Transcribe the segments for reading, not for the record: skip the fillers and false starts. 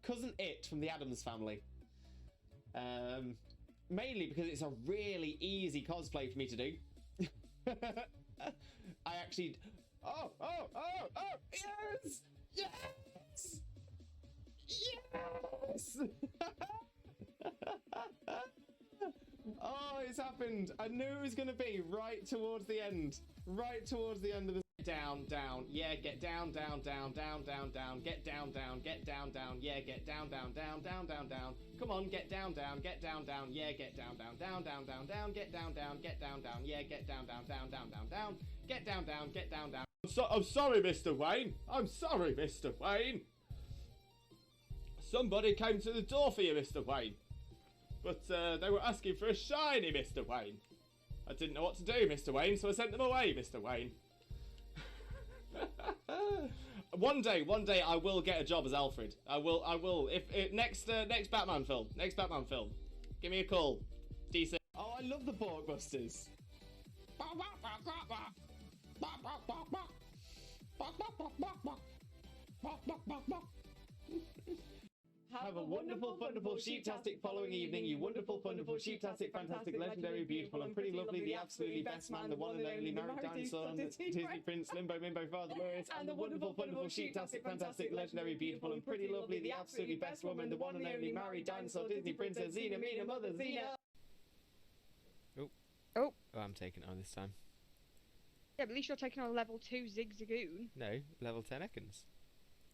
Cousin It from the Addams Family. Mainly because it's a really easy cosplay for me to do. I actually... Oh, yes! Yes! Yes! Oh, it's happened. I knew it was going to be right towards the end. Right towards the end of the... Down, down, yeah, get down, down, down, down, down, down, get down, down, yeah, get down, down, down, down, down, down. Come on, get down, down, yeah, get down, down, down, down, down, down, get down, down, yeah, get down, down, down, down, down, down, get down, down. I'm sorry, Mr. Wayne. I'm sorry, Mr. Wayne. Somebody came to the door for you, Mr. Wayne. But they were asking for a shiny, Mr. Wayne. I didn't know what to do, Mr. Wayne, so I sent them away, Mr. Wayne. One day I will get a job as Alfred. I will. If next Batman film. Give me a call. DC. Oh, I love the Borkbusters. Have a wonderful, wonderful, sheeptastic following evening, you wonderful, wonderful, sheeptastic, fantastic, legendary, beautiful, and pretty lovely, the absolutely best man, the one and only married dinosaur, Disney Prince, Limbo, Mimbo, Father Lewis, and the wonderful, wonderful, sheeptastic, fantastic, legendary, beautiful, and pretty lovely, the absolutely best woman, the one and only married dinosaur, Disney Princess, Xena, Mina, Mother, Xena. Oh, I'm taking it on this time. Yeah, but at least you're taking on level 2 Zig Zagoon. No, level 10 Ekans.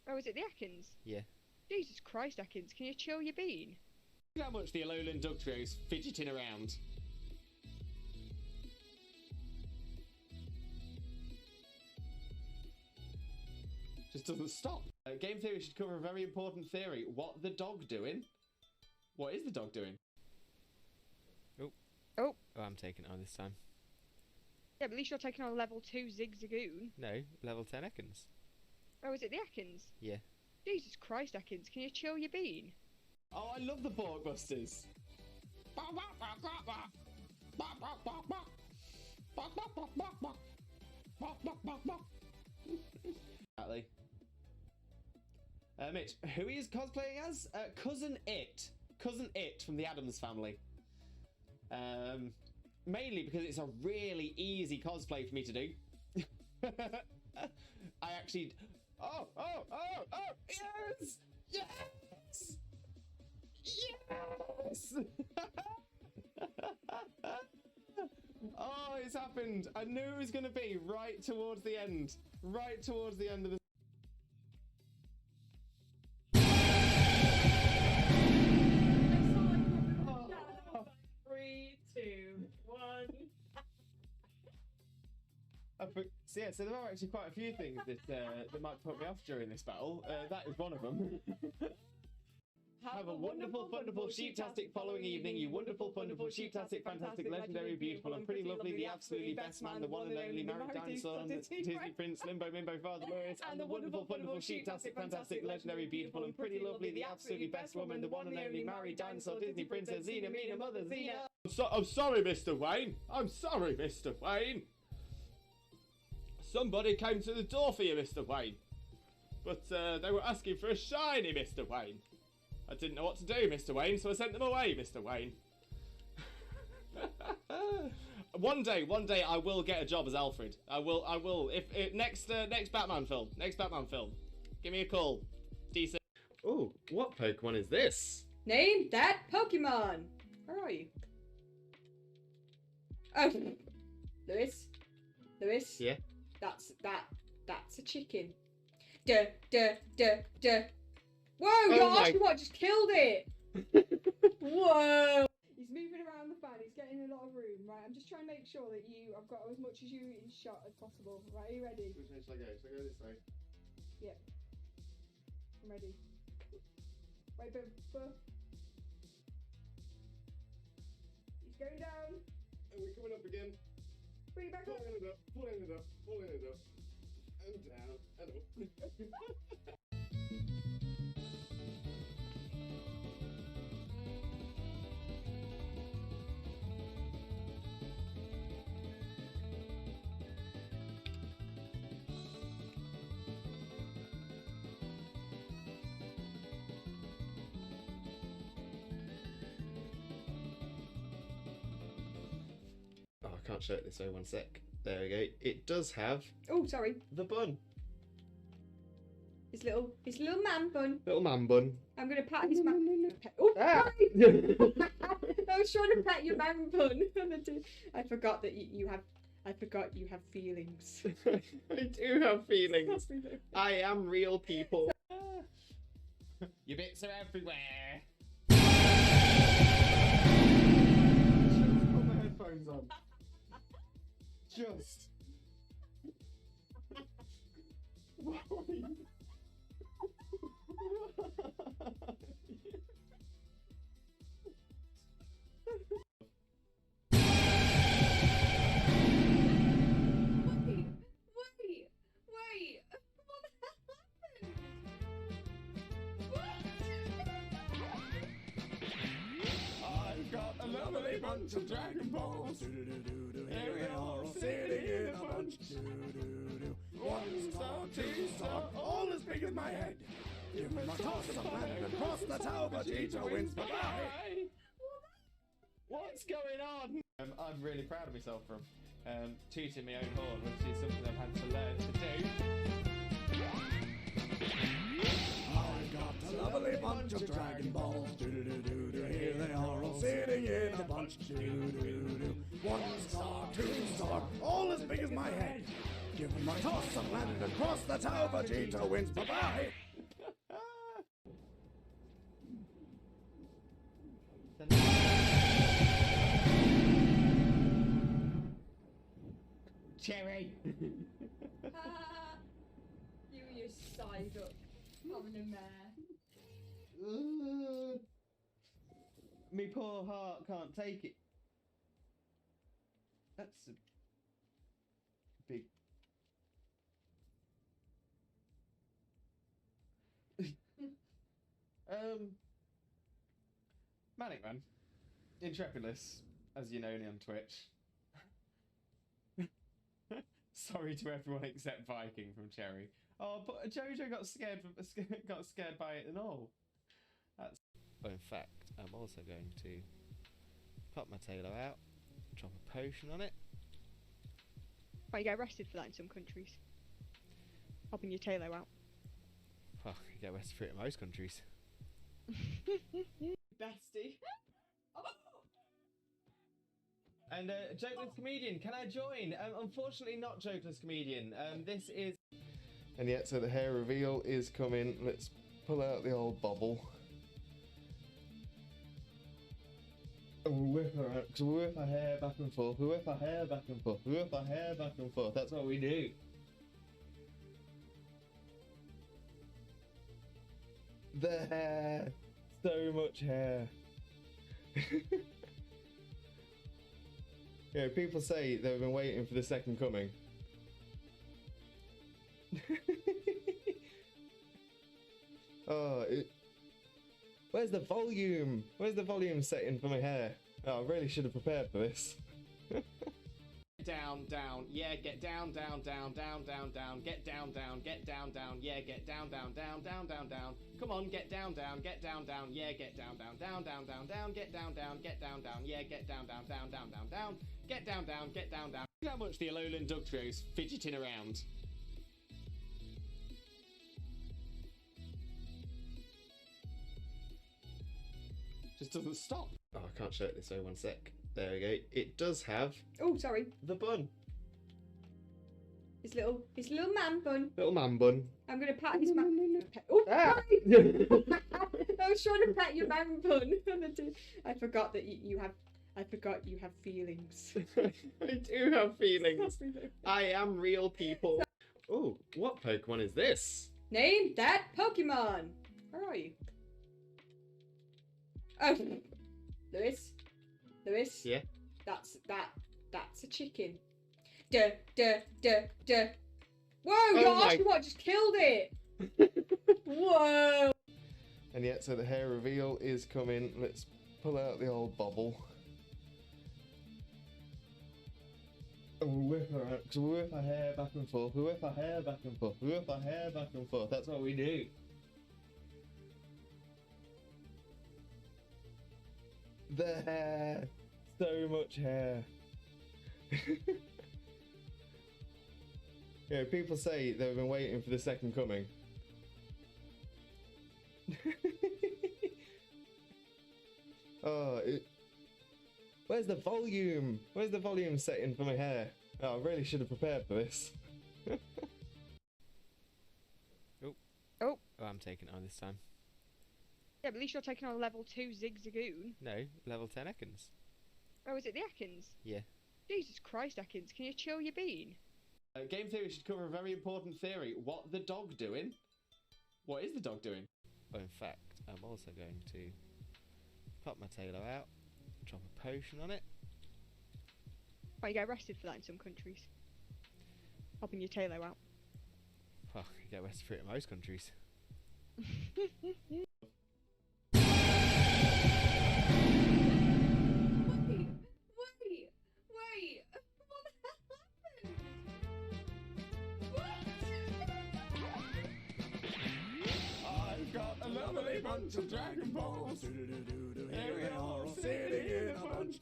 Oh, is it the Ekans? Yeah. Jesus Christ, Ekans, can you chill your bean? Look how much the Alolan Duck Trio's fidgeting around. Just doesn't stop. Game theory should cover a very important theory. What the dog doing? What is the dog doing? Oh, I'm taking it on this time. Yeah, but at least you're taking on level 2 Zig Zagoon. No, level 10 Ekans. Oh, is it the Ekans? Yeah. Jesus Christ, Ekans, can you chill your bean? Oh, I love the Borkbusters. Exactly. Mitch, who he is cosplaying as? Cousin It. Cousin It from the Addams Family. Mainly because it's a really easy cosplay for me to do. I actually... Oh, yes! Yes! Yes! Oh, it's happened. I knew it was going to be right towards the end. Right towards the end of the... 3, 2, 1. So yeah, so there are actually quite a few things that might put me off during this battle. That is one of them. Have a wonderful, wonderful, sheeptastic following evening, you wonderful, wonderful, sheeptastic, fantastic, legendary, beautiful, and pretty lovely, the absolutely best man, the one and only married dinosaur, Disney Prince, Limbo, Mimbo, Father Lewis, and the wonderful, wonderful, sheeptastic, fantastic, legendary, beautiful, and pretty lovely, the absolutely best woman, the one and only married dinosaur, Disney Princess, Xena, Mina, Mother, Xena. I'm sorry, Mr. Wayne. I'm sorry, Mr. Wayne. Somebody came to the door for you, Mr. Wayne. But they were asking for a shiny, Mr. Wayne. I didn't know what to do, Mr. Wayne, so I sent them away, Mr. Wayne. One day I will get a job as Alfred. I will. If next Batman film. Give me a call. DC. Oh, what Pokemon is this? Name that Pokemon. Where are you? Oh, Lewis. Yeah. That's a chicken. Duh. Whoa, your Oshawott just killed it! Whoa! He's moving around the fan, he's getting a lot of room, right? I'm just trying to make sure that I've got as much as you in shot as possible. Right, are you ready? Which way should I go? Should I go this way? Yeah. I'm ready. Wait, but... He's going down. Oh, we're coming up again. Bring it back up. Pulling it up. And down, and up. I can't show it this way, one sec. There we go. It does have Oh, sorry. the bun. His little man bun. Little man bun. I'm gonna pat his man. Oh, Ah. sorry. I was trying to pet your man bun. I forgot that you have. I forgot you have feelings. I do have feelings. I am real, people. Your bits are everywhere. Just put my headphones on. Just. Wait. What happened? I've got a lovely bunch of Dragon Balls. Here we are, all sitting in a bunch. 1 star, 2 star, all as big as my head. Give me my toss of planet and cross the tower, Vegeta wins. Bye-bye. What's going on? I'm really proud of myself for tooting my own horn, which is something I've had to learn to do. I've got a lovely bunch of Dragon Balls. Here they are, all sitting in a bunch. 1 star, 2 star, all as big as my head. Give them a toss of land and cross the tower, Vegeta wins. Bye-bye. Cherry. You and your side up having a mare. Me poor heart can't take it. That's a big. Manic Man, Intrepidus, as you know me on Twitch. Sorry to everyone except Viking from Cherry. Oh, but Jojo got scared by it and all. That's. Well, in fact, I'm also going to pop my tailor out, drop a potion on it. Well, you get arrested for that in some countries. Popping your tailor out. Well, you get arrested for it in most countries. Bestie. And Jokeless Comedian, can I join? Unfortunately not Jokeless Comedian. This is... And yet, so the hair reveal is coming. Let's pull out the old bobble. And we'll whip her out, because we whip our hair back and forth, we whip our hair back and forth, we whip our hair back and forth. That's what we do. The hair. So much hair. Yeah, people say they've been waiting for the second coming. Oh, where's the volume? Where's the volume setting for my hair? Oh, I really should have prepared for this. Down, down, yeah, get down, down, down, down, down, down, get down, down, yeah, get down, down, down, down, down, down. Come on, get down, down, yeah, get down, down, down, down, down, down, get down, down, yeah, get down, down, down, down, down, down, get down, down, down. Look how much the Alolan Duck Trio's fidgeting around. Just doesn't stop. Oh, I can't show it this way, one sec. There we go. It does have Oh, sorry. the bun. His little man bun. Little man bun. I'm gonna pat his man. Oh, Ah. sorry. I was trying to pet your man bun. I forgot that you have. I forgot you have feelings. I do have feelings. I am real, people. Oh, what Pokemon is this? Name that Pokemon. Where are you? Oh, Lewis. Yeah. That's a chicken. Duh. Whoa, Oh gosh, what just killed it? Whoa. And yet, so the hair reveal is coming. Let's pull out the old bobble. And we'll whip her out, because we whip our hair back and forth, we whip our hair back and forth, we whip our hair back and forth. That's what we do. The hair. So much hair. Yeah, people say they've been waiting for the second coming. Oh, where's the volume? Where's the volume setting for my hair? Oh, I really should have prepared for this. Oh, I'm taking it on this time. yeah, but at least you're taking on level 2 Zigzagoon. No, level 10 Ekans. Oh, is it the Ekans? Yeah. Jesus Christ, Ekans, can you chill your bean? Game theory should cover a very important theory. What the dog doing? What is the dog doing? Oh, in fact, I'm also going to pop my tailor out, drop a potion on it. Oh, you get arrested for that in some countries. Popping your tailor out. Well, you get arrested for it in most countries. Wait! What the hell happened? I've got a lovely bunch of Dragon Balls. Here we are, all sitting in a bunch.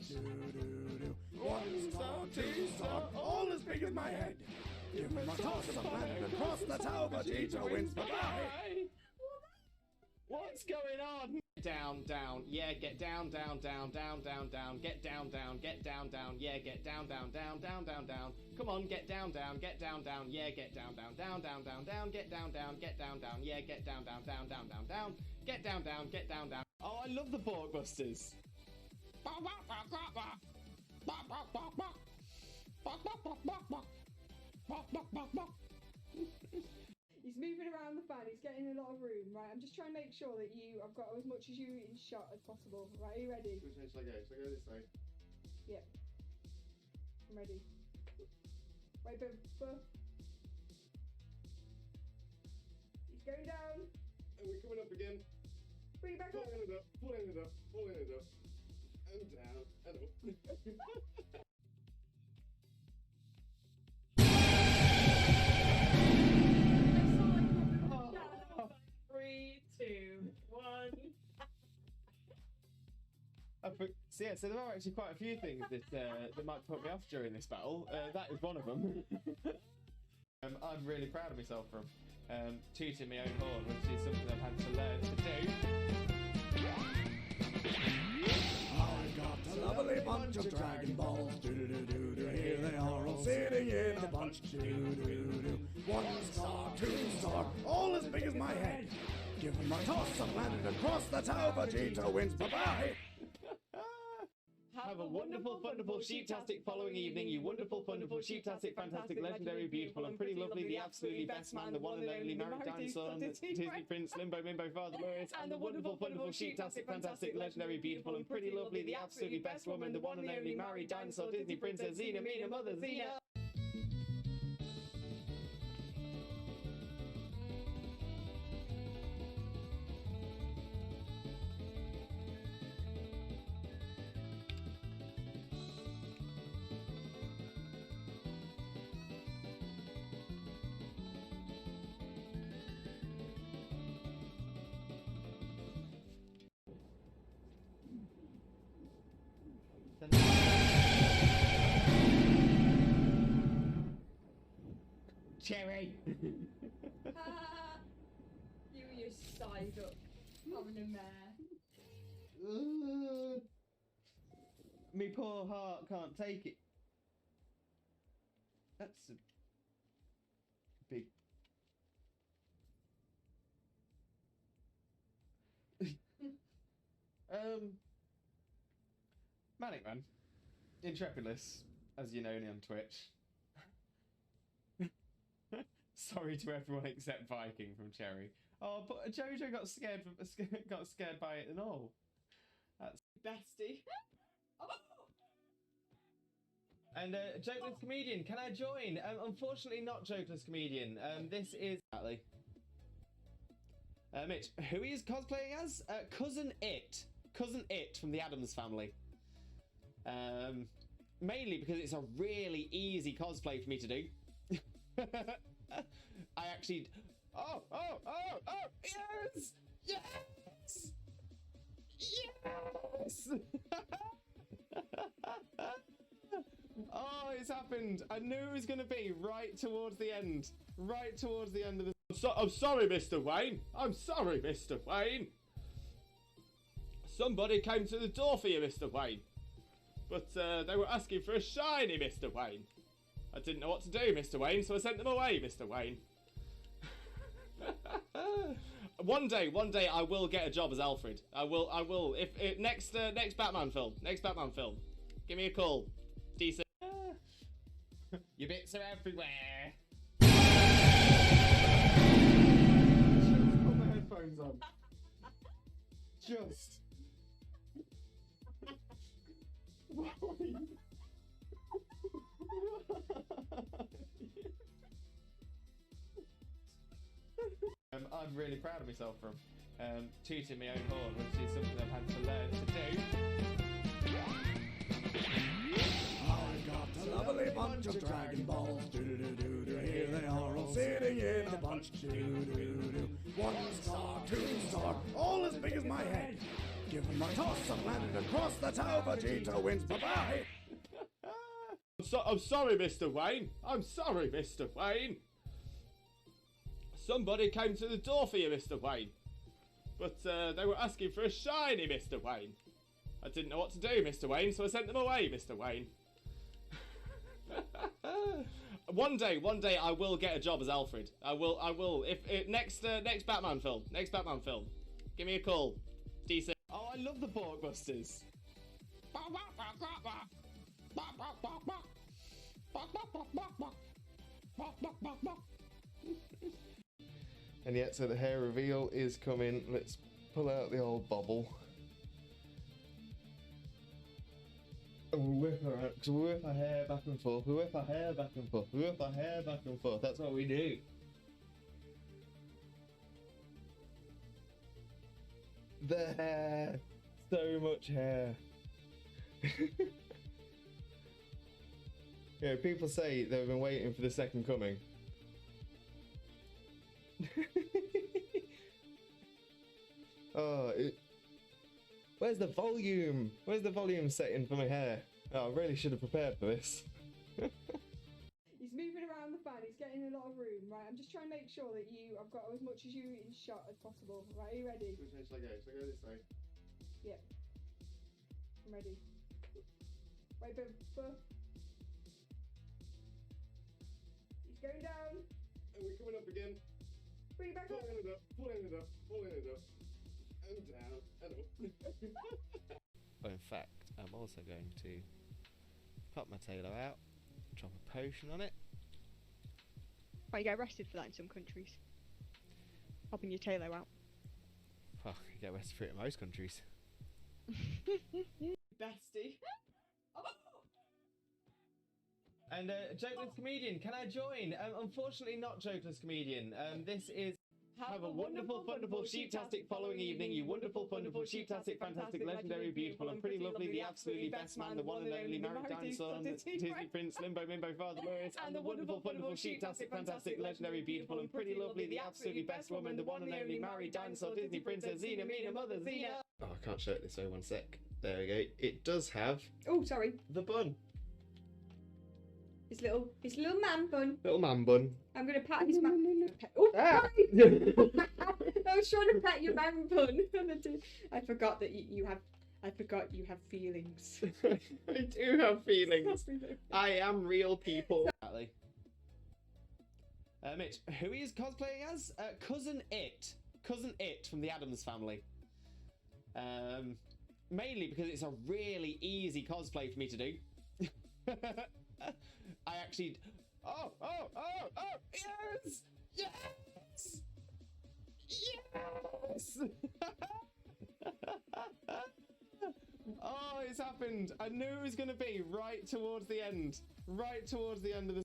1 star, 2 star, all as big as my head. Give me my toss of planet across the tower, Vegeta wins. Bye-bye. What's going on? Down, down, yeah, get down, down, down, down, down, down, get down, down, yeah, get down, down, down, down, down, down. Come on, get down, down, yeah, get down, down, down, down, down, down, get down, down, yeah, get down, down, down, down, down, down, get down, down. Oh, I love the Borkbusters. He's moving around the fan, he's getting a lot of room, right? I'm just trying to make sure that I've got as much as you in shot as possible. Right, are you ready? Which way should I go? Should I go this way? Yep. I'm ready. Right, Buff. He's going down. And we're coming up again. Bring it back up. Pulling it up, pulling it up, pulling it up. And down, and up. So there are actually quite a few things that might put me off during this battle. That is one of them. I'm really proud of myself for tooting my own horn, which is something I've had to learn to do. I've got a lovely bunch of Dragon Balls. Here they are all sitting in a bunch. 1 star, 2 star, all as big as my head. Give them my toss of planet across the tower, Vegeta wins. Bye-bye. Have a wonderful, wonderful, sheeptastic following evening, you wonderful, wonderful, sheeptastic, fantastic, legendary, beautiful, and pretty lovely, the absolutely best man, the one and only married dinosaur, Disney Prince, Limbo, Mimbo, Father Lewis, and the wonderful, wonderful, sheeptastic, fantastic, legendary, beautiful, and pretty lovely, the absolutely best woman, the one and only married dinosaur, Disney Princess, Xena, Mina, Mother, Xena. Cherry! You side up, having a mare. Me poor heart can't take it. That's a big... Manic Man. Intrepidus, as you know me on Twitch. Sorry to everyone except Viking from Cherry. Oh, but Jojo got scared by it and all. That's Bestie. And Jokeless Comedian, can I join? Unfortunately, not Jokeless Comedian. This is Mitch, who he is cosplaying as? Cousin It from the Addams Family. Mainly because it's a really easy cosplay for me to do. I actually... Oh, yes! Yes! Yes! Oh, it's happened. I knew it was going to be right towards the end. Right towards the end of the... I'm sorry, Mr. Wayne. I'm sorry, Mr. Wayne. Somebody came to the door for you, Mr. Wayne. But they were asking for a shiny, Mr. Wayne. I didn't know what to do, Mr. Wayne, so I sent them away, Mr. Wayne. One day, I will get a job as Alfred. I will. If next Batman film, give me a call. DC. Your bits are everywhere. Just put my headphones on. Just. I'm really proud of myself from tooting my own horn, which is something I've had to learn to do. I've got a lovely bunch of Dragon Balls. Do-do-do-do-do. Here they are all sitting in a bunch. Do-do-do-do. 1 star, 2 star, all as big as my head. Give them a toss, I've landed across the tower. Vegeta wins. Bye-bye. I'm sorry, Mr. Wayne. I'm sorry, Mr. Wayne. Somebody came to the door for you, Mr. Wayne. But they were asking for a shiny, Mr. Wayne. I didn't know what to do, Mr. Wayne, so I sent them away, Mr. Wayne. One day, I will get a job as Alfred. I will. If next Batman film, give me a call. DC. Oh, I love the Porkbusters. And yet, so the hair reveal is coming. Let's pull out the old bobble. And we'll whip her out, because we whip our hair back and forth. We whip our hair back and forth. We whip our hair back and forth. That's what we do. The hair. So much hair. Yeah, people say they've been waiting for the second coming. Where's the volume? Where's the volume setting for my hair? Oh, I really should have prepared for this. He's moving around the fan, he's getting a lot of room, right? I'm just trying to make sure that I've got as much as you in shot as possible. Right, are you ready? Which way shall I go? Shall I go this way? Yeah. I'm ready. Wait, but... He's going down. And we're coming up again. Bring it back up. Pulling it up, pulling it up, pulling it up. And down, and up. Well, in fact, I'm also going to pop my tailor out, drop a potion on it. Well, you get arrested for that in some countries. Popping your tailor out. Well, you get arrested for it in most countries. Bestie. And Jokeless Comedian, can I join? Unfortunately not Jokeless Comedian. This is Have a wonderful, wonderful, sheeptastic following evening, you wonderful, wonderful, sheeptastic, fantastic, legendary, beautiful, and pretty lovely, the absolutely best man, the one and only married dinosaur, Disney Prince, Limbo, Mimbo, Father Lewis, and the wonderful, wonderful, sheeptastic, fantastic, legendary, beautiful, and pretty lovely, the absolutely best woman, the one and only married dinosaur, Disney Princess, Xena, Mina, Mother, Xena. Oh, I can't show it this way, one sec. There we go. It does have Oh, sorry. the bun. His little man bun. Little man bun. I'm gonna pat his man. Oh, Ah. sorry. I was trying to pet your man bun. I forgot that you have. I forgot you have feelings. I do have feelings. I am real people. Exactly. Mitch, who he is cosplaying as? Cousin It. Cousin It from the Addams Family. Mainly because it's a really easy cosplay for me to do. I actually... Oh! Yes! Yes! Yes! Oh, it's happened. I knew it was going to be right towards the end. Right towards the end of the...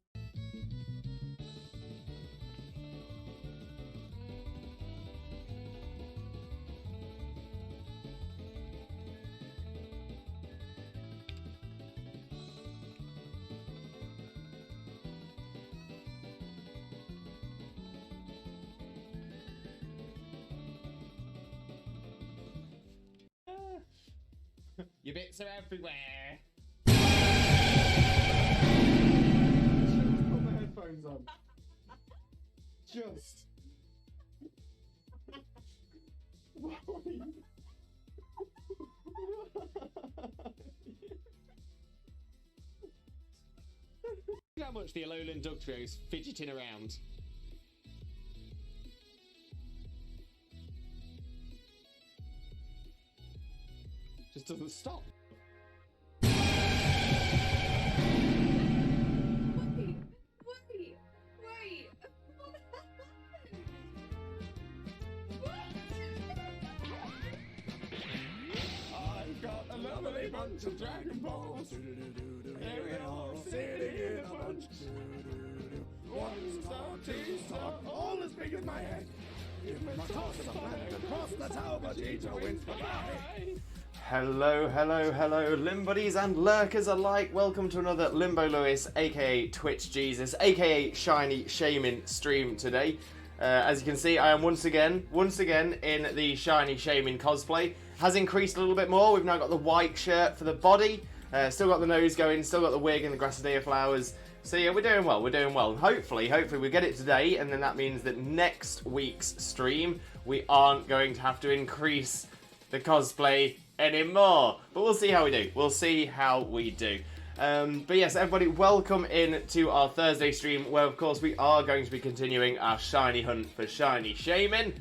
Your bits are everywhere. goes on. Just. Look how much the Alolan Dugtrio's fidgeting around. Just doesn't stop. Wait. What I've got a lovely bunch of Dragon Balls. Here we are, all sitting in a bunch. 1 star, 2 star, all as big as my head. Give me a toss of planet across, that's how Vegeta wins. Bye-bye. Hello, Limbuddies and lurkers alike. Welcome to another Limbo Lewis, aka Twitch Jesus, aka Shiny Shaymin stream today. As you can see, I am once again in the Shiny Shaymin cosplay. Has increased a little bit more. We've now got the white shirt for the body. Still got the nose going, still got the wig and the Grassadea flowers. So yeah, we're doing well. Hopefully we get it today, and then that means that next week's stream, we aren't going to have to increase the cosplay anymore. But we'll see how we do. But yes, everybody, welcome in to our Thursday stream, where of course we are going to be continuing our shiny hunt for Shiny Shaymin.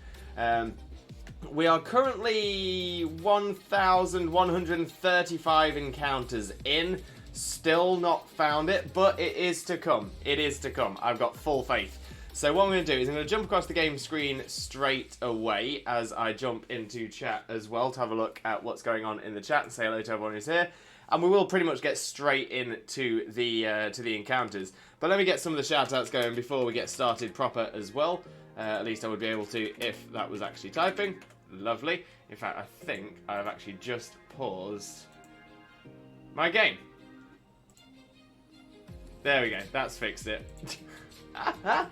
We are currently 1,135 encounters in. Still not found it, but it is to come. I've got full faith. So what I'm going to do is I'm going to jump across the game screen straight away as I jump into chat as well to have a look at what's going on in the chat and say hello to everyone who's here. And we will pretty much get straight into the encounters. But let me get some of the shout-outs going before we get started proper as well. At least I would be able to if that was actually typing. Lovely. In fact, I think I've actually just paused my game. There we go. That's fixed it. But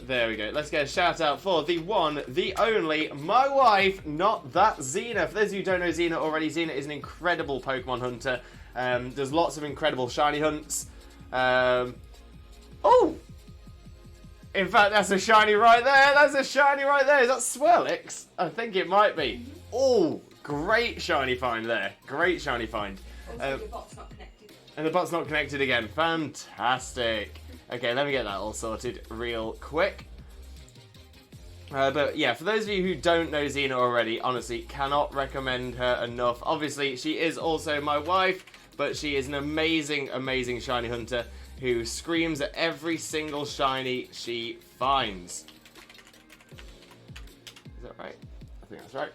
there we go. Let's get a shout out for the one, the only, my wife, not that Xena. For those of you who don't know Xena already, Xena is an incredible Pokemon hunter. Does lots of incredible shiny hunts. Oh! In fact, that's a shiny right there. Is that Swirlix? I think it might be. Oh, great shiny find there. Great shiny find. Also, your bot's not connected. And the bot's not connected again. Fantastic. Okay, let me get that all sorted real quick. But yeah, for those of you who don't know Xena already, honestly, cannot recommend her enough. Obviously, she is also my wife, but she is an amazing, amazing shiny hunter who screams at every single shiny she finds. Is that right? I think that's right.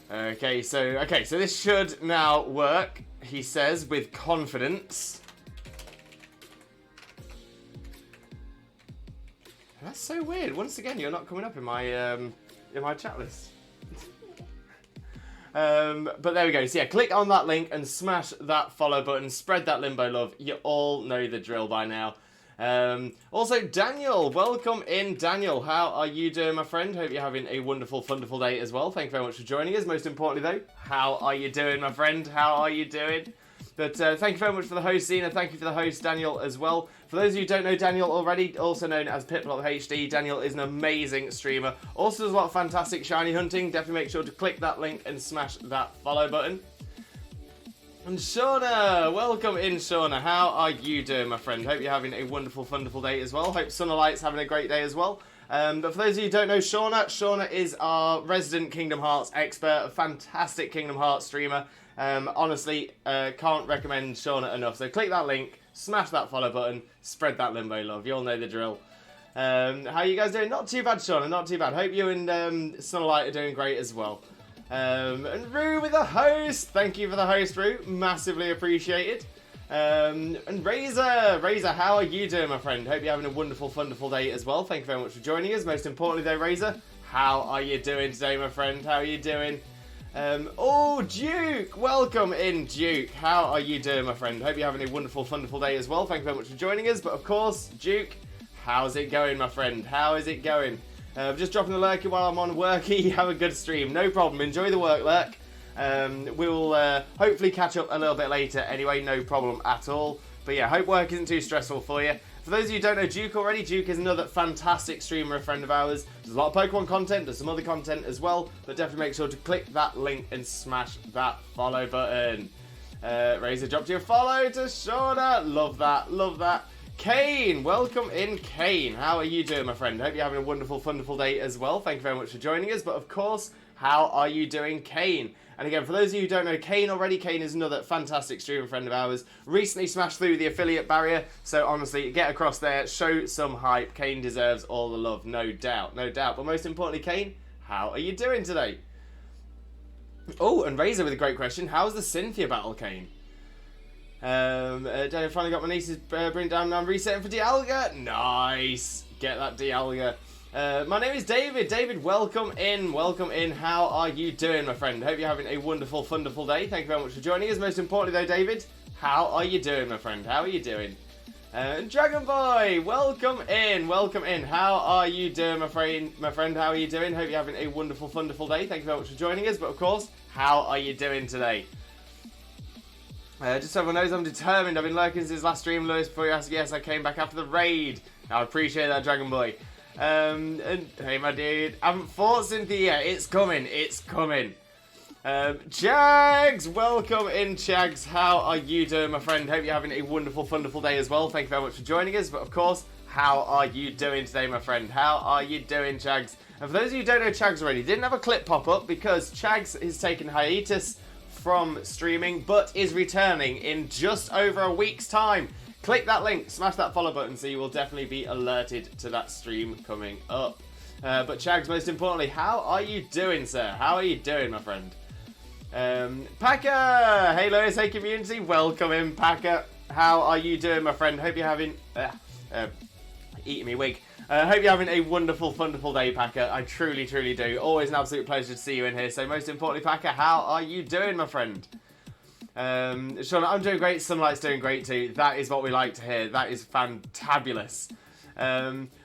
Okay, so this should now work, he says with confidence. That's so weird. Once again, you're not coming up in my chat list. But there we go. So yeah, click on that link and smash that follow button. Spread that Limbo love. You all know the drill by now. Also, Daniel, welcome in. Daniel, how are you doing, my friend? Hope you're having a wonderful, wonderful day as well. Thank you very much for joining us. Most importantly, though, how are you doing, my friend? How are you doing? But thank you very much for the host, Xena. Thank you for the host, Daniel, as well. For those of you who don't know Daniel already, also known as Piplup HD, Daniel is an amazing streamer. Also does a lot of fantastic shiny hunting. Definitely make sure to click that link and smash that follow button. And Shauna, welcome in, Shauna. How are you doing, my friend? Hope you're having a wonderful, wonderful day as well. Hope Sunlight's having a great day as well. But for those of you who don't know Shauna is our resident Kingdom Hearts expert, a fantastic Kingdom Hearts streamer. Honestly, can't recommend Shauna enough. So click that link, smash that follow button, spread that Limbo love. You all know the drill. How are you guys doing? Not too bad, Shauna, not too bad. Hope you and Sunlight are doing great as well. And Rue with the host. Thank you for the host, Rue. Massively appreciated. And Razor, how are you doing, my friend? Hope you're having a wonderful, wonderful day as well. Thank you very much for joining us. Most importantly, though, Razor, how are you doing today, my friend? How are you doing? Oh, Duke! Welcome in, Duke. How are you doing, my friend? Hope you're having a wonderful, wonderful day as well. Thank you very much for joining us. But of course, Duke, how's it going, my friend? How is it going? Just dropping the lurky while I'm on worky. Have a good stream. No problem. Enjoy the work, lurk. We'll hopefully catch up a little bit later anyway. No problem at all. But yeah, hope work isn't too stressful for you. For those of you who don't know Duke already, Duke is another fantastic streamer, a friend of ours. There's a lot of Pokemon content, there's some other content as well, but definitely make sure to click that link and smash that follow button. Razor dropped you a follow to Shauna. Love that, love that. Kane, welcome in, Kane. How are you doing, my friend? Hope you're having a wonderful, wonderful day as well. Thank you very much for joining us. But of course, how are you doing, Kane? And again, for those of you who don't know Kane already, Kane is another fantastic streamer friend of ours. Recently smashed through the affiliate barrier. So honestly, get across there, show some hype. Kane deserves all the love, no doubt, no doubt. But most importantly, Kane, how are you doing today? Oh, and Razor with a great question. How's the Cynthia battle, Kane? Daniel finally got my niece's bring down. Now I'm resetting for Dialga. Nice. Get that Dialga. My name is David. David, welcome in. Welcome in. How are you doing, my friend? Hope you're having a wonderful, wonderful day. Thank you very much for joining us. Most importantly, though, David, how are you doing, my friend? How are you doing? Dragon Boy, welcome in. Welcome in. How are you doing, my friend? My friend, how are you doing? Hope you're having a wonderful, wonderful day. Thank you very much for joining us. But of course, how are you doing today? Just so everyone knows, I'm determined. I've been lurking since last stream, Lewis. Before you ask, yes, I came back after the raid. I appreciate that, Dragon Boy. And hey, my dude, I haven't fought Cynthia yet. It's coming. It's coming. Chags, welcome in, Chags. How are you doing, my friend? Hope you're having a wonderful, wonderful day as well. Thank you very much for joining us. But of course, how are you doing today, my friend? How are you doing, Chags? And for those of you who don't know Chags already, didn't have a clip pop up because Chags is taking hiatus from streaming, but is returning in just over a week's time. Click that link, smash that follow button, so you will definitely be alerted to that stream coming up. But Chags, most importantly, how are you doing, sir? How are you doing, my friend? Packer! Hey, Lewis, hey, community. Welcome in, Packer. How are you doing, my friend? Hope you're having... eating me wig. Hope you're having a wonderful, wonderful day, Packer. I truly, truly do. Always an absolute pleasure to see you in here. So most importantly, Packer, how are you doing, my friend? Sean, I'm doing great. Sunlight's doing great too. That is what we like to hear. That is fantabulous.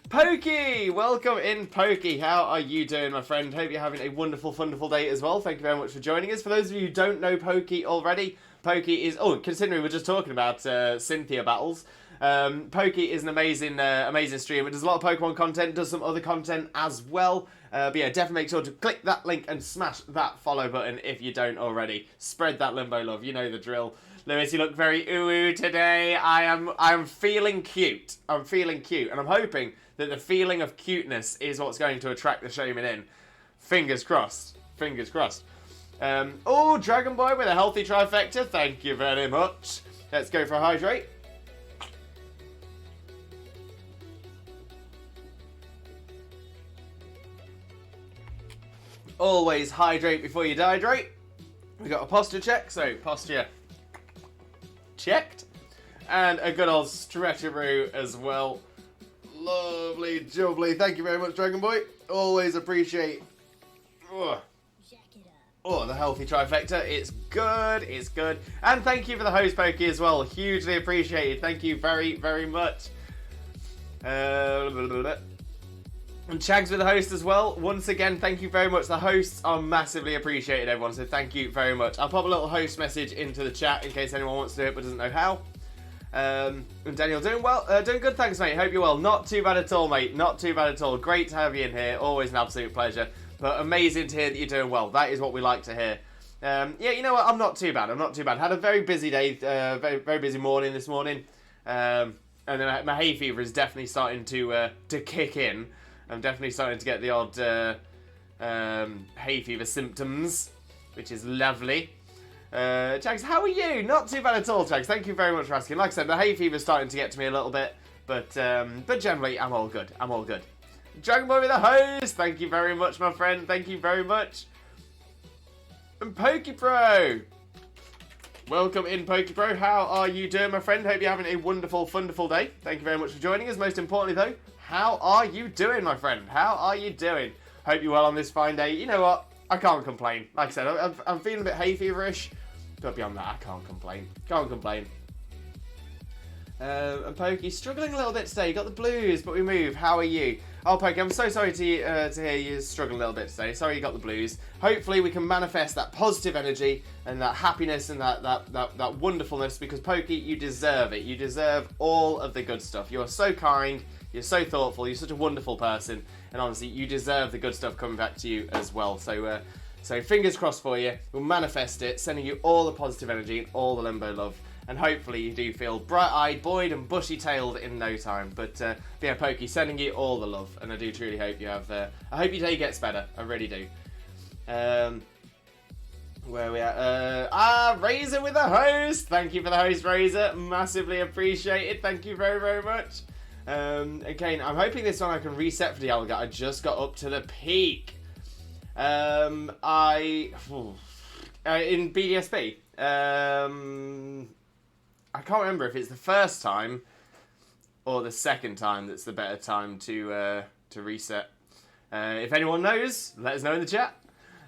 Pokey, welcome in, Pokey. How are you doing, my friend? Hope you're having a wonderful, wonderful day as well. Thank you very much for joining us. For those of you who don't know Pokey already, Pokey is... Oh, considering we're just talking about Cynthia battles, Pokey is an amazing, amazing streamer. Does a lot of Pokemon content, does some other content as well. But yeah, definitely make sure to click that link and smash that follow button if you don't already. Spread that Limbo love, you know the drill. Lewis, you look very ooh today. I am feeling cute. I'm feeling cute, and I'm hoping that the feeling of cuteness is what's going to attract the Shaymin in. Fingers crossed. Fingers crossed. Oh, Dragon Boy with a healthy trifecta. Thank you very much. Let's go for a hydrate. Always hydrate before you dehydrate. We got a posture check, so posture checked. And a good old stretcheroo as well. Lovely jubbly. Thank you very much, Dragon Boy. Always appreciate the healthy trifecta. It's good, it's good. And thank you for the host, Pokey, as well. Hugely appreciated. Thank you very, very much. And Chags with the host as well. Once again, thank you very much. The hosts are massively appreciated, everyone, so thank you very much. I'll pop a little host message into the chat in case anyone wants to do it but doesn't know how. And Daniel, doing well? Doing good, thanks, mate. Hope you're well. Not too bad at all, mate. Not too bad at all. Great to have you in here. Always an absolute pleasure. But amazing to hear that you're doing well. That is what we like to hear. Yeah, you know what? I'm not too bad. I'm not too bad. Had a very busy day. Very, very busy morning this morning. And then my hay fever is definitely starting to kick in. I'm definitely starting to get the odd hay fever symptoms, which is lovely. Jags, how are you? Not too bad at all, Jags. Thank you very much for asking. Like I said, the hay fever's starting to get to me a little bit, but generally, I'm all good. I'm all good. Dragon Boy with the host. Thank you very much, my friend. Thank you very much. And PokePro. Welcome in, PokePro. How are you doing, my friend? Hope you're having a wonderful, wonderful day. Thank you very much for joining us. Most importantly, though, how are you doing, my friend? How are you doing? Hope you're well on this fine day. You know what? I can't complain. Like I said, I'm feeling a bit hay feverish. But beyond that, I can't complain. Can't complain. And Pokey, struggling a little bit today. You got the blues, but we move. How are you? Oh, Pokey, I'm so sorry to hear you struggling a little bit today. Sorry you got the blues. Hopefully we can manifest that positive energy and that happiness and that wonderfulness, because Pokey, you deserve it. You deserve all of the good stuff. You are so kind. You're so thoughtful. You're such a wonderful person. And honestly, you deserve the good stuff coming back to you as well. So fingers crossed for you. We'll manifest it, sending you all the positive energy and all the limbo love. And hopefully you do feel bright-eyed, buoyed and bushy-tailed in no time. But yeah, Pokey, sending you all the love. And I do truly hope you have... I hope your day gets better. I really do. Where are we at? Razor with a host. Thank you for the host, Razor. Massively appreciated. Thank you very, very much. And Kane, I'm hoping this time I can reset for the Alga. I just got up to the peak. In BDSP. I can't remember if it's the first time or the second time that's the better time to reset. If anyone knows, let us know in the chat.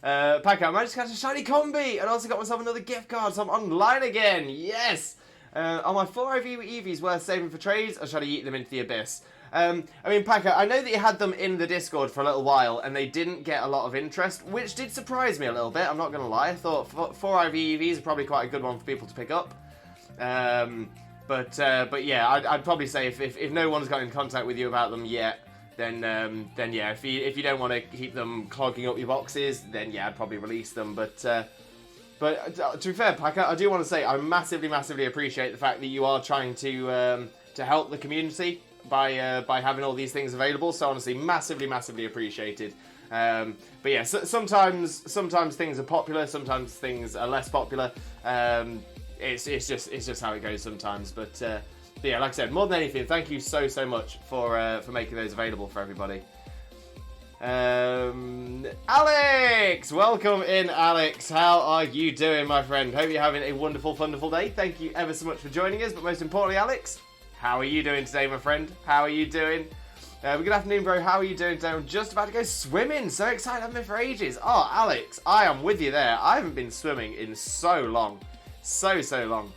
Paco, I managed to catch a shiny combi and also got myself another gift card, so I'm online again. Yes! Are my 4 IV EVs worth saving for trades, or should I eat them into the abyss? I mean, Paco, I know that you had them in the Discord for a little while and they didn't get a lot of interest, which did surprise me a little bit, I'm not going to lie. I thought 4 IV EVs are probably quite a good one for people to pick up. But yeah, I'd probably say if no one's got in contact with you about them yet, then yeah, if you don't want to keep them clogging up your boxes, then yeah, I'd probably release them. But to be fair, Packer, I do want to say I massively appreciate the fact that you are trying to help the community by having all these things available. So honestly, massively appreciated. But yeah, sometimes things are popular, sometimes things are less popular. It's just how it goes sometimes. But yeah, like I said, more than anything, thank you so much for making those available for everybody. Alex! Welcome in, Alex. How are you doing, my friend? Hope you're having a wonderful day. Thank you ever so much for joining us. But most importantly, Alex, how are you doing today, my friend? How are you doing? Good afternoon, bro. How are you doing today? I'm just about to go swimming. So excited. I haven't been for ages. Oh, Alex, I am with you there. I haven't been swimming in so long. So long.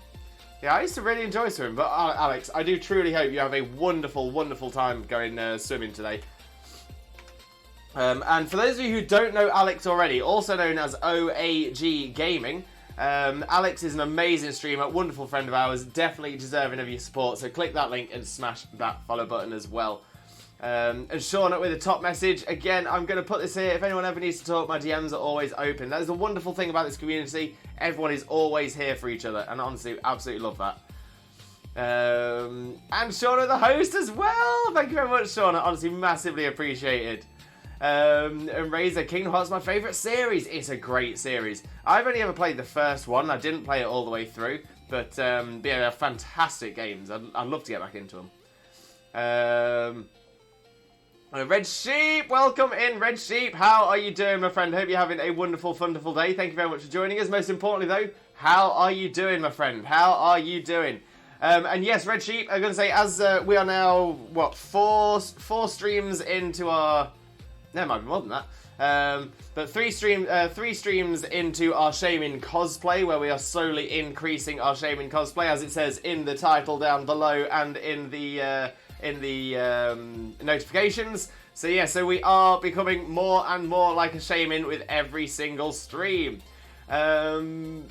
Yeah, I used to really enjoy swimming. But Alex, I do truly hope you have a wonderful time going swimming today. And for those of you who don't know Alex already, also known as OAG Gaming, Alex is an amazing streamer, wonderful friend of ours, definitely deserving of your support, so click that link and smash that follow button as well. And Shauna with a top message, again, I'm going to put this here, if anyone ever needs to talk, my DMs are always open. That is the wonderful thing about this community, everyone is always here for each other, and honestly, absolutely love that. And Shauna the host as well, thank you very much, Shauna, honestly, massively appreciated. And Razor, Kingdom Hearts is my favourite series. It's a great series. I've only ever played the first one. I didn't play it all the way through. But yeah, they're fantastic games. I'd love to get back into them. Red Sheep, welcome in, Red Sheep. How are you doing, my friend? Hope you're having a wonderful day. Thank you very much for joining us. Most importantly, though, how are you doing, my friend? How are you doing? And yes, Red Sheep, I'm going to say, as we are now, what, four streams into our... No, it might be more than that. But three streams into our Shaymin cosplay, where we are slowly increasing our Shaymin cosplay, as it says in the title down below and in the notifications. So yeah, so we are becoming more and more like a Shaymin with every single stream. Kane,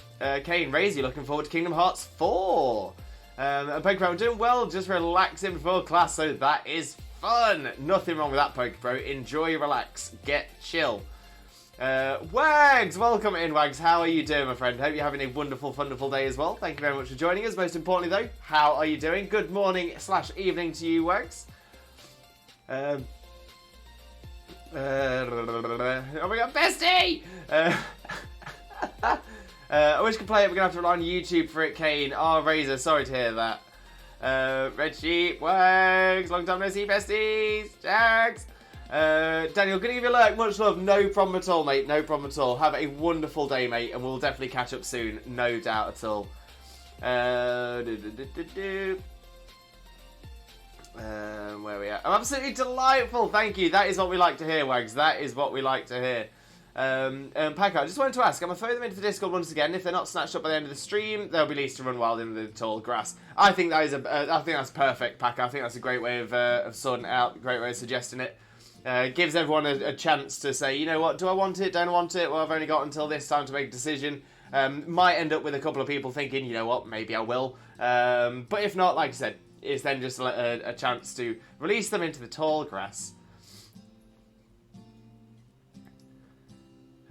Razor, looking forward to Kingdom Hearts 4. And Pokemon, we're doing well, just relaxing before class, so that is fun. Nothing wrong with that, Pokebro. Enjoy, relax, get chill. Wags, welcome in, Wags. How are you doing, my friend? Hope you're having a wonderful day as well. Thank you very much for joining us. Most importantly, though, how are you doing? Good morning / evening to you, Wags. Oh my god, bestie! I wish I could play it. We're gonna have to rely on YouTube for it, Kane. Oh, Razor, sorry to hear that. Red Sheep, Wags, long time no see, besties, Jags. Daniel, gonna give you a like, much love, no problem at all, mate, no problem at all. Have a wonderful day, mate, and we'll definitely catch up soon, no doubt at all. Where are we at? I'm absolutely delightful, thank you, that is what we like to hear, Wags, that is what we like to hear. Packer, I just wanted to ask, I'm going to throw them into the Discord once again. If they're not snatched up by the end of the stream, they'll be released to run wild in the tall grass. I think that is I think that's perfect, Packer. I think that's a great way of sorting it out, a great way of suggesting it. Gives everyone a chance to say, you know what, do I want it, don't I want it? Well, I've only got until this time to make a decision. Might end up with a couple of people thinking, you know what, maybe I will. But if not, like I said, it's then just a chance to release them into the tall grass.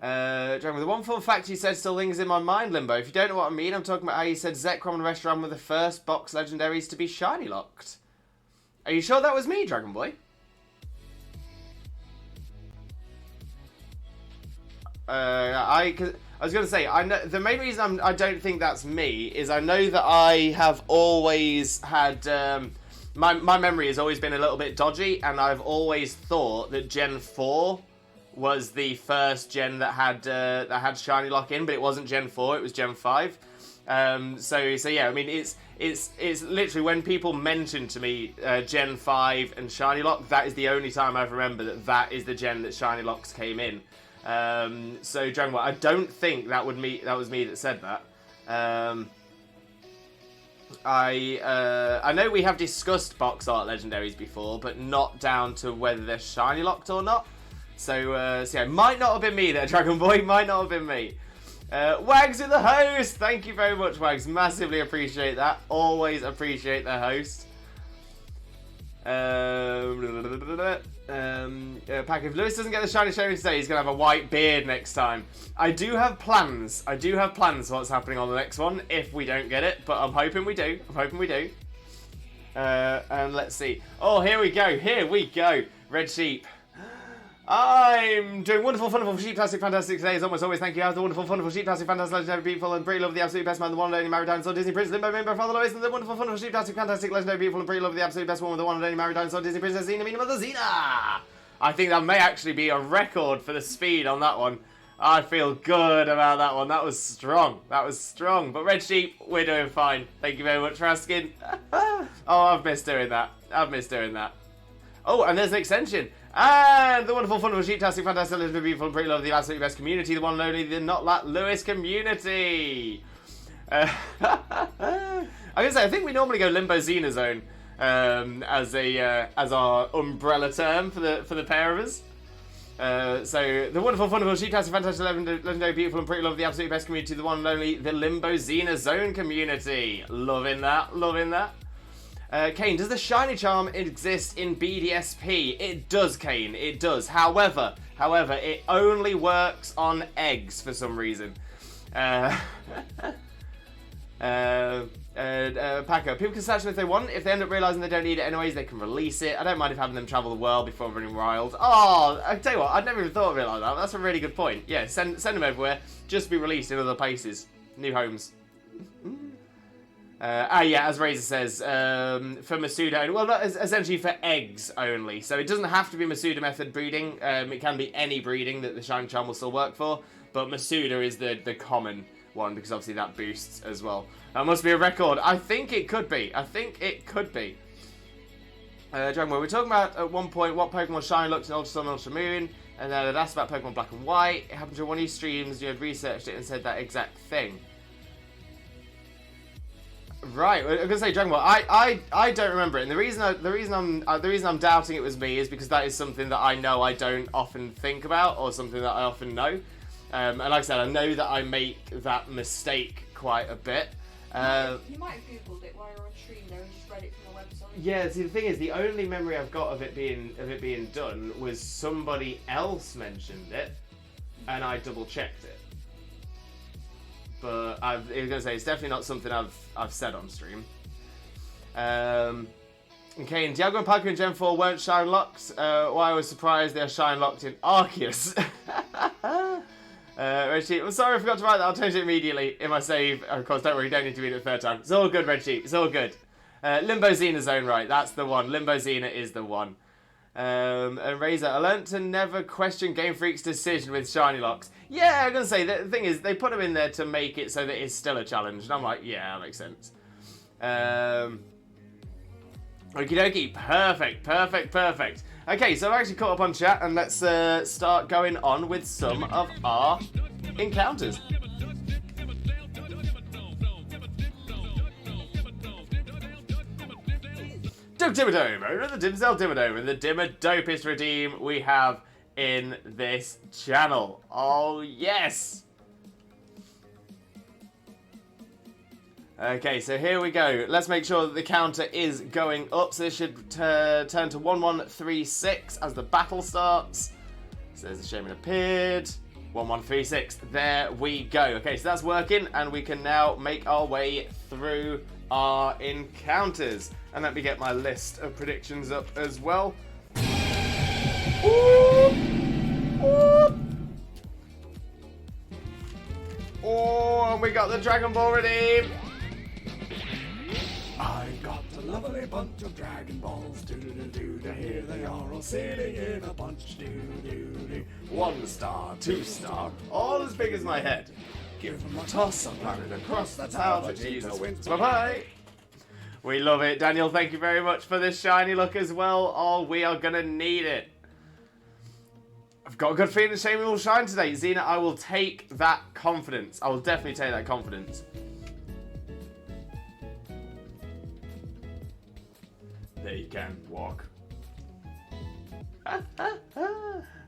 Dragon, the one fun fact you said still lingers in my mind, Limbo. If you don't know what I mean, I'm talking about how you said Zekrom and Restaurant were the first box legendaries to be shiny locked. Are you sure that was me, Dragon Boy? I was going to say, I know the main reason I don't think that's me is I know that I have always had my memory has always been a little bit dodgy, and I've always thought that Gen 4 was the first gen that had shiny lock in, but it wasn't Gen 4, it was Gen 5. So yeah, I mean it's literally when people mention to me Gen 5 and shiny lock, that is the only time I've remembered that is the gen that shiny locks came in. So Dragon Ball, I don't think that was me that said that. I know we have discussed box art legendaries before, but not down to whether they're shiny locked or not. So yeah, might not have been me there, Dragon Boy. Might not have been me. Wags in the host. Thank you very much, Wags. Massively appreciate that. Always appreciate the host. Pack, if Lewis doesn't get the shiny Shaymin today, he's going to have a white beard next time. I do have plans. I do have plans for what's happening on the next one, if we don't get it, but I'm hoping we do. I'm hoping we do. And let's see. Oh, here we go. Here we go. Red Sheep. I'm doing wonderful, wonderful, sheep-tastic, fantastic today, as always. Thank you. I have the wonderful, wonderful, sheep-tastic, fantastic, legendary, beautiful, and pretty lovely, the absolute best man, the one and only married dinosaur, Disney Princess, Limbo, Mimbo, Father Lois, and the wonderful, wonderful, sheep-tastic, fantastic, legendary, beautiful, and pretty lovely, the absolute best woman, the one and only married dinosaur, Disney Princess, Xena, Mina, Mother Xena! I think that may actually be a record for the speed on that one. I feel good about that one. That was strong. That was strong. But Red Sheep, we're doing fine. Thank you very much for asking. Oh, I've missed doing that. I've missed doing that. Oh, and there's an extension. And the wonderful, wonderful, sheep-tastic, fantastic, legendary, beautiful, and pretty lovely, the absolutely best community, the one and only, the Not Lat Lewis community. I'm gonna say, I think we normally go Limbo Xena Zone as our umbrella term for the pair of us. So the wonderful, wonderful, sheep-tastic, fantastic, legendary, beautiful, and pretty lovely, the absolutely best community, the one and only, the Limbo Xena Zone community. Loving that, loving that. Kane, does the shiny charm exist in BDSP? It does, Kane. It does. However, it only works on eggs for some reason. Packer, people can snatch them if they want. If they end up realising they don't need it anyways, they can release it. I don't mind if having them travel the world before running wild. Oh, I tell you what, I'd never even thought of it like that. That's a really good point. Yeah, send them everywhere. Just be released in other places. New homes. Yeah, as Razor says, for Masuda, well, not essentially for eggs only. So it doesn't have to be Masuda method breeding. It can be any breeding that the Shiny Charm will still work for. But Masuda is the common one, because obviously that boosts as well. That must be a record. I think it could be. Dragon Ball, we were talking about at one point what Pokemon Shiny looked in Ultra Sun and Ultra Moon, and then I'd asked about Pokemon Black and White. It happened to one of your streams, you had researched it and said that exact thing. Right, I'm gonna say Dragon Ball. I don't remember it, and the reason I'm doubting it was me is because that is something that I know I don't often think about, or something that I often know. And like I said, I know that I make that mistake quite a bit. You might have googled it while you're on stream though, and just read it from the website. Yeah, see, the thing is, the only memory I've got of it being done was somebody else mentioned it, and I double checked it. But I was gonna say it's definitely not something I've said on stream. Okay, and Dialga and Palkia in Gen 4 weren't shine locked. Why I was surprised they're shine locked in Arceus. Red Sheep, I'm sorry I forgot to write that. I'll change it immediately in my save. Of course, don't worry, you don't need to read it a third time. It's all good, Red Sheep. It's all good. Limbo Xena Zone, right? That's the one. Limbo Xena is the one. And Razor, I learned to never question Game Freak's decision with shiny locks. Yeah, I'm gonna say the thing is they put them in there to make it so that it's still a challenge, and I'm like, yeah, that makes sense. Okie dokie, perfect. Okay, so I've actually caught up on chat, and let's start going on with some of our encounters. Dope Dimmadome, the Dimsel Dimmadome, and the Dimmadopest redeem we have in this channel. Oh, yes! Okay, so here we go. Let's make sure that the counter is going up. So this should turn to 1136 as the battle starts. So there's the Shaymin appeared. 1136. There we go. Okay, so that's working, and we can now make our way through our encounters. And let me get my list of predictions up as well. Ooh. Ooh. Oh, and we got the Dragon Ball redeem. I got a lovely bunch of Dragon Balls, do-do-do-do, here they are all sitting in a bunch, do-do-do. 1 star, 2 star, all as big as my head. Give them a Toss a planet across the town for Jesus. wins. Bye-bye. We love it. Daniel, thank you very much for this shiny look as well. Oh, we are going to need it. I've got a good feeling Shaymin will shine today. Xena, I will take that confidence. I will definitely take that confidence. They can walk.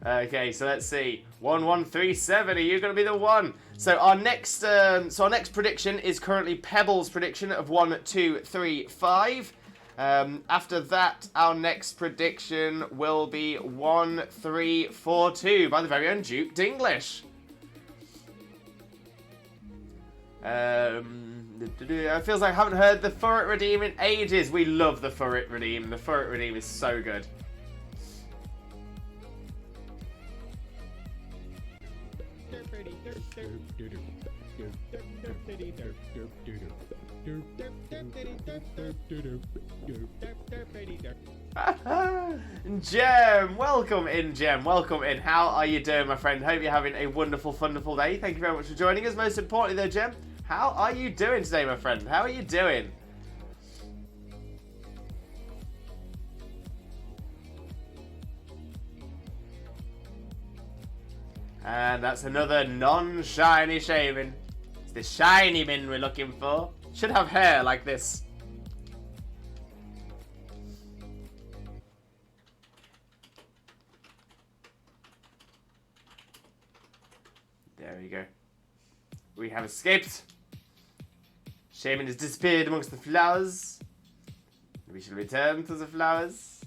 Okay, so let's see. 1137. Are you going to be the one? So our next, prediction is currently Pebble's prediction of 1, 2, 3, 5. After that, our next prediction will be 1, 3, 4, 2 by the very own Duke Dinglish. It feels like I haven't heard the Furret Redeem in ages. We love the Furret Redeem. The Furret Redeem is so good. Gem, welcome in, Gem. Welcome in. How are you doing, my friend? Hope you're having a wonderful, wonderful day. Thank you very much for joining us. Most importantly, though, Gem, how are you doing today, my friend? How are you doing? And that's another non-shiny Shaymin. It's the shiny min we're looking for. Should have hair like this. There we go. We have escaped. Shaymin has disappeared amongst the flowers. We shall return to the flowers.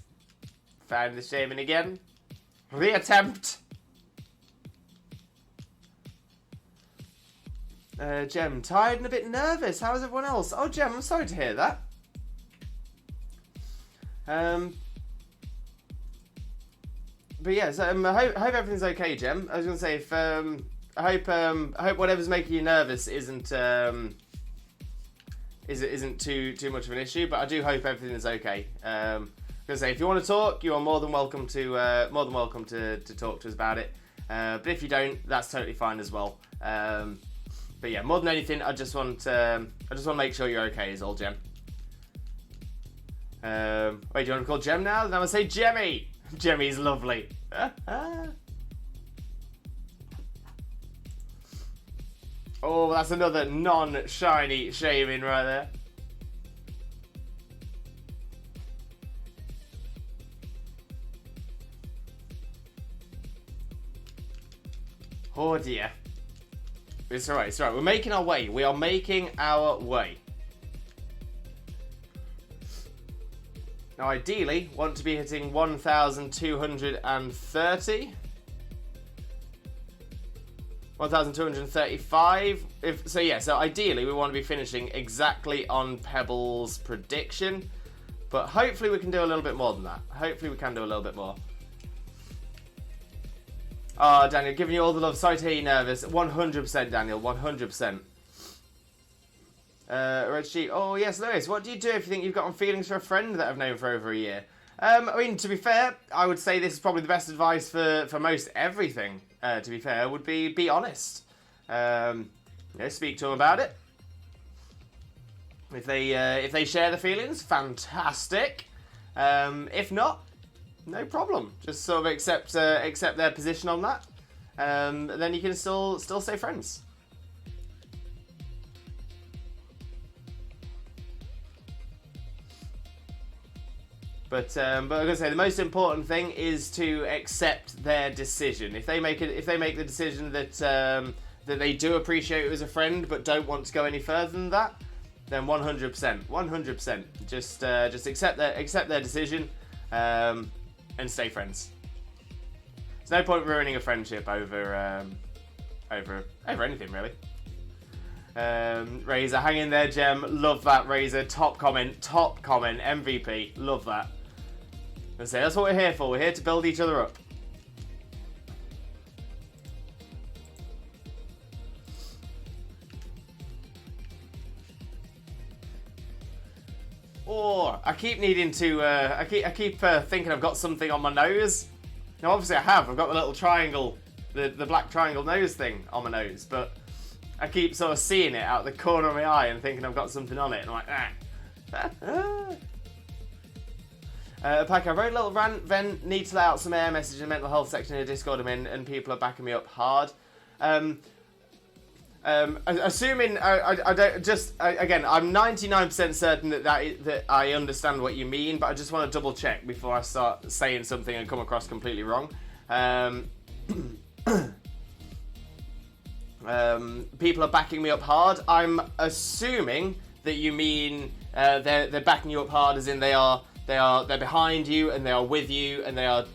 Find the Shaymin again. Reattempt. Gem, tired and a bit nervous. How is everyone else? Oh, Gem, I'm sorry to hear that. But yeah, so I hope everything's okay, Gem. I was gonna say, if I hope whatever's making you nervous isn't too much of an issue. But I do hope everything is okay. I'm gonna say, if you want to talk, you are more than welcome to talk to us about it. But if you don't, that's totally fine as well. But yeah, more than anything, I just want to make sure you're okay. Is all, Gem. Wait, do you want to call Gem now? Then I'm gonna say Jemmy. Jemmy's lovely. Oh, that's another non-shiny Shaymin right there. Oh dear. It's alright, it's alright. We're making our way. We are making our way. Now, ideally, want to be hitting 1,230. 1,235. So ideally, we want to be finishing exactly on Pebble's prediction. But hopefully we can do a little bit more than that. Hopefully we can do a little bit more. Oh, Daniel, giving you all the love. Sorry to hear you nervous. 100%, Daniel. 100%. Red Sheep. Oh, yes, Lewis. What do you do if you think you've gotten feelings for a friend that I've known for over a year? I mean, to be fair, I would say this is probably the best advice for most everything. To be fair, would be honest. Speak to them about it. If they share the feelings, fantastic. If not, no problem. Just sort of accept their position on that. Then you can still stay friends. But I'm gonna say the most important thing is to accept their decision. If they make the decision that that they do appreciate you as a friend but don't want to go any further than that, then 100%, just accept their decision, and stay friends. There's no point ruining a friendship over anything really. Razor, hang in there, Gem. Love that, Razor. Top comment, MVP. Love that. Let's say that's what we're here for. We're here to build each other up. Oh, I keep needing to. I keep thinking I've got something on my nose. Now, obviously, I have. I've got the little triangle, the black triangle nose thing on my nose, but I keep sort of seeing it out the corner of my eye and thinking I've got something on it. And I'm like, Pack, I wrote a little rant, then need to let out some air message in the mental health section in the Discord I'm in, and people are backing me up hard. Assuming I don't again, I'm 99% certain that I understand what you mean, but I just want to double check before I start saying something and come across completely wrong. People are backing me up hard. I'm assuming that you mean they're backing you up hard, as in they're behind you and they are with you and they are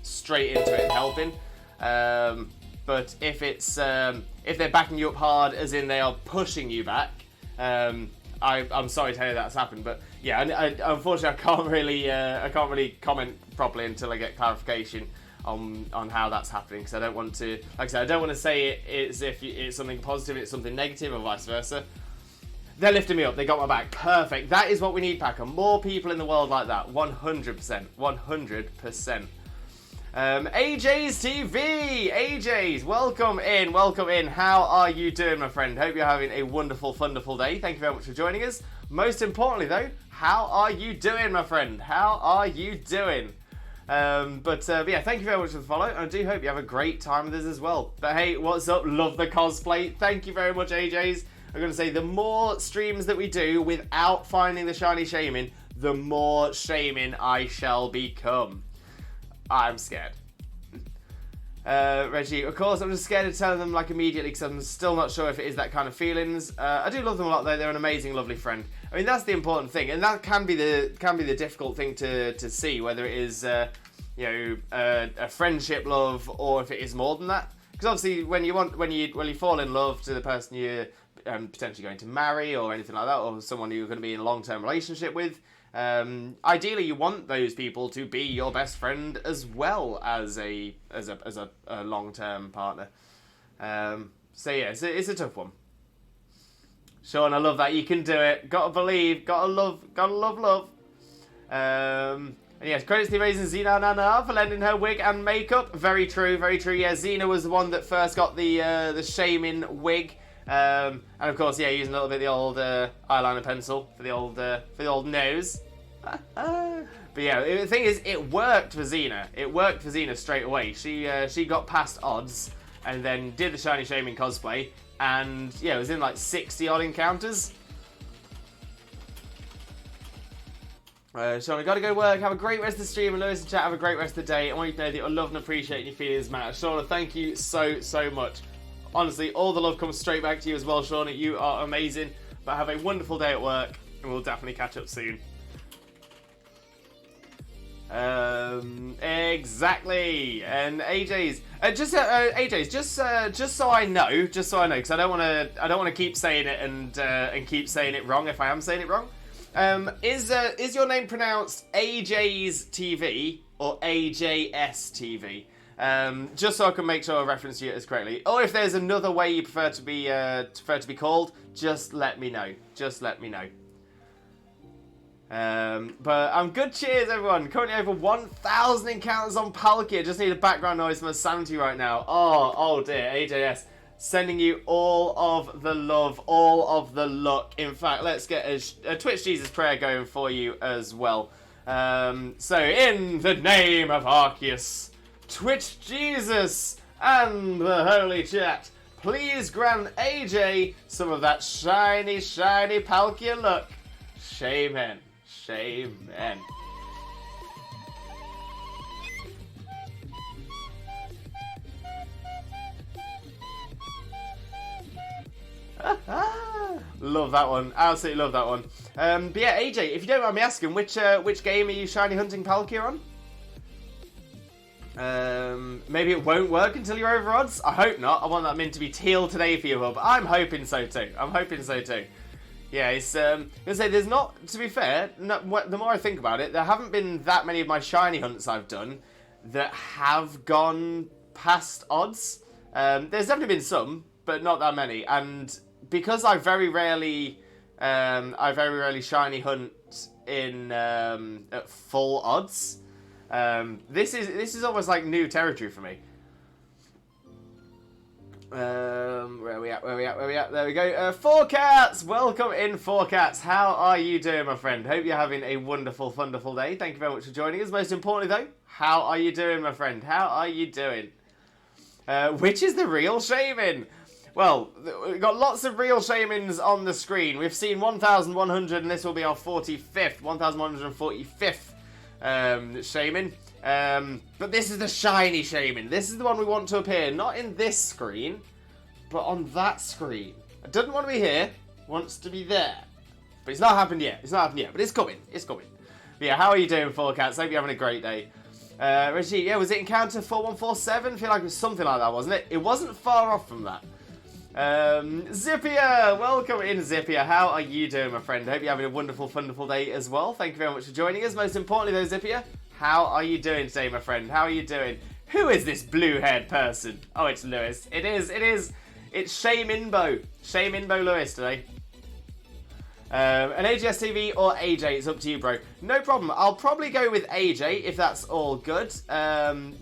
straight into it and helping. But if it's if they're backing you up hard, as in they are pushing you back, I'm sorry to hear that's happened. But yeah, unfortunately, I can't really comment properly until I get clarification on how that's happening, because I don't want to, like I said, I don't want to say it as if it's something positive, it's something negative, or vice versa. They're lifting me up. They got my back. Perfect. That is what we need, Packer. More people in the world like that. 100%. 100%. AJ's TV. AJ's, welcome in. Welcome in. How are you doing, my friend? Hope you're having a wonderful, wonderful day. Thank you very much for joining us. Most importantly, though, how are you doing, my friend? How are you doing? But yeah, thank you very much for the follow. I do hope you have a great time with us as well. But hey, what's up? Love the cosplay. Thank you very much, AJ's. I'm going to say the more streams that we do without finding the shiny Shaymin, the more Shaymin I shall become. I'm scared. Reggie, of course, I'm just scared of telling them like immediately, because I'm still not sure if it is that kind of feelings. I do love them a lot though. They're an amazing, lovely friend. I mean, that's the important thing, and that can be the difficult thing to see, whether it is a friendship love or if it is more than that. Because obviously, when you fall in love to the person you're potentially going to marry or anything like that, or someone you're going to be in a long-term relationship with, ideally you want those people to be your best friend as well as a long-term partner. So yeah, it's a tough one. Sean, I love that. You can do it. Gotta believe. Gotta love. And yes, credits to the amazing Xena Nana for lending her wig and makeup. Very true, very true. Yeah, Xena was the one that first got the Shaymin wig. And of course, yeah, using a little bit of the old eyeliner pencil for the old nose. But yeah, the thing is, it worked for Xena. It worked for Xena straight away. She got past odds and then did the shiny Shaymin cosplay, and yeah, it was in like 60 odd encounters. Sean, I gotta go to work. Have a great rest of the stream, and Lewis and chat, have a great rest of the day. I want you to know that I love and appreciate your feelings matter. Sean, thank you so much. Honestly, all the love comes straight back to you as well, Shauna. You are amazing. But have a wonderful day at work, and we'll definitely catch up soon. Exactly. And AJ's, just so I know, because I don't want to keep saying it and keep saying it wrong if I am saying it wrong. Is your name pronounced AJ's TV or AJS TV? Just so I can make sure I reference you as correctly. Or if there's another way you prefer to be called, just let me know. Just let me know. But I'm good. Cheers, everyone. Currently over 1,000 encounters on Palkia. Just need a background noise for my sanity right now. Oh dear, AJS. Sending you all of the love, all of the luck. In fact, let's get a Twitch Jesus prayer going for you as well. So, in the name of Arceus, Twitch Jesus, and the Holy Chat, please grant AJ some of that shiny, shiny Palkia look. Shaymin. Shaymin. Love that one. Absolutely love that one. But yeah, AJ, if you don't mind me asking, which game are you shiny hunting Palkia on? Maybe it won't work until you're over odds. I hope not. I want that mint to be teal today for you, Hub. I'm hoping so too. Yeah, it's gonna say there's not. To be fair, the more I think about it, there haven't been that many of my shiny hunts I've done that have gone past odds. There's definitely been some, but not that many. And because I very rarely shiny hunt in at full odds. This is almost like new territory for me. Where are we at? There we go. Four Cats! Welcome in, Four Cats. How are you doing, my friend? Hope you're having a wonderful, wonderful day. Thank you very much for joining us. Most importantly, though, how are you doing, my friend? How are you doing? Which is the real Shaymin? Well, we've got lots of real Shaymins on the screen. We've seen 1,100, and this will be our 45th, 1,145th Shaymin. But this is the shiny Shaymin. This is the one we want to appear, not in this screen, but on that screen. It doesn't want to be here, wants to be there. But it's not happened yet. But it's coming. But yeah, how are you doing, Four Cats? Hope you're having a great day. Reggie, yeah, was it Encounter 4147? I feel like it was something like that, wasn't it? It wasn't far off from that. Zippia, welcome in, Zippia. How are you doing, my friend? Hope you're having a wonderful, wonderful day as well. Thank you very much for joining us. Most importantly, though, Zippia, how are you doing today, my friend? How are you doing? Who is this blue-haired person? Oh, it's Lewis. It is. It's Shayminbo Lewis today. An AGS TV or AJ, it's up to you, bro. No problem. I'll probably go with AJ if that's all good,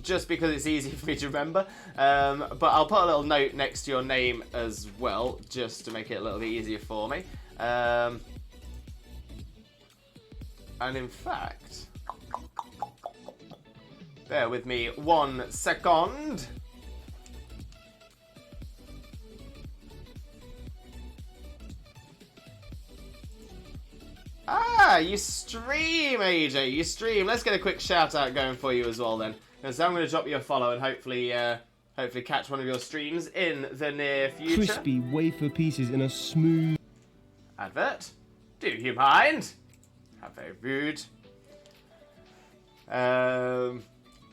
just because it's easy for me to remember. But I'll put a little note next to your name as well, just to make it a little bit easier for me. And in fact, bear with me 1 second. Ah, you stream, AJ. You stream. Let's get a quick shout out going for you as well then. So I'm going to drop you a follow and hopefully catch one of your streams in the near future. Crispy wafer pieces in a smooth advert. Do you mind? How very rude.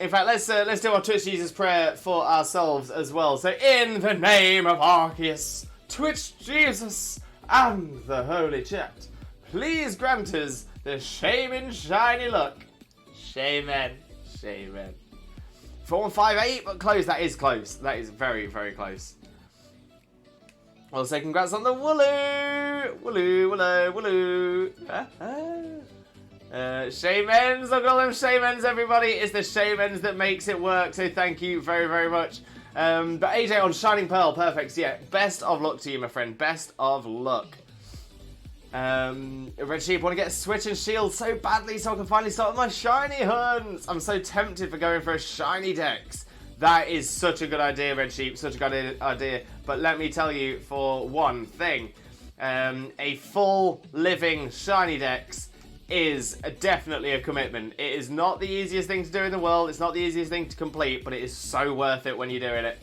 In fact, let's do our Twitch Jesus prayer for ourselves as well. So in the name of Arceus, Twitch Jesus, and the Holy Chat, please grant us the Shaymin shiny look. Shaymin. 4158, but close. That is close. That is very, very close. I'll say congrats on the Wooloo. Shaymins, I'll call them Shaymins, everybody. It's the Shaymins that makes it work, so thank you very, very much. But AJ on Shining Pearl, perfect. Yeah, best of luck to you, my friend. Best of luck. Red Sheep, want to get a Switch and Shield so badly so I can finally start my shiny hunts. I'm so tempted for going for a shiny dex. That is such a good idea, Red Sheep, such a good idea. But let me tell you for one thing, a full living shiny dex is definitely a commitment. It is not the easiest thing to do in the world. It's not the easiest thing to complete, but it is so worth it when you're doing it.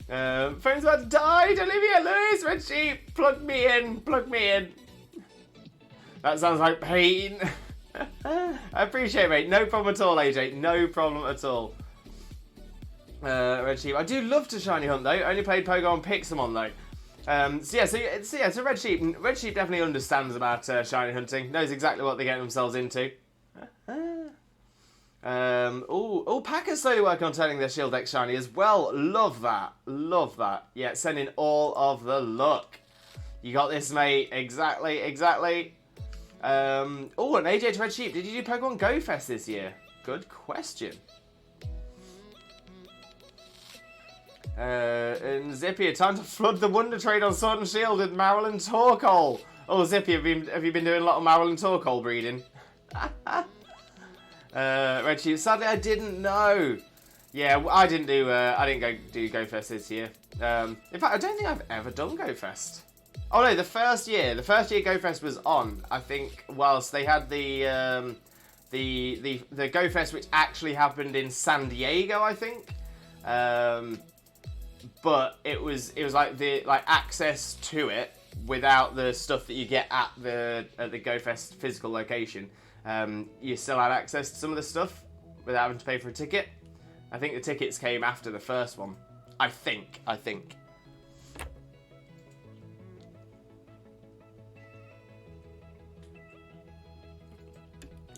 Phone's about to die. Olivia Lewis, Red Sheep, plug me in. That sounds like pain. I appreciate it, mate. No problem at all, AJ. No problem at all. Red Sheep. I do love to shiny hunt though. Only played Pokemon Pixelmon though. So Red Sheep definitely understands about shiny hunting. Knows exactly what they're getting themselves into. Packer's slowly working on turning their Shield X shiny as well. Love that. Yeah, sending all of the luck. You got this, mate. Exactly. An AJ to Red Sheep. Did you do Pokemon Go Fest this year? Good question. And Zippy, time to flood the Wonder Trade on Sword and Shield with Maril and Torkoal. Oh, Zippy, have you been doing a lot of Maril and Torkoal breeding? Red Sheep, sadly I didn't know. Yeah, I didn't do GoFest this year. In fact, I don't think I've ever done GoFest. Oh no, the first year GoFest was on, I think, whilst they had the GoFest which actually happened in San Diego, I think. But it was like access to it without the stuff that you get at the GoFest physical location. You still had access to some of the stuff without having to pay for a ticket. I think the tickets came after the first one. I think.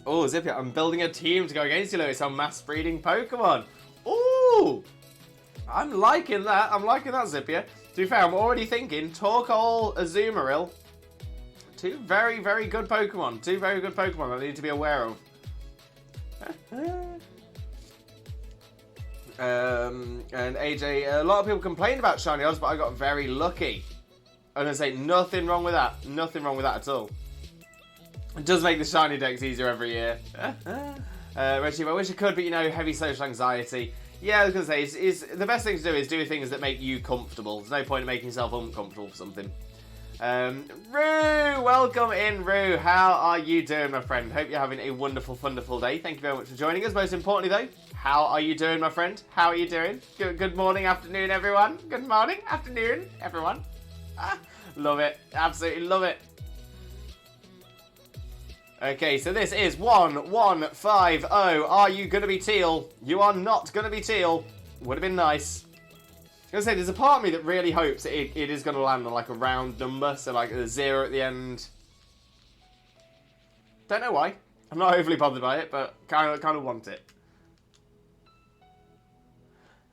Oh, Zippy, I'm building a team to go against you, Lewis, on mass breeding Pokemon. Ooh! I'm liking that. Zippia. To be fair, I'm already thinking Torkoal, Azumarill. Two very, very good Pokemon. I need to be aware of. And AJ, a lot of people complained about Shiny Odds, but I got very lucky. I'm going to say nothing wrong with that. Nothing wrong with that at all. It does make the Shiny decks easier every year. Reggie, I wish I could, but you know, heavy social anxiety. Yeah, I was going to say, is the best thing to do is do things that make you comfortable. There's no point in making yourself uncomfortable for something. Roo! Welcome in, Roo. How are you doing, my friend? Hope you're having a wonderful, wonderful day. Thank you very much for joining us. Most importantly, though, how are you doing, my friend? How are you doing? Good morning, afternoon, everyone. Good morning, afternoon, everyone. Love it. Absolutely love it. Okay, so this is 1150. Are you going to be teal? You are not going to be teal. Would have been nice. I was going to say, there's a part of me that really hopes it is going to land on like a round number, so like a 0 at the end. Don't know why. I'm not overly bothered by it, but kind of want it.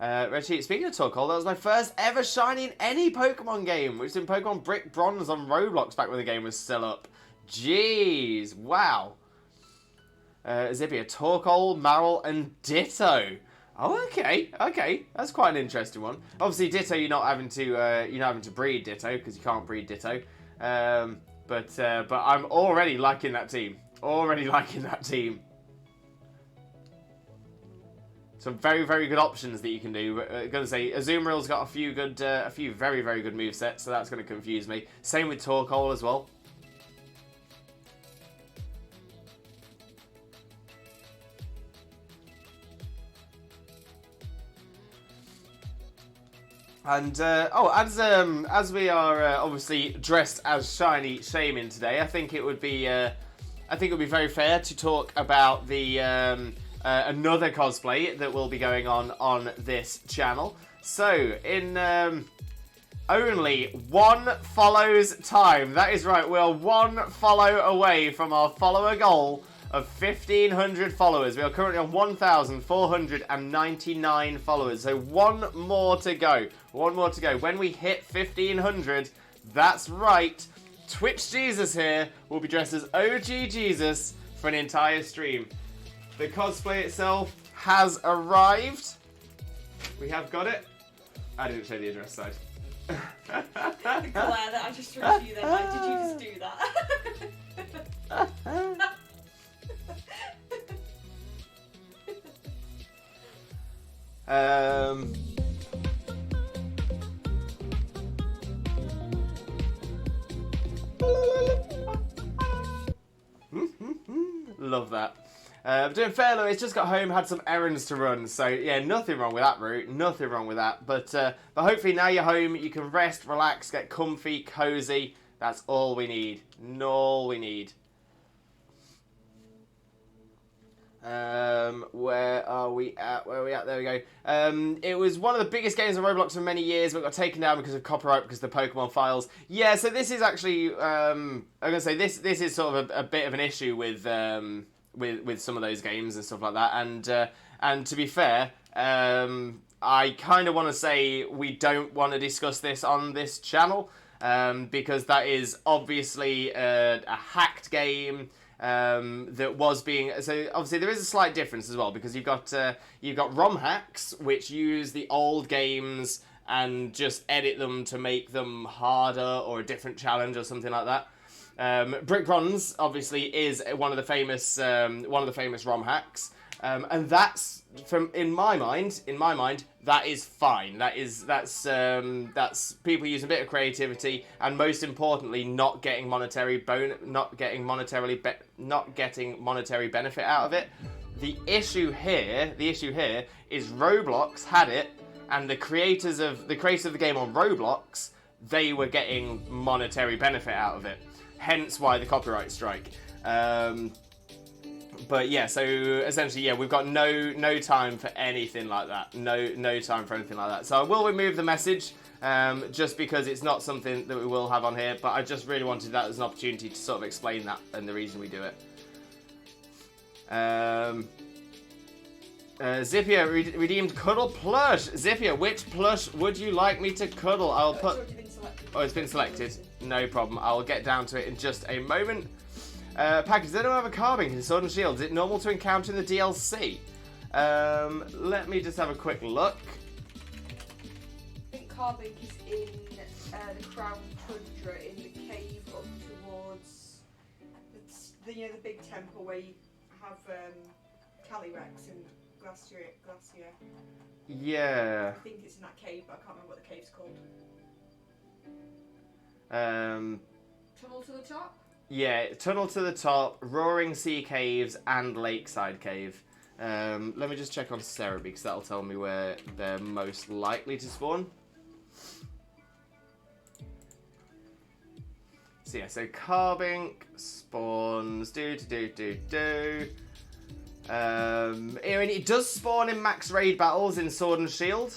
Red Sheet, speaking of Torkoal, that was my first ever shiny in any Pokemon game, which was in Pokemon Brick Bronze on Roblox back when the game was still up. Jeez, wow. Zippia, Torkoal, Marill, and Ditto. Oh, okay, that's quite an interesting one. Obviously, Ditto, you're not having to breed Ditto because you can't breed Ditto. But I'm already liking that team. Some very, very good options that you can do. I'm gonna say Azumarill's got a few very, very good movesets, so that's gonna confuse me. Same with Torkoal as well. And as we are obviously dressed as shiny Shaymin today, I think it would be very fair to talk about the another cosplay that will be going on this channel. So in only one follow's time, that is right, we are one follow away from our follower goal of 1,500 followers. We are currently on 1,499 followers, so one more to go. When we hit 1,500, that's right, Twitch Jesus here will be dressed as OG Jesus for an entire stream. The cosplay itself has arrived. We have got it. I didn't show the address side. Glad that I just threw you there. Like, did you just do that? Love that. Doing fair, Louis. Just got home, had some errands to run. So yeah, nothing wrong with that, Root. Nothing wrong with that. But hopefully now you're home, you can rest, relax, get comfy, cozy. That's all we need. All we need. Where are we at? There we go. It was one of the biggest games on Roblox for many years, but got taken down because of copyright, because of the Pokemon files. Yeah, so this is actually, I'm gonna say this is sort of a bit of an issue with some of those games and stuff like that. And to be fair, I kind of want to say we don't want to discuss this on this channel, because that is obviously a hacked game. That was being, so obviously there is a slight difference as well, because you've got ROM hacks which use the old games and just edit them to make them harder or a different challenge or something like that. Brick Bronze obviously is one of the famous ROM hacks, and that's in my mind that is fine. That's people use a bit of creativity, and most importantly, not getting monetary benefit out of it. The issue here is Roblox had it, and the creators of the game on Roblox, they were getting monetary benefit out of it. Hence why the copyright strike. But yeah, so essentially, yeah, we've got no time for anything like that. No time for anything like that. So I will remove the message, just because it's not something that we will have on here. But I just really wanted that as an opportunity to sort of explain that and the reason we do it. Zippia redeemed Cuddle Plush. Zippia, which plush would you like me to cuddle? I'll put... Oh, it's been selected. No problem. I'll get down to it in just a moment. Package, does anyone have a carving in Sword and Shield? Is it normal to encounter in the DLC? Let me just have a quick look. I think carving is in the Crown Tundra in the cave up towards the big temple where you have Calyrex and Glacier. Yeah. I think it's in that cave, but I can't remember what the cave's called. Tunnel to the top? Yeah, Tunnel to the Top, Roaring Sea Caves, and Lakeside Cave. Let me just check on Cerebi, because that'll tell me where they're most likely to spawn. So yeah, so Carbink spawns, I mean, it does spawn in max raid battles in Sword and Shield.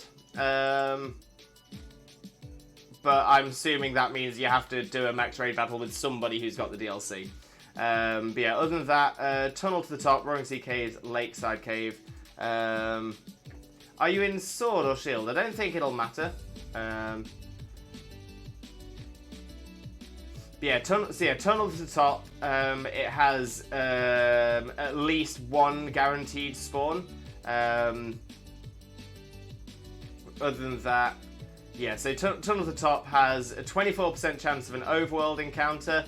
But I'm assuming that means you have to do a max raid battle with somebody who's got the DLC. But yeah, other than that, Tunnel to the Top, Roaring Sea Caves, Lakeside Cave. Are you in Sword or Shield? I don't think it'll matter. Yeah, Tunnel to the Top, it has at least one guaranteed spawn. Other than that, yeah, so Tunnel to the Top has a 24% chance of an overworld encounter,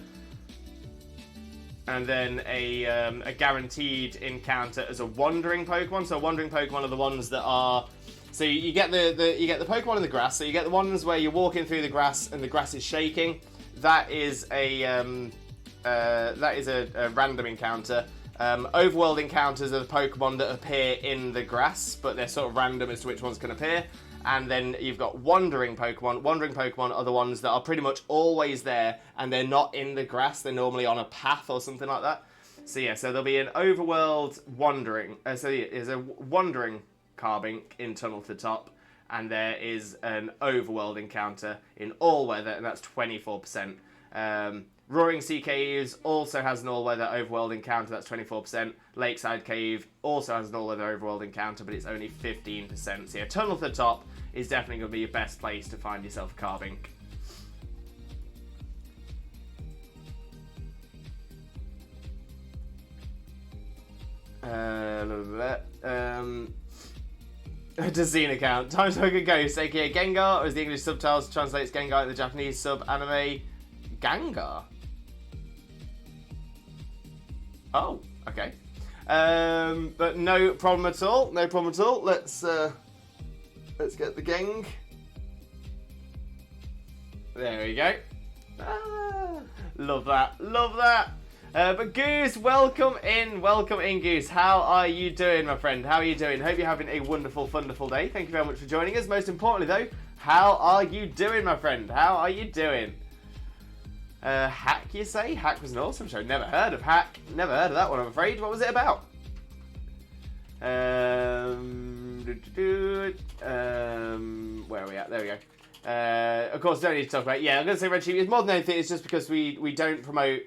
and then a guaranteed encounter as a wandering Pokemon. So wandering Pokemon are the ones that are... So you get the Pokemon in the grass. So you get the ones where you're walking through the grass and the grass is shaking. That is a random encounter. Overworld encounters are the Pokemon that appear in the grass, but they're sort of random as to which ones can appear. And then you've got wandering Pokemon. Wandering Pokemon are the ones that are pretty much always there, and they're not in the grass. They're normally on a path or something like that. So yeah, so there'll be an overworld wandering. So yeah, there's a wandering Carbink in Tunnel to the Top, and there is an overworld encounter in all weather, and that's 24%. Roaring Sea Caves also has an all-weather overworld encounter, that's 24%. Lakeside Cave also has an all-weather overworld encounter, but it's only 15%. So yeah, Tunnel to the Top is definitely going to be your best place to find yourself a Carbink. Dazine account. Time to Poke Ghost, aka Gengar, or as the English subtitles translates Gengar in the Japanese sub-anime Gengar. Oh, okay. But no problem at all. No problem at all. Let's get the gang. There we go. Ah, love that. Love that. But Goose, welcome in, Goose. How are you doing, my friend? How are you doing? Hope you're having a wonderful, wonderful day. Thank you very much for joining us. Most importantly, though, how are you doing, my friend? How are you doing? Hack, you say? Hack was an awesome show. Never heard of Hack. Never heard of that one, I'm afraid. What was it about? Where are we at? There we go. Of course, don't need to talk about it. Yeah, I'm going to say Red Sheep. It's more than anything, it's just because we don't promote...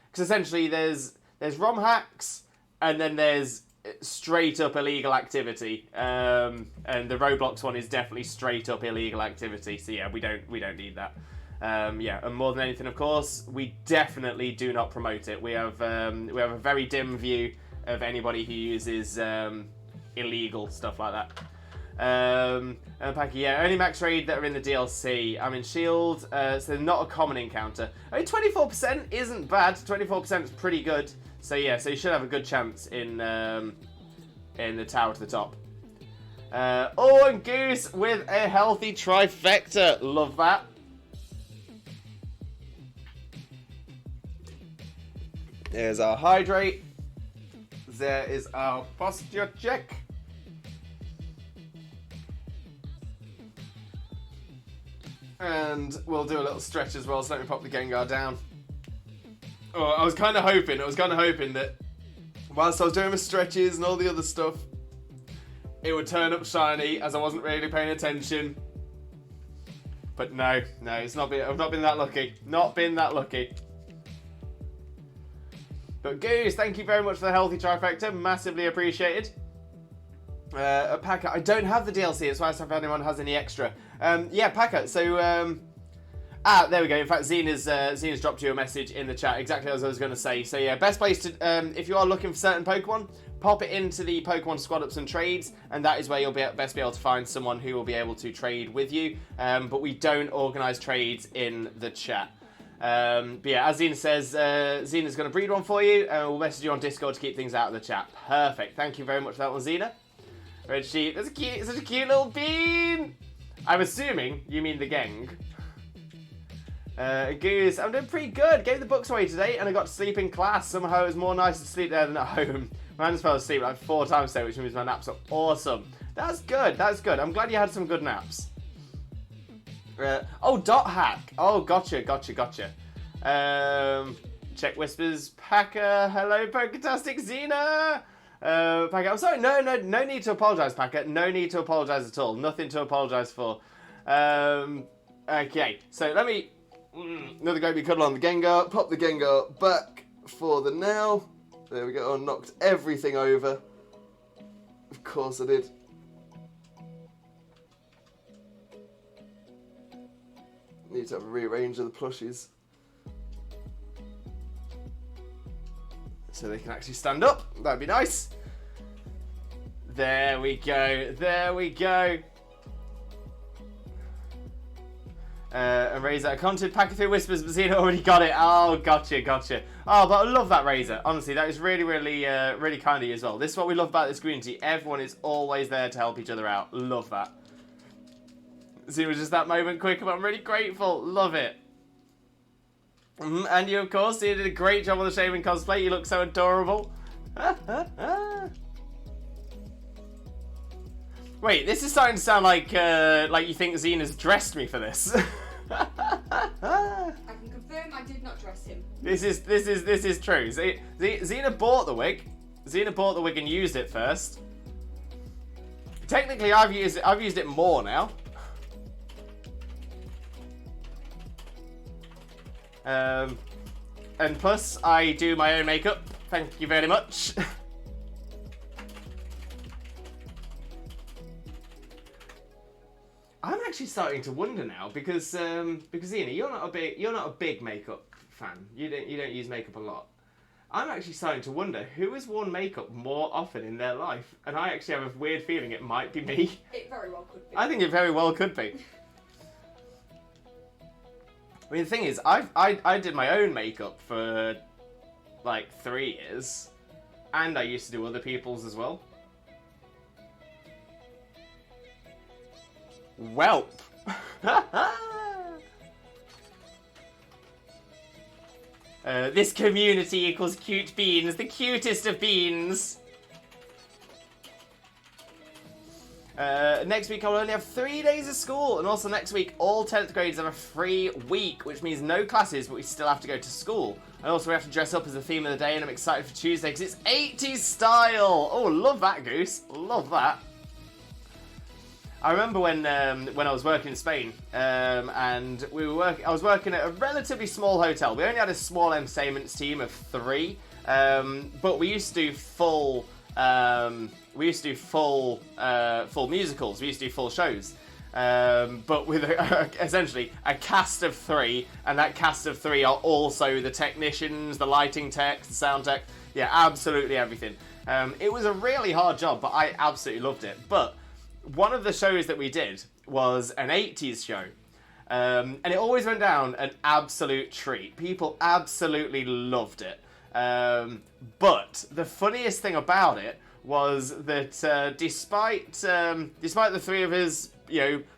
Because essentially there's ROM hacks, and then there's straight up illegal activity. And the Roblox one is definitely straight up illegal activity. So yeah, we don't need that. Yeah, and more than anything, of course, we definitely do not promote it. We have a very dim view of anybody who uses illegal stuff like that. And Packy, yeah, only max raid that are in the DLC. I'm in Shield, so they're not a common encounter. I mean, 24% isn't bad. 24% is pretty good. So yeah, so you should have a good chance in the tower to the top. Oh, and Goose with a healthy trifecta. Love that. There's our hydrate. There is our posture check. And we'll do a little stretch as well, so let me pop the Gengar down. Oh, I was kind of hoping that whilst I was doing my stretches and all the other stuff, it would turn up shiny as I wasn't really paying attention. But no, it's not been, I've not been that lucky. Not been that lucky. But Goose, thank you very much for the healthy trifecta. Massively appreciated. Packer, I don't have the DLC. That's why I asked if anyone has any extra. Yeah, Packer. So, there we go. In fact, Zena's dropped you a message in the chat. Exactly as I was going to say. So yeah, best place to, if you are looking for certain Pokemon, pop it into the Pokemon Squad Ups and Trades, and that is where you'll best be able to find someone who will be able to trade with you. But we don't organise trades in the chat. But yeah, as Zena says, Zena's going to breed one for you, and we'll message you on Discord to keep things out of the chat. Perfect. Thank you very much for that one, Zena. Red sheep. That's such a cute little bean. I'm assuming you mean the gang. Goose, I'm doing pretty good. Gave the books away today, and I got to sleep in class. Somehow it was more nice to sleep there than at home. I just fell asleep like 4 times today, which means my naps are awesome. That's good. That's good. I'm glad you had some good naps. Oh, dot hack. Oh, gotcha. Check whispers. Packer. Hello, Poketastic Xena. Packer. I'm sorry. No need to apologise, Packer. No need to apologise at all. Nothing to apologise for. Okay. So let me. Another great big cuddle on the Gengar. Pop the Gengar back for the now. There we go. I knocked everything over. Of course I did. Need to have a rearrange of the plushies so they can actually stand up. That'd be nice. There we go. There we go. And Razor, content Packer through whispers, but Zena already got it. Oh, gotcha. Oh, but I love that, Razor. Honestly, that is really kind of you as well. This is what we love about this community. Everyone is always there to help each other out. Love that. See, it was just that moment quick, but I'm really grateful. Love it. And you, of course, you did a great job on the Shaymin cosplay. You look so adorable. Wait, this is starting to sound like you think Zena's dressed me for this. I can confirm I did not dress him. This is true. Zena bought the wig. Zena bought the wig and used it first. Technically, I've used it more now. And plus, I do my own makeup. Thank you very much. I'm actually starting to wonder now because Zena, you're not a big makeup fan. You don't use makeup a lot. I'm actually starting to wonder who has worn makeup more often in their life, and I actually have a weird feeling it might be me. It very well could be. I think it very well could be. I mean, the thing is, I did my own makeup for like 3 years, and I used to do other people's as well. Welp. This community equals cute beans, the cutest of beans. Next week I will only have 3 days of school, and also next week all 10th graders have a free week, which means no classes, but we still have to go to school. And also we have to dress up as the theme of the day, and I'm excited for Tuesday because it's 80s style. Oh, love that, Goose. Love that. I remember when I was working in Spain, and I was working at a relatively small hotel. We only had a small entertainment team of 3, but we used to do full musicals. We used to do full shows, but with essentially a cast of 3, and that cast of 3 are also the technicians, the lighting tech, the sound tech. Yeah, absolutely everything. It was a really hard job, but I absolutely loved it. But one of the shows that we did was an 80s show. And it always went down an absolute treat. People absolutely loved it. But the funniest thing about it was that despite the three of us,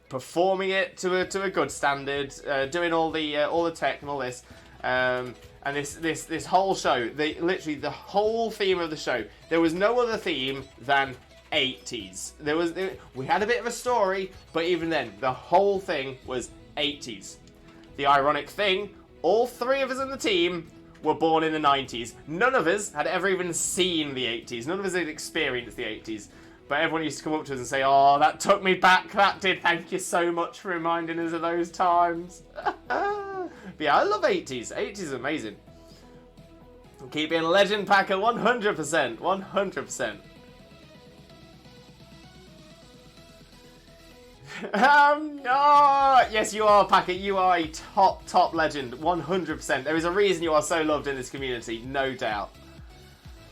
performing it to a good standard, doing all the tech and all this, and this whole show, literally the whole theme of the show, there was no other theme than 80s. We had a bit of a story, but even then, the whole thing was 80s. The ironic thing, all three of us in the team were born in the 90s. None of us had ever even seen the 80s. None of us had experienced the 80s. But everyone used to come up to us and say, "Oh, that took me back, that did. Thank you so much for reminding us of those times." But yeah, I love 80s. 80s is amazing. Keep being a legend, Packer, 100%. 100%. Oh, yes, you are, Packer. You are a top legend. 100%. There is a reason you are so loved in this community, no doubt.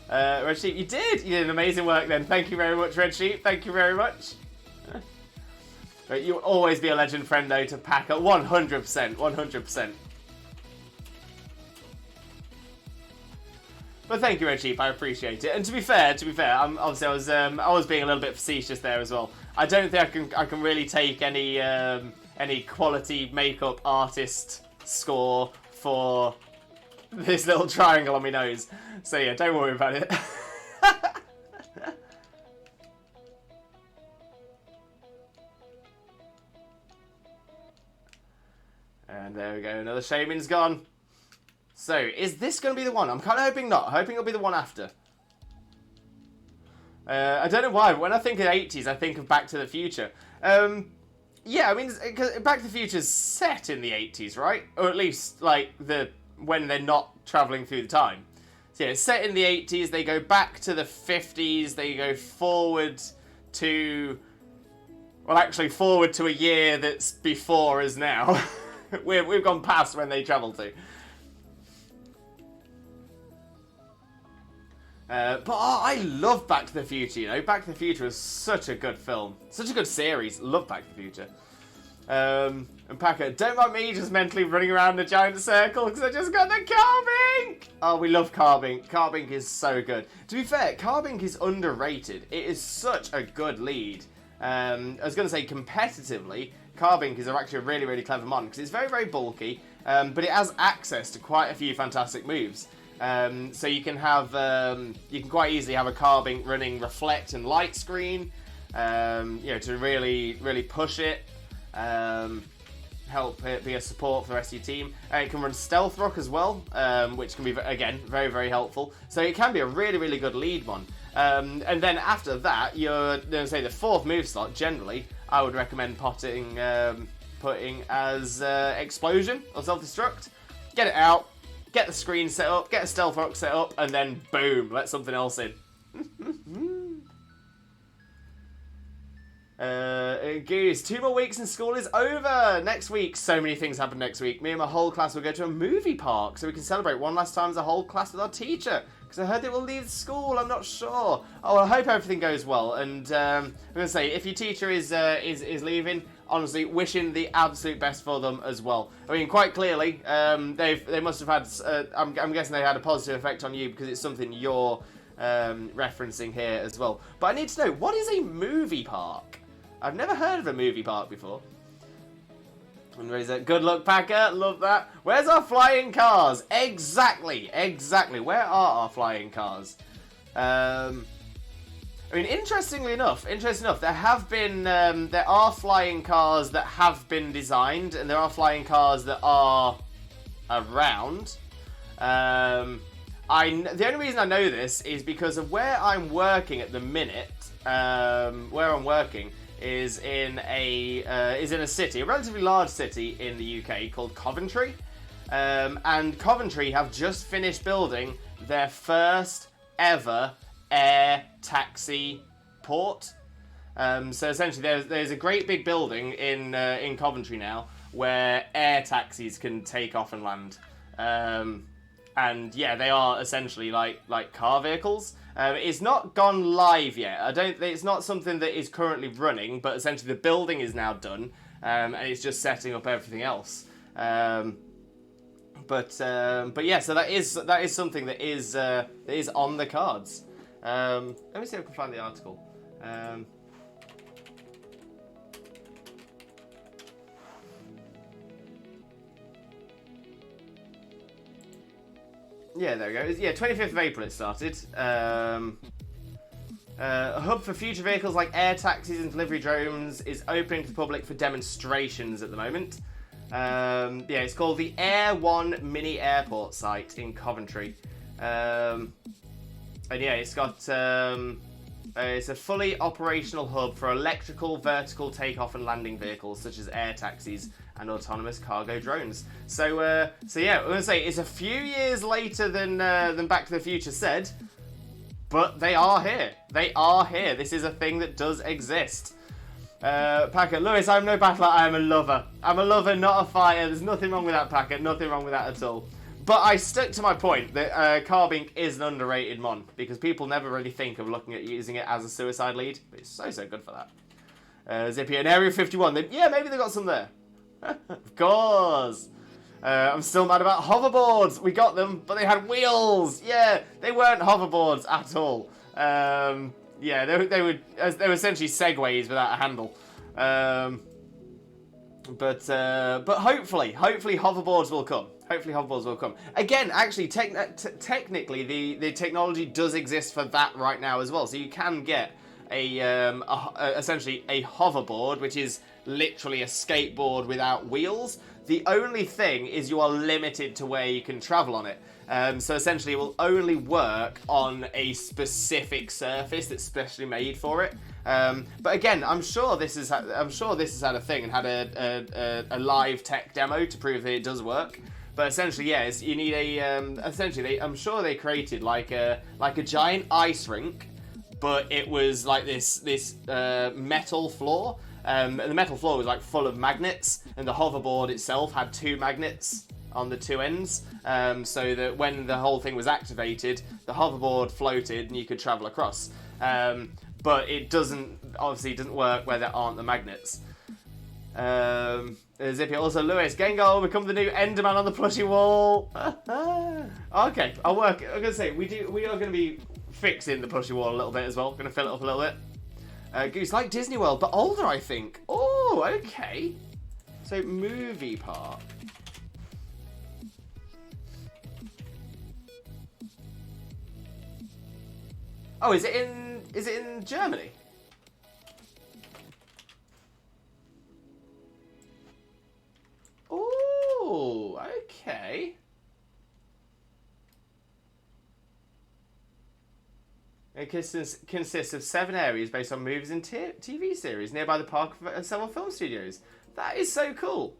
Red Sheep, you did an amazing work then. Thank you very much, Red Sheep. Thank you very much. You'll always be a legend friend, though, to Packer. 100%. 100%. But thank you, Red Sheep. I appreciate it. And to be fair, obviously I was being a little bit facetious there as well. I don't think I can really take any quality makeup artist score for this little triangle on my nose. So yeah, don't worry about it. And there we go. Another Shaymin's gone. So, is this going to be the one? I'm kind of hoping not. Hoping it'll be the one after. I don't know why, but when I think of 80s, I think of Back to the Future. Yeah, I mean, Back to the Future's set in the 80s, right? Or at least, like, when they're not travelling through the time. So yeah, it's set in the 80s, they go back to the 50s, they go forward to... Well, actually, forward to a year that's before us now. We've gone past when they travel to. But I love Back to the Future, Back to the Future is such a good film. Such a good series. Love Back to the Future. And Packer, don't mind me just mentally running around in a giant circle because I just got the Carbink! Oh, we love Carbink. Carbink is so good. To be fair, Carbink is underrated. It is such a good lead. I was going to say competitively, Carbink is actually a really, really clever mon because it's very, very bulky, but it has access to quite a few fantastic moves. So you can have, you can quite easily have a Carbink running Reflect and Light Screen, to really, really push it, help it be a support for the rest of your team. It can run Stealth Rock as well, which can be, again, very, very helpful. So it can be a really, really good lead one. And then after that, you're going to say the fourth move slot, generally, I would recommend putting as Explosion or Self-Destruct. Get it out. Get the screen set up, get a Stealth Rock set up, and then boom, let something else in. Goose, 2 more weeks and school is over. Next week, so many things happen next week. Me and my whole class will go to a movie park so we can celebrate one last time as a whole class with our teacher. Because I heard they will leave school, I'm not sure. Oh, I hope everything goes well. And I'm going to say, if your teacher is leaving, honestly, wishing the absolute best for them as well. I mean, quite clearly, they must have had. I'm guessing they had a positive effect on you because it's something you're referencing here as well. But I need to know, what is a movie park? I've never heard of a movie park before. And good luck, Packer. Love that. Where's our flying cars? Exactly. Where are our flying cars? I mean, interestingly enough, there are flying cars that have been designed, and there are flying cars that are around. The only reason I know this is because of where I'm working at the minute. Where I'm working is in a city, a relatively large city in the UK called Coventry, and Coventry have just finished building their first ever air taxi port. So essentially, there's a great big building in Coventry now where air taxis can take off and land. And yeah, they are essentially like car vehicles. It's not gone live yet. It's not something that is currently running, but essentially the building is now done, and it's just setting up everything else. But yeah, so that is something that is on the cards. Let me see if I can find the article. Yeah, there we go. Yeah, 25th of April it started. A hub for future vehicles like air taxis and delivery drones is opening to the public for demonstrations at the moment. Yeah, it's called the Air One Mini Airport site in Coventry. And yeah, it's got it's a fully operational hub for electrical vertical takeoff and landing vehicles such as air taxis and autonomous cargo drones. So yeah, I'm gonna say it's a few years later than Back to the Future said, but they are here. They are here. This is a thing that does exist. Packer, Lewis, I'm no battler, I am a lover. I'm a lover, not a fighter. There's nothing wrong with that, Packer. Nothing wrong with that at all. But I stuck to my point that Carbink is an underrated mon, because people never really think of looking at using it as a suicide lead. But it's so good for that. Zippy and Area 51. Yeah, maybe they got some there. Of course. I'm still mad about hoverboards. We got them, but they had wheels. Yeah, they weren't hoverboards at all. Yeah, they were essentially segways without a handle. But hopefully hoverboards will come. Hopefully hoverboards will come. Again, actually, technically, the technology does exist for that right now as well. So you can get essentially a hoverboard, which is literally a skateboard without wheels. The only thing is you are limited to where you can travel on it. So essentially, it will only work on a specific surface that's specially made for it. But again, I'm sure this has had a thing and had a live tech demo to prove that it does work. But essentially, yeah, you need I'm sure they created like a giant ice rink, but it was like this metal floor. And the metal floor was like full of magnets, and the hoverboard itself had 2 magnets on the 2 ends, so that when the whole thing was activated, the hoverboard floated and you could travel across. But it obviously doesn't work where there aren't the magnets. Zippy, also Lewis, Gengar will become the new Enderman on the plushie wall. Okay, I'll work. I'm gonna say we are gonna be fixing the plushie wall a little bit as well. Gonna fill it up a little bit. Goose, like Disney World, but older, I think. Oh, okay. So movie park. Oh, is it in Germany? Oh, okay. It consists of 7 areas based on movies and TV series nearby the park of several film studios. That is so cool.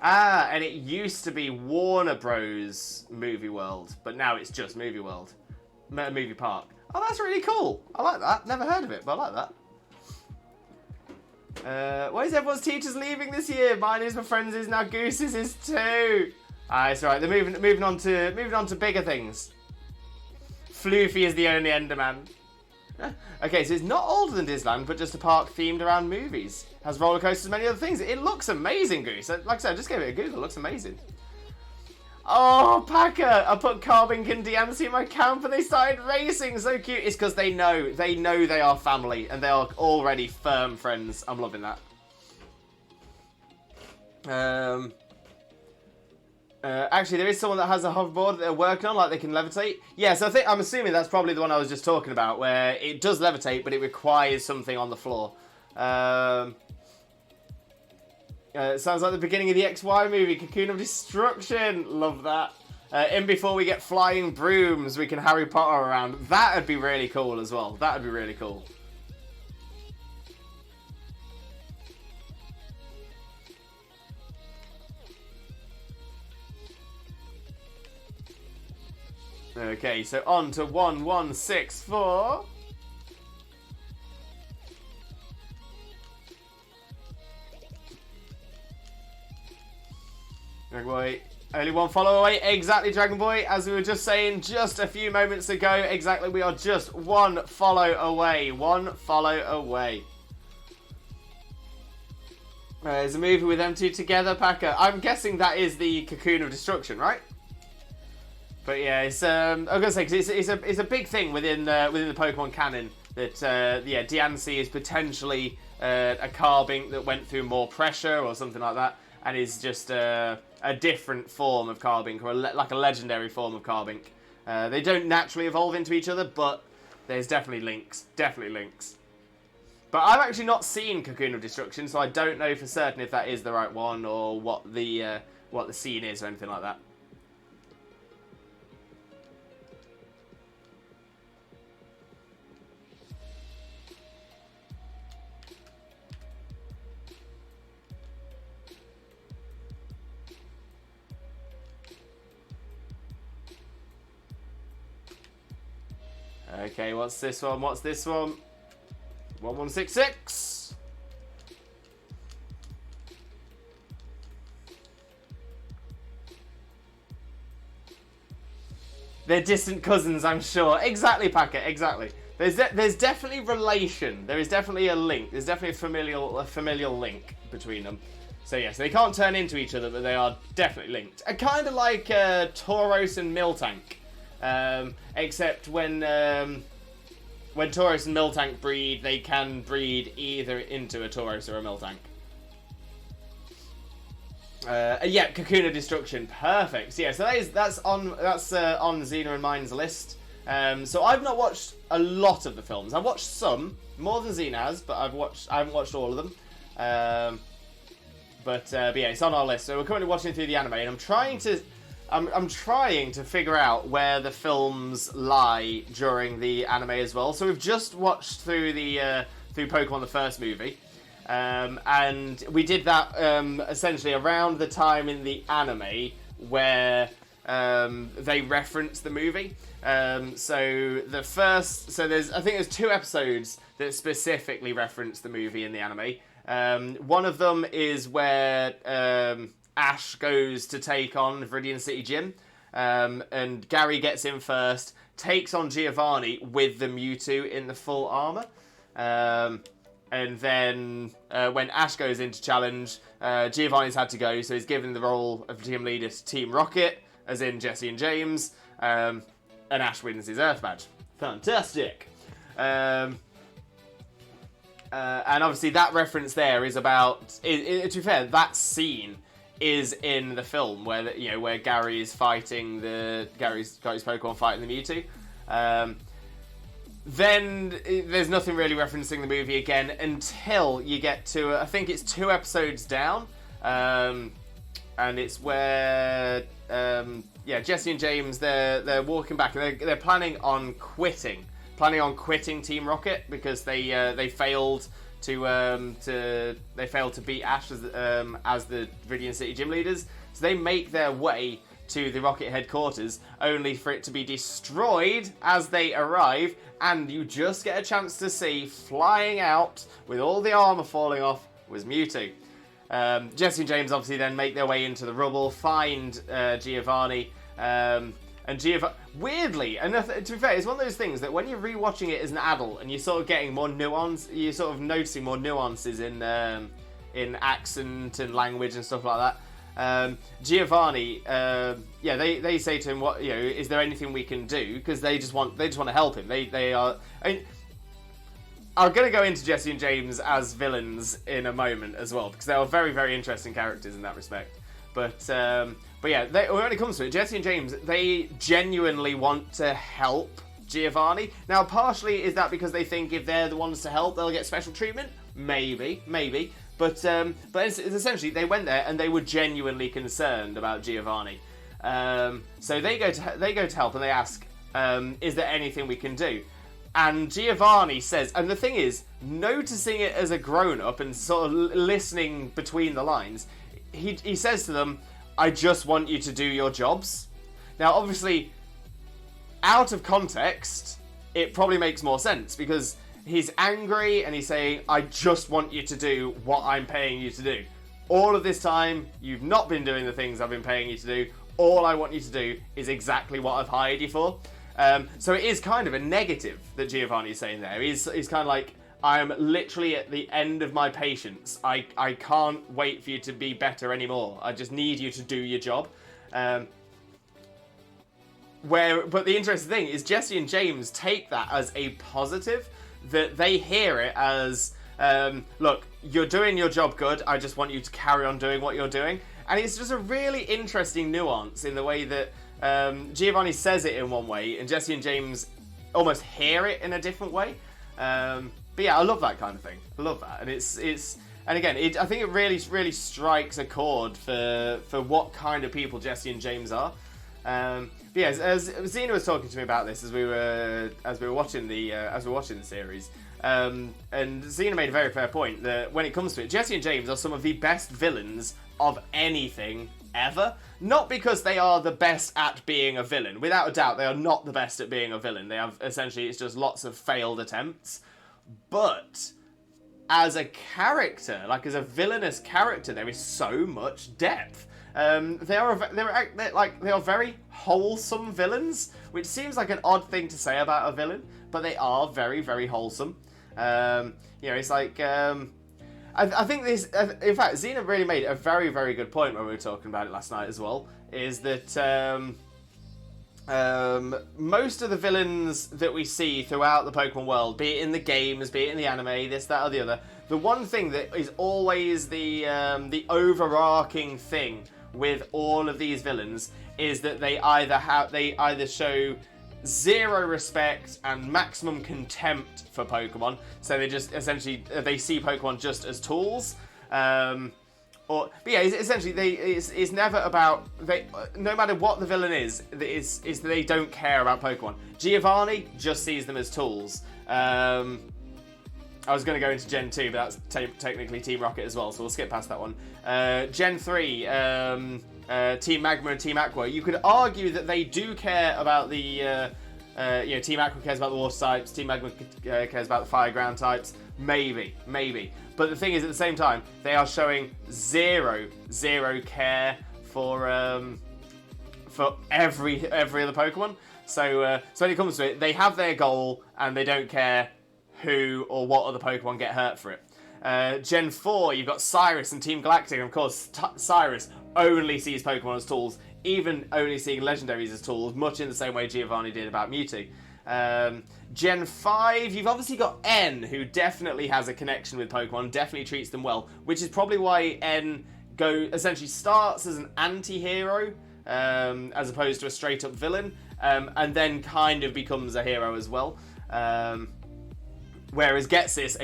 Ah, and it used to be Warner Bros. Movie World, but now it's just Movie World. Movie Park. Oh, that's really cool. I like that. Never heard of it, but I like that. Why is everyone's teachers leaving this year? Mine is, my friends is, now Goose's is too. Ah, it's alright. They're moving on to bigger things. Floofy is the only Enderman. Okay, so it's not older than Disneyland, but just a park themed around movies. Has roller coasters and many other things. It looks amazing, Goose. Like I said, I just gave it a Google. It looks amazing. Oh, Packer! I put Carbink and DMC in my camp and they started racing. So cute. It's because they know they are family and they are already firm friends. I'm loving that. Actually, there is someone that has a hoverboard that they're working on, like they can levitate. Yeah, so I'm assuming that's probably the one I was just talking about, where it does levitate, but it requires something on the floor. It sounds like the beginning of the XY movie, Cocoon of Destruction. Love that. In before we get flying brooms, we can Harry Potter around. That'd be really cool as well. That'd be really cool. Okay, so on to 1164. Dragon Boy, only one follow away. Exactly, Dragon Boy. As we were just saying just a few moments ago, exactly, we are just one follow away. One follow away. There's a movie with them two together, Packer. I'm guessing that is the Cocoon of Destruction, right? But yeah, it's I'm gonna say, 'cause it's a big thing within the Pokemon canon that yeah, Diancie is potentially a Carbink that went through more pressure or something like that, and is just a different form of Carbink, or like a legendary form of Carbink. They don't naturally evolve into each other, but there's definitely links. Definitely links. But I've actually not seen Cocoon of Destruction, so I don't know for certain if that is the right one or what the scene is or anything like that. Okay, what's this one? What's this one? 1166. They're distant cousins, I'm sure. Exactly, Packet. Exactly. There's definitely relation. There is definitely a link. There's definitely a familial link between them. So yes, they can't turn into each other, but they are definitely linked. Kind of like Tauros and Miltank, except when Tauros and Miltank breed, they can breed either into a Tauros or a Miltank. Yeah, Cocoon of Destruction, perfect. So yeah, so that's on Xena and mine's list. So I've not watched a lot of the films. I've watched some, more than Xena has, but I haven't watched all of them. But yeah, it's on our list. So we're currently watching through the anime, and I'm trying to figure out where the films lie during the anime as well. So we've just watched through through Pokemon the first movie, and we did that essentially around the time in the anime where they referenced the movie. So I think there's 2 episodes that specifically reference the movie in the anime. One of them is where Ash goes to take on Viridian City Gym, and Gary gets in first, takes on Giovanni with the Mewtwo in the full armor, and then when Ash goes into challenge, Giovanni's had to go, so he's given the role of team leader to Team Rocket, as in Jesse and James, and Ash wins his Earth badge. Fantastic. And obviously that reference there is about, to be fair, that scene is in the film where where Gary is fighting Gary's Pokemon fighting the Mewtwo. Then there's nothing really referencing the movie again until you get to I think it's 2 episodes down, and it's where Jesse and James they're walking back and they're planning on quitting Team Rocket because they failed to beat Ash as the Viridian City gym leaders. So they make their way to the Rocket headquarters, only for it to be destroyed as they arrive, and you just get a chance to see flying out with all the armor falling off was Mewtwo. Jesse and James obviously then make their way into the rubble, find Giovanni, and Giovanni, weirdly, and to be fair, it's one of those things that when you're rewatching it as an adult and you're sort of getting more nuance, you're sort of noticing more nuances in accent and language and stuff like that. Giovanni, they say to him, "What is there anything we can do?" Because they just want to help him. They are. I'm going to go into Jesse and James as villains in a moment as well, because they are very, very interesting characters in that respect. But yeah, when it comes to it, Jesse and James, they genuinely want to help Giovanni. Now, partially is that because they think if they're the ones to help, they'll get special treatment? Maybe. But it's essentially, they went there and they were genuinely concerned about Giovanni. So they go to help and they ask, is there anything we can do? And Giovanni says, and the thing is, noticing it as a grown-up and sort of listening between the lines, he says to them, "I just want you to do your jobs." Now, obviously, out of context, it probably makes more sense, because he's angry and he's saying, "I just want you to do what I'm paying you to do." all of this time, you've not been doing the things I've been paying you to do. All I want you to do is exactly what I've hired you for. So it is kind of a negative that Giovanni is saying there. He's kind of like, I'm literally at the end of my patience. I can't wait for you to be better anymore. I just need you to do your job. But the interesting thing is Jesse and James take that as a positive, that they hear it as, look, you're doing your job good. I just want you to carry on doing what you're doing. And it's just a really interesting nuance in the way that Giovanni says it in one way, and Jesse and James almost hear it in a different way. But yeah, I love that kind of thing. I love that, and and again, I think it really strikes a chord for what kind of people Jesse and James are. But yeah, as Xena was talking to me about this as we were watching the series, and Xena made a very fair point that when it comes to it, Jesse and James are some of the best villains of anything ever. Not because they are the best at being a villain. Without a doubt, they are not the best at being a villain. They have essentially, it's just lots of failed attempts. But as a character, like as a villainous character, there is so much depth. They are very wholesome villains, which seems like an odd thing to say about a villain, but they are very, very wholesome. It's like I think this. In fact, Xena really made a very, very good point when we were talking about it last night as well. Is that most of the villains that we see throughout the Pokemon world, be it in the games, be it in the anime, this, that, or the other, the one thing that is always the overarching thing with all of these villains is that they either show zero respect and maximum contempt for Pokemon, so they just essentially they see Pokemon just as tools. But yeah, essentially it's never about no matter what the villain is they don't care about Pokemon. Giovanni just sees them as tools. I was going to go into Gen 2, but that's technically Team Rocket as well, so we'll skip past that one. Gen 3, Team Magma and Team Aqua. You could argue that they do care about the... Team Aqua cares about the water types, Team Magma cares about the fire ground types. Maybe. But the thing is, at the same time, they are showing zero care for every other Pokemon. So when it comes to it, they have their goal, and they don't care who or what other Pokemon get hurt for it. Gen 4, you've got Cyrus and Team Galactic, and of course, Cyrus only sees Pokemon as tools, even only seeing legendaries as tools, much in the same way Giovanni did about Mewtwo. Gen 5, you've obviously got N, who definitely has a connection with Pokemon, definitely treats them well, which is probably why N essentially starts as an anti-hero, as opposed to a straight-up villain, and then kind of becomes a hero as well. Whereas Getsis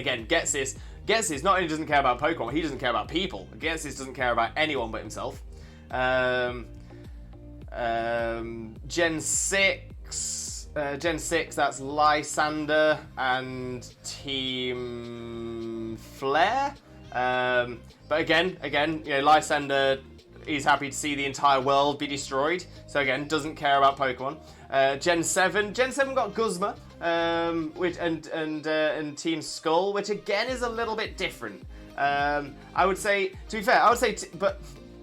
not only doesn't care about Pokemon, he doesn't care about people. Getsis doesn't care about anyone but himself. Gen 6, that's Lysander and Team Flare. But again, Lysander is happy to see the entire world be destroyed. So again, doesn't care about Pokemon. Gen 7 got Guzma, and Team Skull, which again is a little bit different. I would say, to be fair,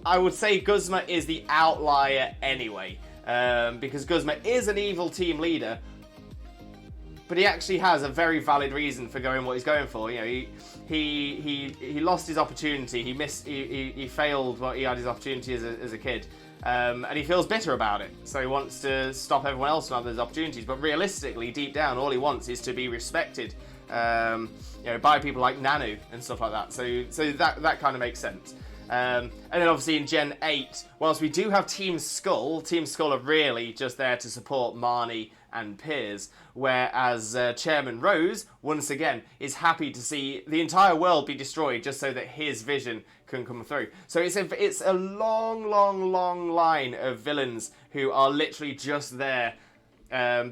I would say Guzma is the outlier anyway, because Guzma is an evil team leader, but he actually has a very valid reason for going what he's going for. You know, he lost his opportunity. He failed what he had his opportunity as a kid, and he feels bitter about it. So he wants to stop everyone else from having those opportunities. But realistically, deep down, all he wants is to be respected, by people like Nanu and stuff like that. So that kind of makes sense. And then obviously in Gen 8, whilst we do have Team Skull are really just there to support Marnie and Piers, whereas Chairman Rose, once again, is happy to see the entire world be destroyed just so that his vision can come through. So it's a long line of villains who are literally just there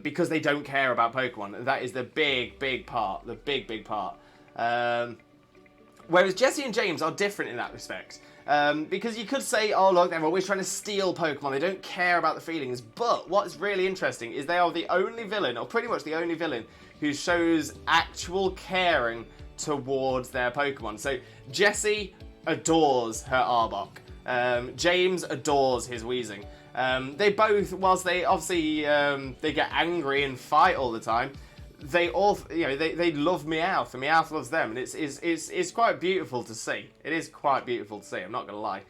because they don't care about Pokemon. That is the big part. Whereas Jesse and James are different in that respect. Because you could say, oh look, they're always trying to steal Pokemon, they don't care about the feelings, but what's really interesting is they are the only villain, or pretty much the only villain, who shows actual caring towards their Pokemon. So Jesse adores her Arbok. James adores his wheezing. They both, whilst they obviously they get angry and fight all the time, they all, they love Meowth, and Meowth loves them, and it's quite beautiful to see. It is quite beautiful to see. I'm not gonna lie.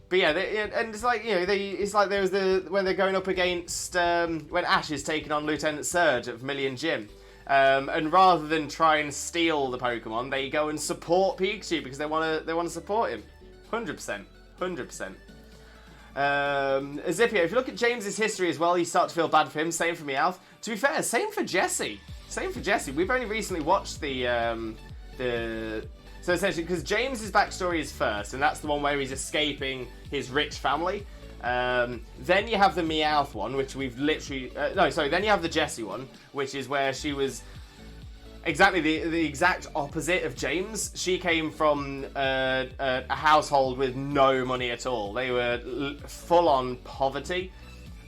But yeah, and it's like it's like there was when they're going up against when Ash is taking on Lieutenant Surge at Vermilion Gym. And rather than try and steal the Pokemon, they go and support Pikachu because they want to support him. 100%. Zippio, if you look at James's history as well, you start to feel bad for him. Same for Meowth. To be fair, same for Jessie. We've only recently watched so essentially, because James's backstory is first, and that's the one where he's escaping his rich family. Then you have the Meowth one, which we've literally... then you have the Jessie one, which is where she was exactly the exact opposite of James. She came from a household with no money at all. They were full-on poverty.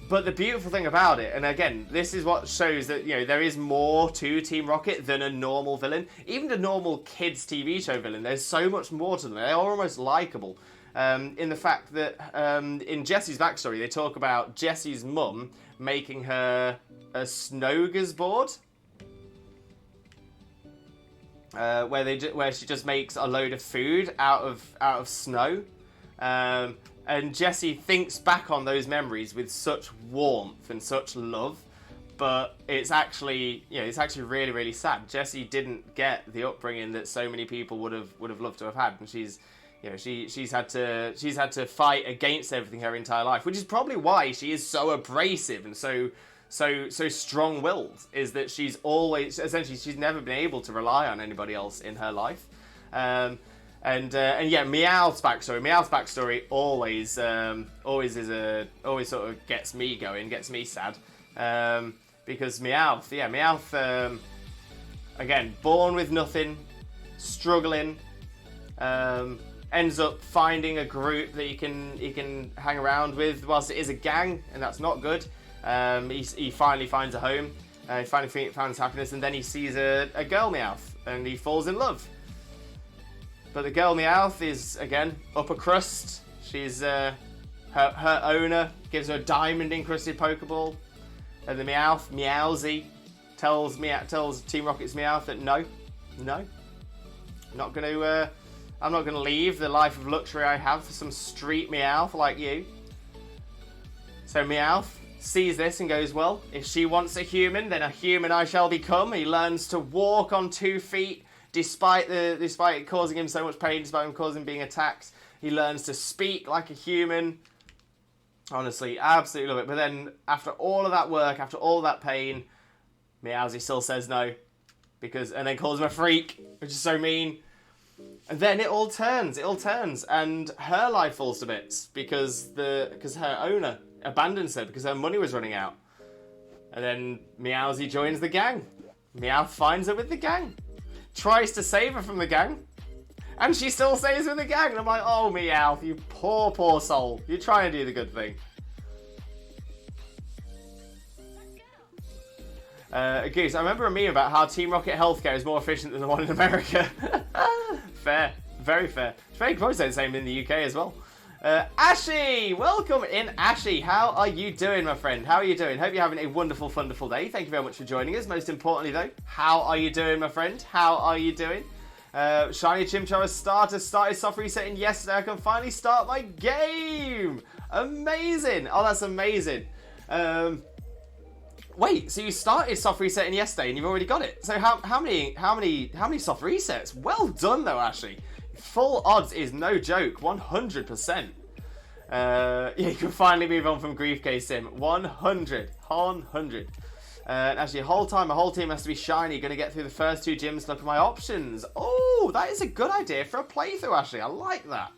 But the beautiful thing about it, and again, this is what shows that, there is more to Team Rocket than a normal villain. Even a normal kids' TV show villain, there's so much more to them. They're almost likeable. In the fact that in Jessie's backstory, they talk about Jessie's mum making her a Snogers board, where she just makes a load of food out of snow, and Jessie thinks back on those memories with such warmth and such love, but it's actually really, really sad. Jessie didn't get the upbringing that so many people would have loved to have had, and she's had to fight against everything her entire life, which is probably why she is so abrasive and so strong-willed. Is that she's never been able to rely on anybody else in her life, and yeah, Meowth's backstory always sort of gets me going, gets me sad, because Meowth, again, born with nothing, struggling. Ends up finding a group that he can hang around with, whilst it is a gang, and that's not good. He finally finds a home, he finally finds happiness, and then he sees a girl Meowth, and he falls in love. But the girl Meowth is, again, upper crust. She's her owner gives her a diamond-encrusted Pokeball, and the Meowsy tells Team Rocket's Meowth that no, I'm not gonna leave the life of luxury I have for some street Meowth like you. So Meowth sees this and goes, well, if she wants a human, then a human I shall become. He learns to walk on 2 feet, despite it causing him so much pain, despite him causing being attacked. He learns to speak like a human. Honestly, absolutely love it. But then, after all of that work, after all of that pain, Meowsy still says no, and then calls him a freak, which is so mean. And then it all turns, and her life falls to bits because her owner abandons her because her money was running out. And then Meowsy joins the gang. Meowth finds her with the gang, tries to save her from the gang, and she still stays with the gang. And I'm like, oh, Meowth, you poor soul. You're trying to do the good thing. Goose, I remember a meme about how Team Rocket healthcare is more efficient than the one in America. Fair. Very fair. It's very probably the same in the UK as well. Ashy! Welcome in, Ashy. How are you doing, my friend? How are you doing? Hope you're having a wonderful, wonderful day. Thank you very much for joining us. Most importantly, though, how are you doing, my friend? How are you doing? Shiny Chimchar started soft resetting yesterday. I can finally start my game. Amazing. Oh, that's amazing. Wait, so you started soft resetting yesterday and you've already got it. So how many soft resets? Well done though, Ashley. Full odds is no joke. 100%. Yeah, you can finally move on from Grief Case Sim. 100. Actually, my whole team has to be shiny. Going to get through the first 2 gyms. Look at my options. Oh, that is a good idea for a playthrough, Ashley. I like that.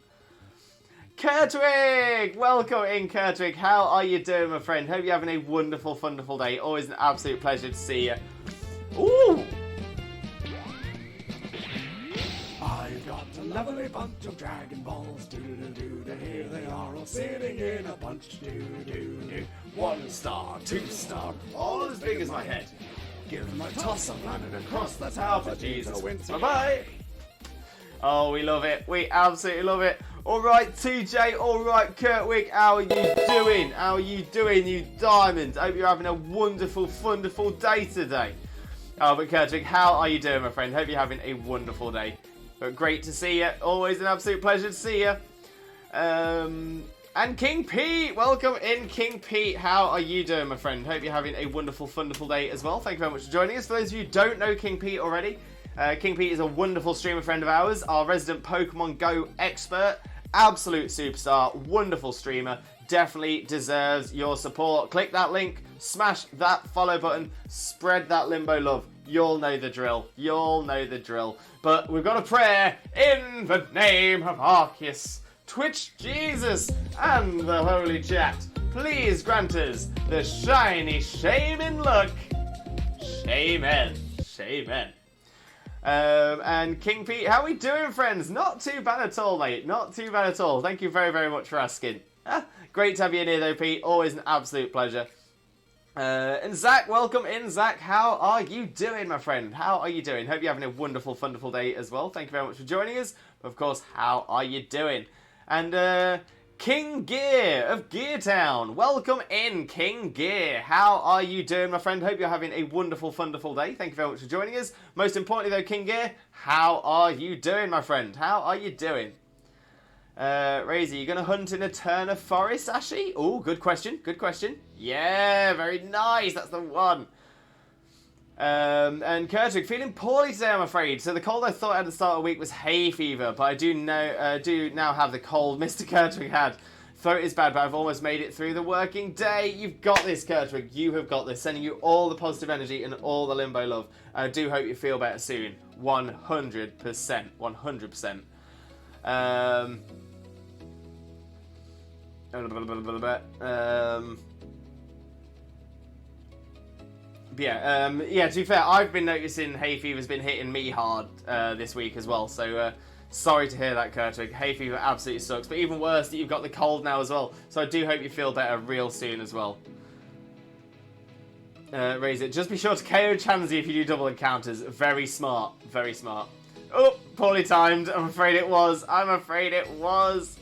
Kurtwig! Welcome in, Kurtwig. How are you doing, my friend? Hope you're having a wonderful, wonderful day. Always an absolute pleasure to see you. Ooh! I've got a lovely bunch of Dragon Balls. Do-do-do-do. Here they are all sitting in a bunch. Do-do-do. 1 star, 2 star, all as big as my head. Give them a toss, I'm landing across the top. Vegeta wins. Bye-bye! Oh, we love it. We absolutely love it. All right, TJ. All right, Kurtwig. How are you doing? How are you doing, you diamond? Hope you're having a wonderful, wonderful day today. Oh, but Kurtwig, how are you doing, my friend? Hope you're having a wonderful day. But great to see you. Always an absolute pleasure to see you. And King Pete, welcome in, King Pete. How are you doing, my friend? Hope you're having a wonderful, wonderful day as well. Thank you very much for joining us. For those of you who don't know King Pete already, King Pete is a wonderful streamer friend of ours, our resident Pokemon Go expert, absolute superstar, wonderful streamer. Definitely deserves your support. Click that link, smash that follow button, spread that Limbo love. You'll know the drill. You'll know the drill. But we've got a prayer in the name of Arceus, Twitch Jesus, and the Holy Chat. Please grant us the shiny Shaymin look. Shaymin. Shaymin. And King Pete, how are we doing, friends? Not too bad at all, mate. Not too bad at all. Thank you very, very much for asking. Great to have you in here, though, Pete. Always an absolute pleasure. And Zach, welcome in, Zach. How are you doing, my friend? How are you doing? Hope you're having a wonderful, wonderful day as well. Thank you very much for joining us. Of course, how are you doing? And King Gear of Gear Town, welcome in, King Gear. How are you doing, my friend? Hope you're having a wonderful, wonderful day. Thank you very much for joining us. Most importantly, though, King Gear, how are you doing, my friend? How are you doing? Razor, you going to hunt in a Turner Forest, Ashi? Oh, good question, good question. Yeah, very nice, that's the one. And Kurtwig, feeling poorly today, I'm afraid. So the cold I thought at the start of the week was hay fever, but I do now have the cold Mr. Kurtwig had. Throat is bad, but I've almost made it through the working day. You've got this, Kurtwig. You have got this. Sending you all the positive energy and all the Limbo love. I do hope you feel better soon. 100%. 100%. Yeah, to be fair, I've been noticing hay fever's been hitting me hard this week as well, so sorry to hear that, Kurtwig. Hay fever absolutely sucks, but even worse that you've got the cold now as well, so I do hope you feel better real soon as well. Raise it. Just be sure to KO Chansey if you do double encounters. Very smart, very smart. Oh, poorly timed. I'm afraid it was. I'm afraid it was.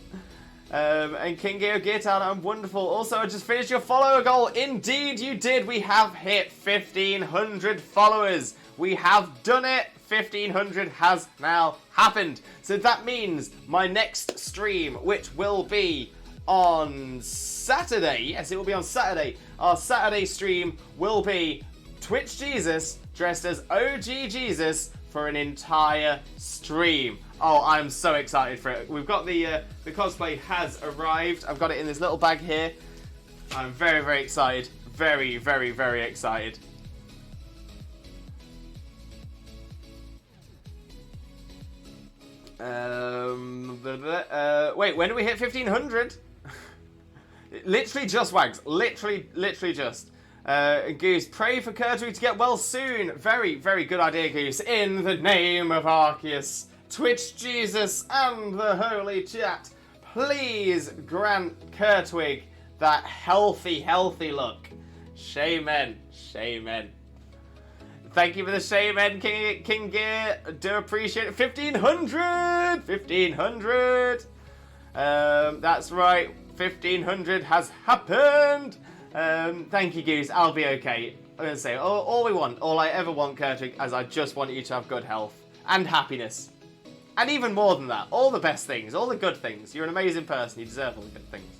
And King Geo Geartown, I'm wonderful. Also, I just finished your follower goal. Indeed, you did. We have hit 1,500 followers. We have done it. 1,500 has now happened. So that means my next stream, which will be on Saturday. Yes, it will be on Saturday. Our Saturday stream will be Twitch Jesus dressed as OG Jesus for an entire stream. Oh, I'm so excited for it. We've got the cosplay has arrived. I've got it in this little bag here. I'm very, very excited. Very, very, very excited. Wait, when do we hit 1,500? Literally just, Wags. Literally just. Goose, pray for Kurtwig to get well soon. Very, very good idea, Goose. In the name of Arceus, Twitch Jesus, and the Holy Chat, please grant Kurtwig that healthy, healthy look. Shaymin, Shaymin. Thank you for the Shaymin, King Gear. Do appreciate it. 1,500! 1,500! That's right. 1,500 has happened. Thank you, Goose. I'll be okay. I'm going to say, all I ever want, Kurtwig, is I just want you to have good health and happiness. And even more than that, all the best things, all the good things. You're an amazing person. You deserve all the good things.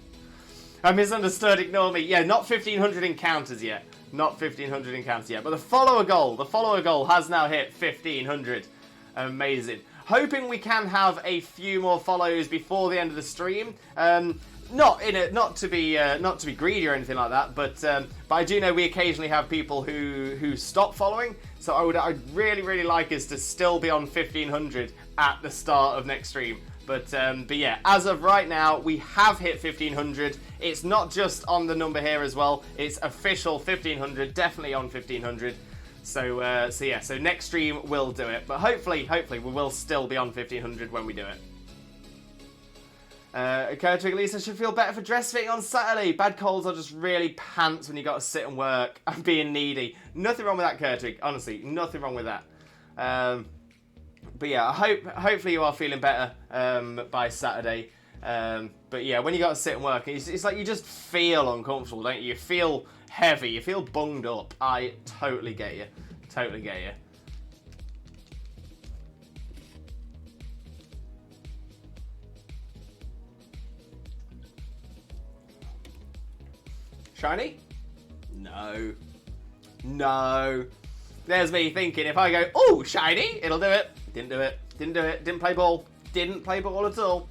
I misunderstood. Ignore me. Yeah, not 1,500 encounters yet. Not 1,500 encounters yet. But the follower goal has now hit 1,500. Amazing. Hoping we can have a few more follows before the end of the stream. Not to be greedy or anything like that, but I do know we occasionally have people who stop following. So I'd really like us to still be on 1,500 at the start of next stream. But yeah, as of right now, we have hit 1,500. It's not just on the number here as well. It's official 1,500, definitely on 1,500. So yeah, so next stream we'll do it. But hopefully we will still be on 1,500 when we do it. Kurtwig, at least I should feel better for dress fitting on Saturday. Bad colds are just really pants when you got to sit and work. I'm being needy. Nothing wrong with that, Kurtwig. Honestly, nothing wrong with that. But yeah, hopefully you are feeling better by Saturday. But yeah, when you got to sit and work, it's like you just feel uncomfortable, don't you? You feel heavy, you feel bunged up. I totally get you. Totally get you. Shiny? No. No. There's me thinking if I go, oh, shiny, it'll do it. Didn't do it. Didn't do it. Didn't play ball. Didn't play ball at all.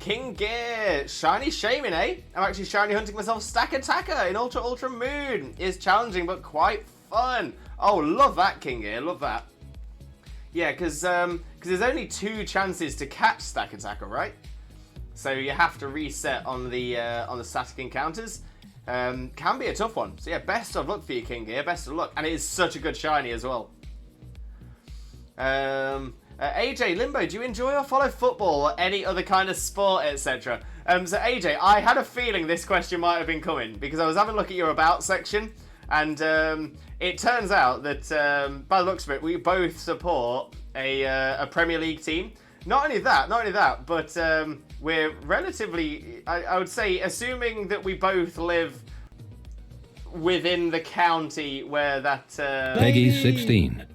King Gear, shiny Shaymin, eh? I'm actually shiny hunting myself Stack Attacker in Ultra Moon. Is challenging but quite fun. Oh, love that, King Gear, love that. Yeah, because there's only 2 chances to catch Stack Attacker, right? So you have to reset on the static encounters. Can be a tough one. So yeah, best of luck for you, King Gear. Best of luck, and it is such a good shiny as well. AJ Limbo, do you enjoy or follow football or any other kind of sport, etc.? So AJ, I had a feeling this question might have been coming because I was having a look at your about section, and it turns out that by the looks of it, we both support a Premier League team. Not only that, but we're relatively, I would say, assuming that we both live within the county where that. Peggy 16.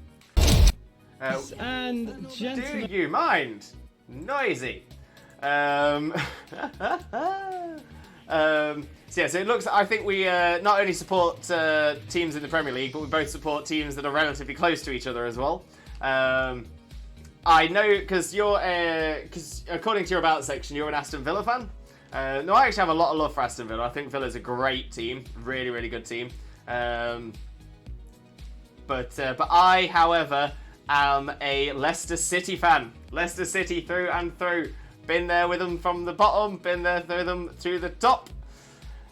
And gentlemen, Do you mind? Noisy. So yeah, so it looks. I think we not only support teams in the Premier League, but we both support teams that are relatively close to each other as well. I know because you're because according to your about section, you're an Aston Villa fan. No, I actually have a lot of love for Aston Villa. I think Villa's a great team, really, really good team. But I, however, am a Leicester City fan. Leicester City through and through. Been there with them from the bottom, been there with them through the top.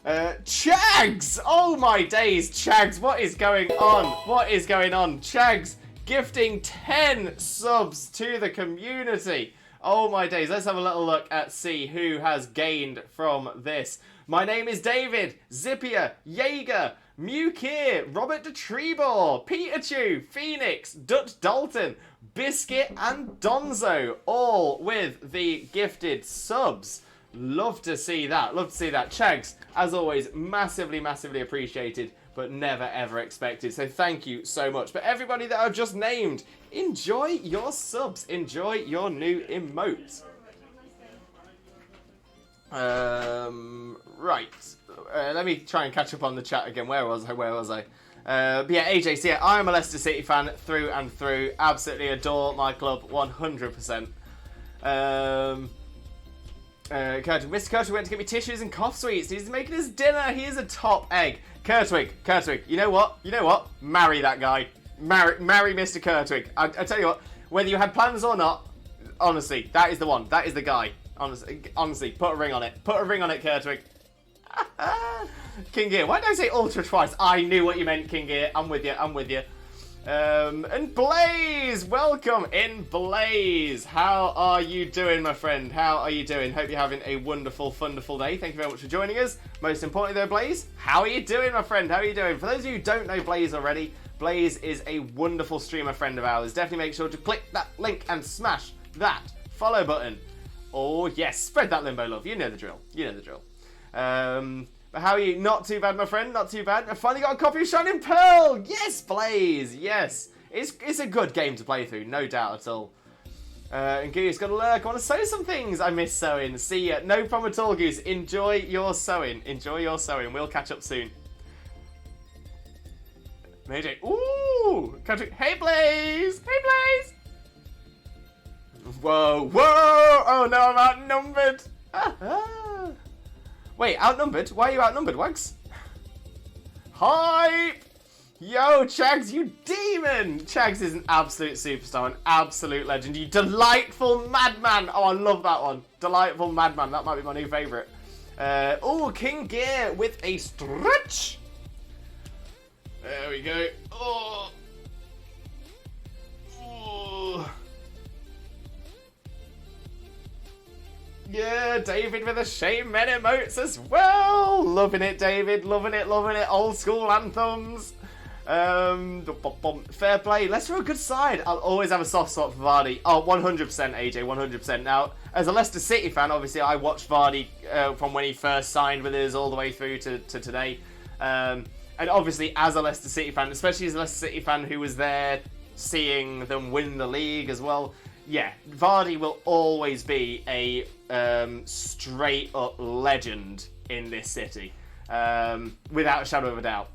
Chags! Oh my days, Chags, what is going on? What is going on? Chags gifting 10 subs to the community. Oh my days, let's have a little look at see who has gained from this. My name is David, Zippia, Jaeger, Mukir, Robert de Trebor, Pikachu, Phoenix, Dutch Dalton, Biscuit and Donzo, all with the gifted subs. Love to see that, love to see that. Chags, as always, massively, massively appreciated, but never ever expected. So thank you so much. But everybody that I've just named, enjoy your subs, enjoy your new emotes. Right. Let me try and catch up on the chat again. Where was I? But yeah, AJ, so yeah, I am a Leicester City fan through and through. Absolutely adore my club 100%. Mr. Kurtwig went to get me tissues and cough sweets. He's making his dinner. He is a top egg. Kurtwig, you know what? Marry that guy. Marry Mr. Kurtwig. I tell you what, whether you had plans or not, honestly, that is the one. That is the guy. Honestly, put a ring on it. Put a ring on it, Kurtwig. King Gear. Why did I say Ultra twice? I knew what you meant, King Gear. I'm with you. And Blaze, welcome in, Blaze. How are you doing, my friend? How are you doing? Hope you're having a wonderful, wonderful day. Thank you very much for joining us. Most importantly, though, Blaze, how are you doing, my friend? How are you doing? For those of you who don't know Blaze already, Blaze is a wonderful streamer friend of ours. Definitely make sure to click that link and smash that follow button. Oh yes, spread that Limbo love. You know the drill. But how are you? Not too bad, my friend. Not too bad. I finally got a copy of Shining Pearl. Yes, Blaze. Yes. It's a good game to play through, no doubt at all. And Goose got a lurk. I want to sew some things. I miss sewing. See ya. No problem at all, Goose. Enjoy your sewing. We'll catch up soon. Mayday. Ooh. Hey, Blaze. Whoa. Oh no, I'm outnumbered. Wait, outnumbered? Why are you outnumbered, Wags? Hype! Yo, Chags, you demon! Chags is an absolute superstar, an absolute legend. You delightful madman! Oh, I love that one. Delightful madman. That might be my new favourite. Oh, King Gear with a stretch. There we go. Oh. Yeah, David with the Shaymin emotes as well. Loving it, David. Loving it, loving it. Old school anthems. Fair play. Leicester are a good side. I'll always have a soft spot for Vardy. Oh, 100% AJ, 100%. Now, as a Leicester City fan, obviously I watched Vardy from when he first signed with us all the way through to today. And obviously as a Leicester City fan, especially as a Leicester City fan who was there seeing them win the league as well, yeah, Vardy will always be a straight up legend in this city, without a shadow of a doubt.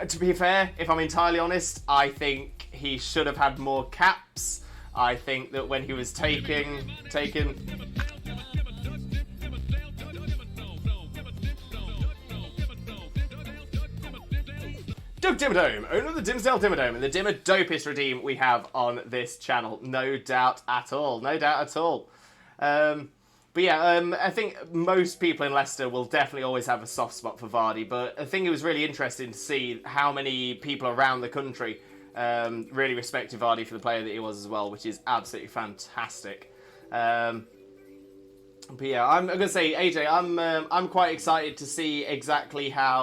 To be fair, if I'm entirely honest, I think he should have had more caps. I think that when he was taken. Doug Dimmadome, owner of the Dimsdale Dimmadome, and the Dimmadopest redeem we have on this channel. No doubt at all. No doubt at all. But yeah, I think most people in Leicester will definitely always have a soft spot for Vardy, but I think it was really interesting to see how many people around the country really respected Vardy for the player that he was as well, which is absolutely fantastic. But yeah, I'm going to say, AJ, I'm quite excited to see exactly how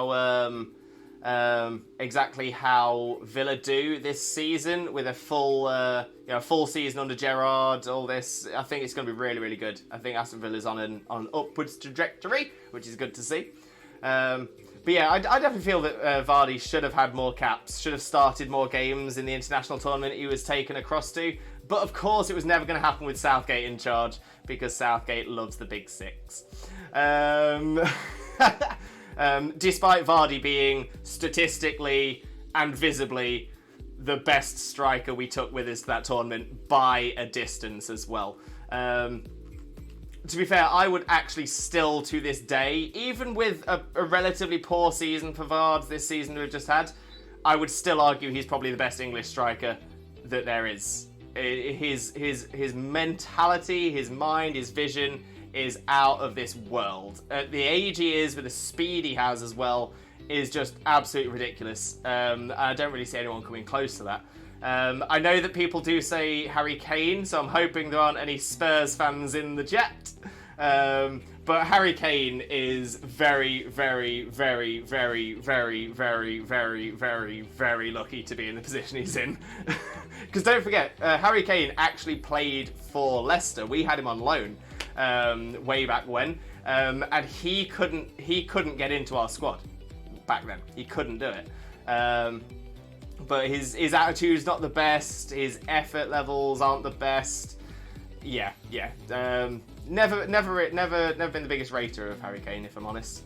Villa do this season with a full season under Gerrard. All this, I think it's going to be really, really good. I think Aston Villa's on an upwards trajectory, which is good to see. But yeah, I definitely feel that Vardy should have had more caps, should have started more games in the international tournament he was taken across to. But of course, it was never going to happen with Southgate in charge because Southgate loves the big six. Despite Vardy being statistically and visibly the best striker we took with us to that tournament by a distance as well. To be fair, I would actually still, to this day, even with a relatively poor season for Vards this season we've just had, I would still argue he's probably the best English striker that there is. His mentality, his mind, his vision is out of this world. At the age he is, with the speed he has as well, is just absolutely ridiculous. I don't really see anyone coming close to that. I know that people do say Harry Kane, so I'm hoping there aren't any Spurs fans in the chat. But Harry Kane is very, very, very, very, very, very, very, very, very lucky to be in the position he's in. Because don't forget, Harry Kane actually played for Leicester. We had him on loan way back when, and he couldn't get into our squad back then. He couldn't do it. But his attitude's not the best. His effort levels aren't the best. Yeah. Never been the biggest rater of Harry Kane, if I'm honest.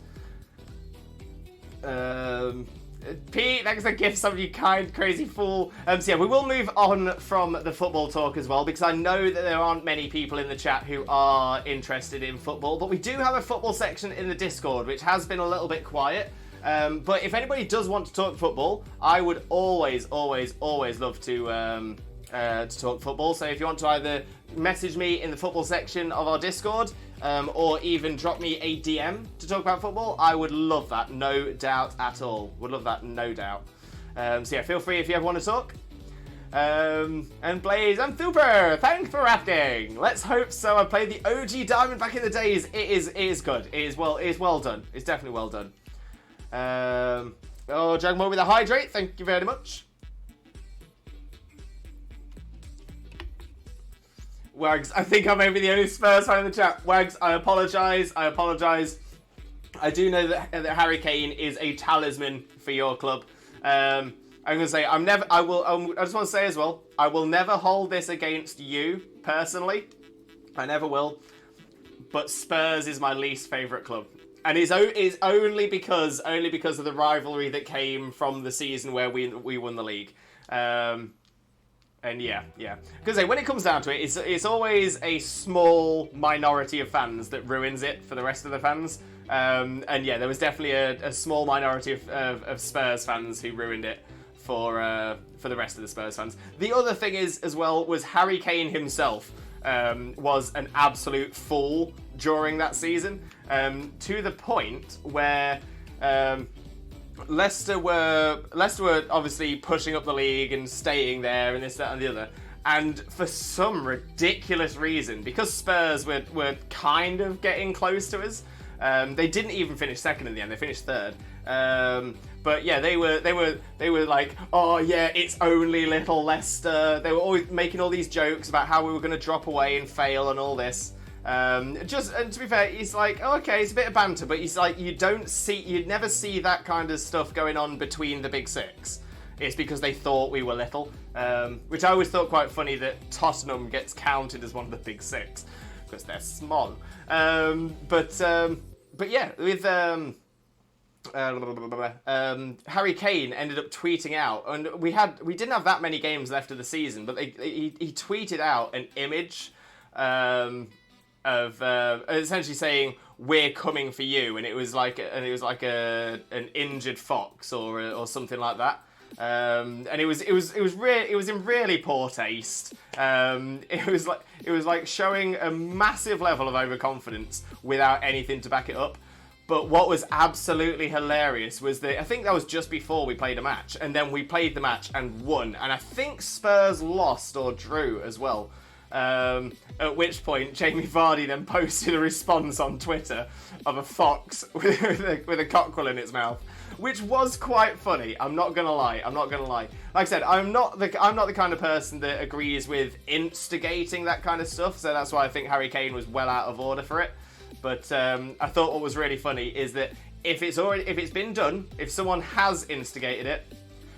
Pete, thanks for the gift, some of you kind, crazy fool. So yeah, we will move on from the football talk as well, because I know that there aren't many people in the chat who are interested in football, but we do have a football section in the Discord, which has been a little bit quiet. But if anybody does want to talk football, I would always love to talk football. So if you want to either message me in the football section of our Discord, or even drop me a DM to talk about football, I would love that, no doubt at all. Would love that, no doubt. So yeah, feel free if you ever want to talk. And Blaze and Thooper, thanks for rafting. Let's hope so. I played the OG Diamond back in the days. It is good. It is well done. It's definitely well done. Jagmo with a hydrate, thank you very much. Wags, I think I may be the only Spurs fan in the chat. Wags, I apologise. I do know that Harry Kane is a talisman for your club. I'm going to say, I just want to say as well, I will never hold this against you, personally. I never will. But Spurs is my least favourite club. And it's only because of the rivalry that came from the season where we won the league. And yeah. Because when it comes down to it, it's always a small minority of fans that ruins it for the rest of the fans. And yeah, there was definitely a small minority of Spurs fans who ruined it for the rest of the Spurs fans. The other thing is, as well, was Harry Kane himself was an absolute fool during that season, to the point where Leicester were obviously pushing up the league and staying there and this, that and the other. And for some ridiculous reason, because Spurs were kind of getting close to us, they didn't even finish second in the end. They finished third. But yeah, they were like, oh yeah, it's only little Leicester. They were always making all these jokes about how we were going to drop away and fail and all this. And to be fair, he's like, oh, okay, it's a bit of banter, but he's like, you'd never see that kind of stuff going on between the big six. It's because they thought we were little, which I always thought quite funny that Tottenham gets counted as one of the big six because they're small. But yeah, with Harry Kane ended up tweeting out, and we didn't have that many games left of the season, but he tweeted out an image of essentially saying we're coming for you, and it was like an injured fox or something like that. And it was in really poor taste. It was like showing a massive level of overconfidence without anything to back it up. But what was absolutely hilarious was that I think that was just before we played a match, and then we played the match and won, and I think Spurs lost or drew as well. At which point, Jamie Vardy then posted a response on Twitter of a fox with a cockerel in its mouth, which was quite funny. I'm not gonna lie. Like I said, I'm not the kind of person that agrees with instigating that kind of stuff. So that's why I think Harry Kane was well out of order for it. But I thought what was really funny is that if it's been done, if someone has instigated it,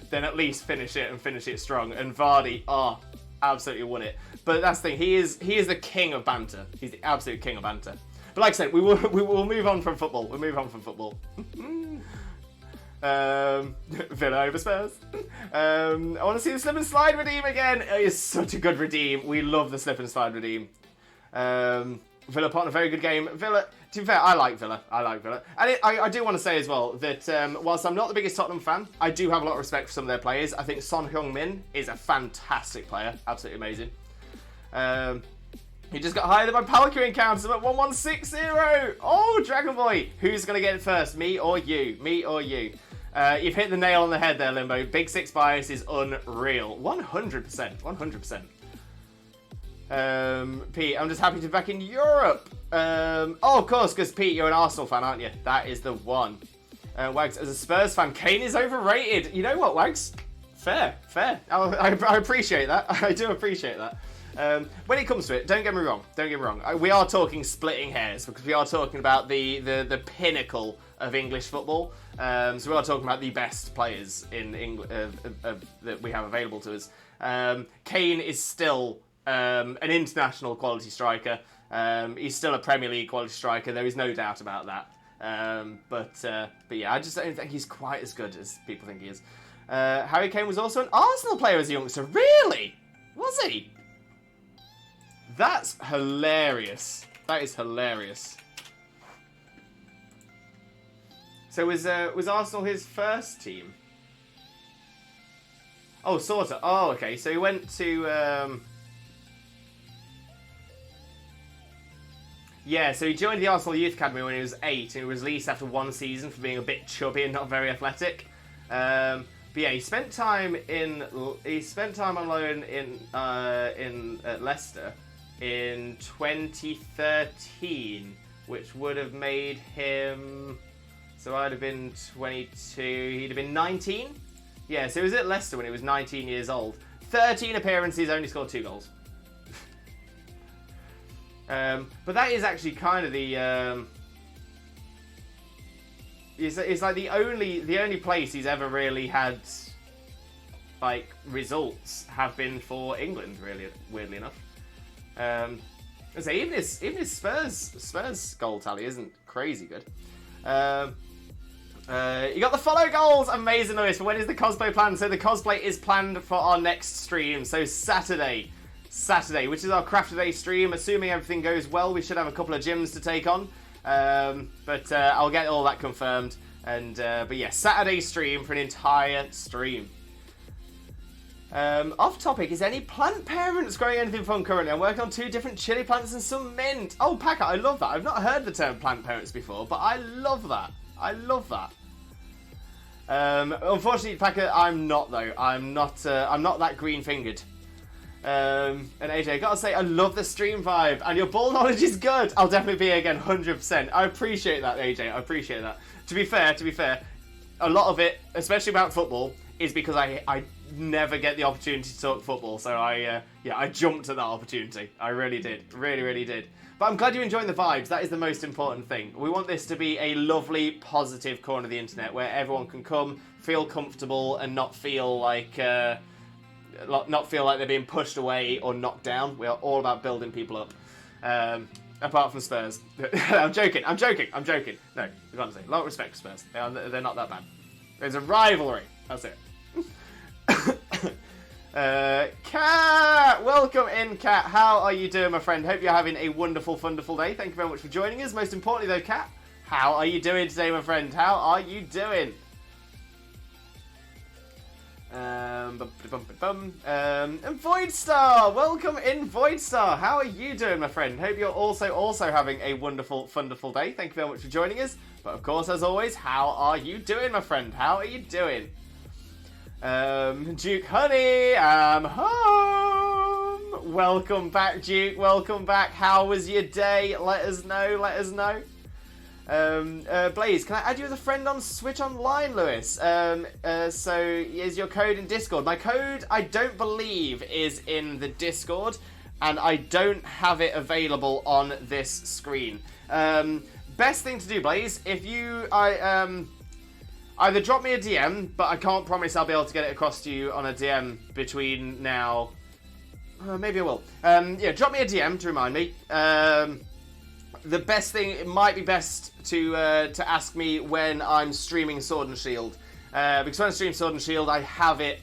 then at least finish it and finish it strong. And Vardy, absolutely won it. But that's the thing. He is the king of banter. He's the absolute king of banter. But like I said, we will move on from football. We'll move on from football. Villa over Spurs. I want to see the slip and slide redeem again. It is such a good redeem. We love the slip and slide redeem. Villa put on a very good game. Villa, to be fair, I like Villa. And I do want to say as well that whilst I'm not the biggest Tottenham fan, I do have a lot of respect for some of their players. I think Son Heung-min is a fantastic player. Absolutely amazing. He just got higher than my Palkia encounter at 1160. Oh, Dragon Boy. Who's going to get it first? Me or you? You've hit the nail on the head there, Limbo. Big Six bias is unreal. 100%. 100%. Pete, I'm just happy to be back in Europe. Of course, because Pete, you're an Arsenal fan, aren't you? That is the one. Wags, as a Spurs fan, Kane is overrated. You know what, Wags? Fair. I appreciate that. I do appreciate that. When it comes to it, don't get me wrong. We are talking splitting hairs because we are talking about the pinnacle of English football. So we are talking about the best players in England that we have available to us. Kane is still an international quality striker. He's still a Premier League quality striker. There is no doubt about that. But yeah, I just don't think he's quite as good as people think he is. Harry Kane was also an Arsenal player as a youngster. Really? Was he? That's hilarious. That is hilarious. So was Arsenal his first team? Oh, sort of. Oh, okay. So he went to... Yeah, so he joined the Arsenal Youth Academy when he was 8 and he was released after one season for being a bit chubby and not very athletic. But yeah, he spent time on loan at Leicester in 2013, which would have made him... So I'd have been 22, he'd have been 19? Yeah, so he was at Leicester when he was 19 years old. 13 appearances, only scored 2 goals. But that is actually kind of the... It's like the only place he's ever really had like results have been for England, really, weirdly enough. So even his Spurs goal tally isn't crazy good. You got the follow goals, amazing noise. But when is the cosplay planned? So the cosplay is planned for our next stream. So Saturday, which is our craft day stream. Assuming everything goes well, we should have a couple of gyms to take on. But I'll get all that confirmed. And but yeah, Saturday stream for an entire stream. Off topic, is any plant parents growing anything fun currently? I'm working on 2 different chili plants and some mint. Oh, Packer, I love that. I've not heard the term plant parents before, but I love that. Unfortunately, Packer, I'm not though. I'm not that green fingered. And AJ, gotta say, I love the stream vibe, and your ball knowledge is good. I'll definitely be here again, 100%. I appreciate that, AJ. I appreciate that. To be fair, a lot of it, especially about football, is because I never get the opportunity to talk football. So I jumped at that opportunity. I really did, really did. But I'm glad you're enjoying the vibes. That is the most important thing. We want this to be a lovely, positive corner of the internet where everyone can come, feel comfortable, and not feel like they're being pushed away or knocked down. We are all about building people up. Apart from Spurs. I'm joking. No, we can't say. A lot of respect for Spurs. They're not that bad. There's a rivalry. That's it. Kat! Welcome in, Kat. How are you doing, my friend? Hope you're having a wonderful, wonderful day. Thank you very much for joining us. Most importantly, though, Kat, how are you doing today, my friend? How are you doing? And Voidstar! Welcome in, Voidstar! How are you doing, my friend? Hope you're also having a wonderful, wonderful day. Thank you very much for joining us. But of course, as always, how are you doing, my friend? How are you doing? Duke Honey, I'm home! Welcome back, Duke. Welcome back. How was your day? Let us know. Blaze, can I add you as a friend on Switch Online, Lewis? So is your code in Discord? My code, I don't believe, is in the Discord, and I don't have it available on this screen. Best thing to do, Blaze, if you, either drop me a DM, but I can't promise I'll be able to get it across to you on a DM between now. Maybe I will. Yeah, drop me a DM to remind me. The best thing, it might be best to ask me when I'm streaming Sword and Shield, because when I stream Sword and Shield, I have it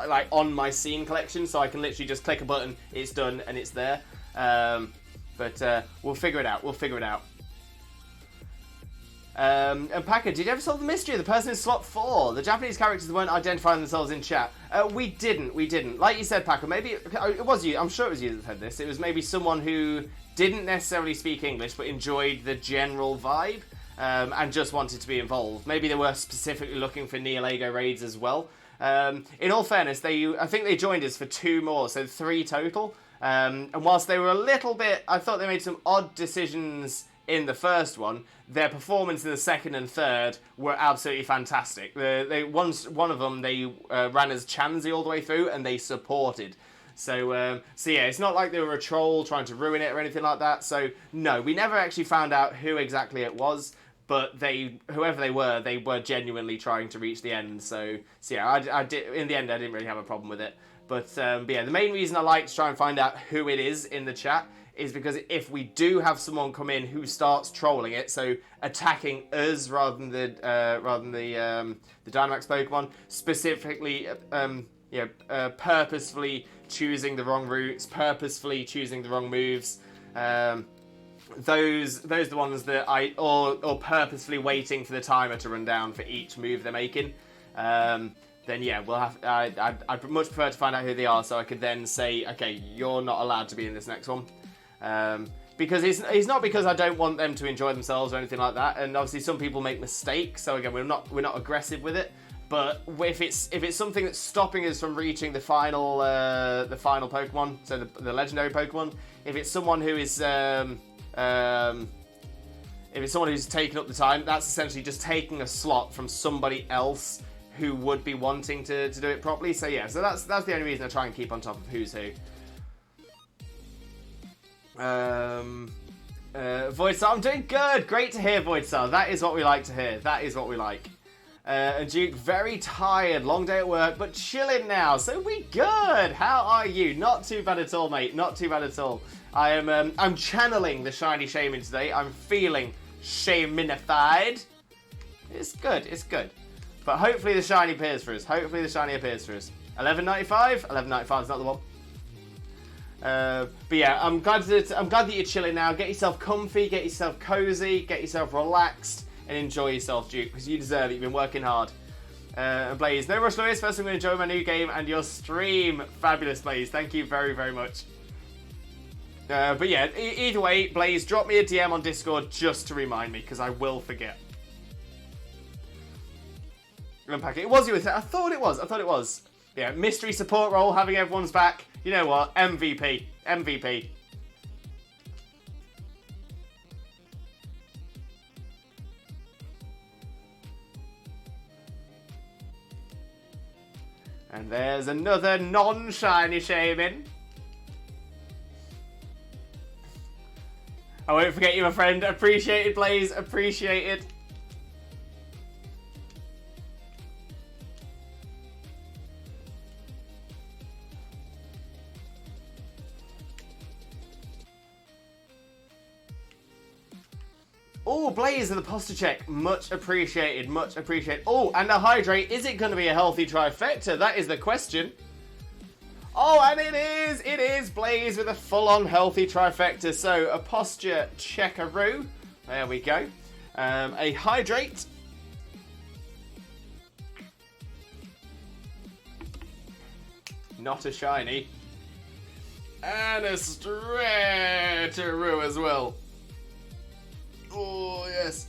like on my scene collection, so I can literally just click a button, it's done, and it's there. But we'll figure it out. And Packer, did you ever solve the mystery of the person in slot 4? The Japanese characters weren't identifying themselves in chat. We didn't. Like you said, Packer, maybe it was you. I'm sure it was you that said this. It was maybe someone who didn't necessarily speak English, but enjoyed the general vibe, and just wanted to be involved. Maybe they were specifically looking for Neolego raids as well. In all fairness, I think they joined us for 2 more, so 3 total. And whilst they were a little bit, I thought they made some odd decisions in the first one, their performance in the second and third were absolutely fantastic. One of them, they ran as Chansey all the way through, and they supported. So yeah, it's not like they were a troll trying to ruin it or anything like that. So no, we never actually found out who exactly it was, but whoever they were genuinely trying to reach the end. So yeah, I did, in the end, I didn't really have a problem with it. But yeah, the main reason I like to try and find out who it is in the chat is because if we do have someone come in who starts trolling it, so attacking us rather than the Dynamax Pokemon, specifically, purposefully choosing the wrong routes, purposefully choosing the wrong moves, those are the ones that or purposefully waiting for the timer to run down for each move they're making. Then yeah, I'd much prefer to find out who they are, so I could then say, okay, you're not allowed to be in this next one. Because it's not because I don't want them to enjoy themselves or anything like that. And obviously some people make mistakes, so again, we're not aggressive with it. But if it's something that's stopping us from reaching the final Pokemon, so the legendary Pokemon, if it's someone who is who's taking up the time, that's essentially just taking a slot from somebody else who would be wanting to do it properly. So yeah, so that's the only reason I try and keep on top of who's who. Voidstar, I'm doing good. Great to hear, Voidstar. That is what we like to hear. That is what we like. And Duke, very tired, long day at work, but chilling now. So we good. How are you? Not too bad at all, mate. Not too bad at all. I'm channeling the shiny Shaymin today. I'm feeling Shayminified. It's good. It's good. But hopefully the shiny appears for us. 11.95. 11.95 is not the one. But yeah, I'm glad that you're chilling now. Get yourself comfy, get yourself cozy, get yourself relaxed, and enjoy yourself, Duke, because you deserve it. You've been working hard. Blaze, no rush, Lewis. First, I'm going to enjoy my new game and your stream. Fabulous, Blaze. Thank you very, very much. But yeah, either way, Blaze, drop me a DM on Discord just to remind me, because I will forget. Unpack it. It was you. I thought it was. Yeah, mystery support role, having everyone's back. You know what? MVP. MVP. And there's another non-shiny Shaymin. I won't forget you, my friend. Appreciated, Blaze. Appreciated. Oh, Blaze and the posture check. Much appreciated, much appreciated. Oh, and a hydrate. Is it going to be a healthy trifecta? That is the question. Oh, and it is. It is Blaze with a full-on healthy trifecta. So, a posture checkaroo. There we go. A hydrate. Not a shiny. And a stretcheroo as well. Oh, yes.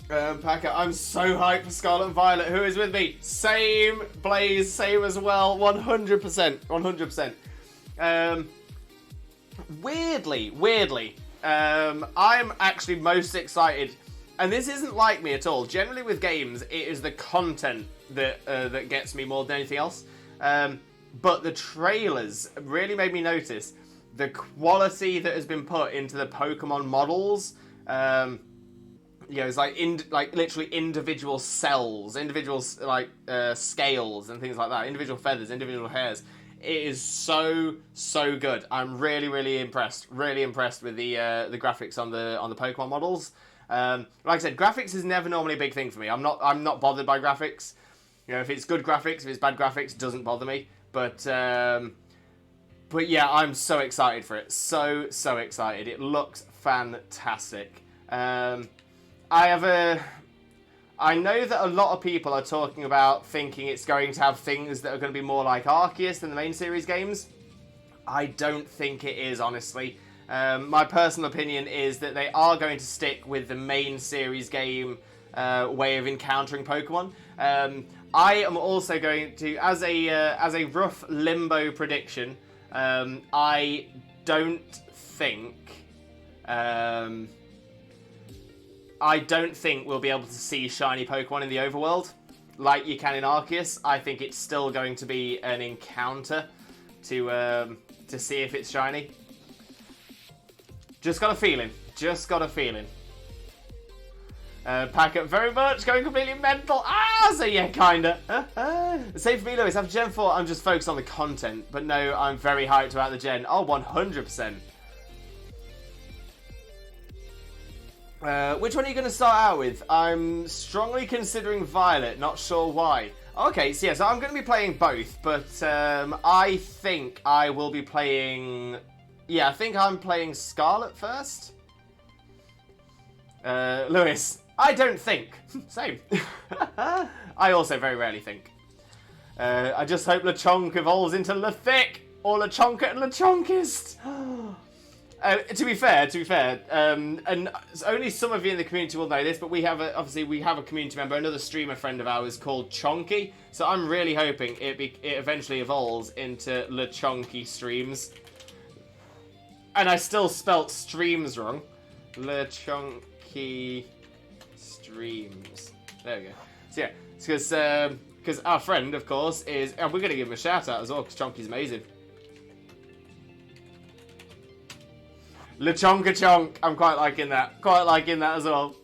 Packer, I'm so hyped for Scarlet and Violet. Who is with me? Same, Blaze, same as well. 100%. 100%. Weirdly, I'm actually most excited. And this isn't like me at all. Generally with games, it is the content that gets me more than anything else. But the trailers really made me notice the quality that has been put into the Pokemon models. It's like literally individual cells, individual scales and things like that, individual feathers, individual hairs. It is so good. I'm really impressed. Really impressed with the graphics on the Pokemon models. Like I said, graphics is never normally a big thing for me. I'm not bothered by graphics. You know, if it's good graphics, if it's bad graphics, it doesn't bother me. But yeah, I'm so excited for it. So excited. It looks fantastic. I know that a lot of people are talking about thinking it's going to have things that are going to be more like Arceus than the main series games. I don't think it is, honestly. My personal opinion is that they are going to stick with the main series game way of encountering Pokemon. I am also going to, as a rough limbo prediction, I don't think we'll be able to see shiny Pokemon in the overworld like you can in Arceus. I think it's still going to be an encounter to see if it's shiny. Just got a feeling. Packet very much, going completely mental. So yeah, kinda. Same for me, Lewis. After Gen 4, I'm just focused on the content. But no, I'm very hyped about the Gen. Oh, 100%. Which one are you going to start out with? I'm strongly considering Violet, not sure why. Okay, so yeah, so I'm going to be playing both, but I think I will be playing... Yeah, I think I'm playing Scarlet first. Lewis, I don't think. Same. I also very rarely think. I just hope Lechonk evolves into Lethic, or Lechonka and Lechonkist. To be fair, and only some of you in the community will know this, but we have a community member, another streamer friend of ours called Chonky. So I'm really hoping it eventually evolves into Lechonky Streams. And I still spelt streams wrong. Lechonky Streams. There we go. So yeah, it's because our friend, of course, is, and we're going to give him a shout out as well because Chonky's amazing. Lechonka Chonk. I'm quite liking that. As well.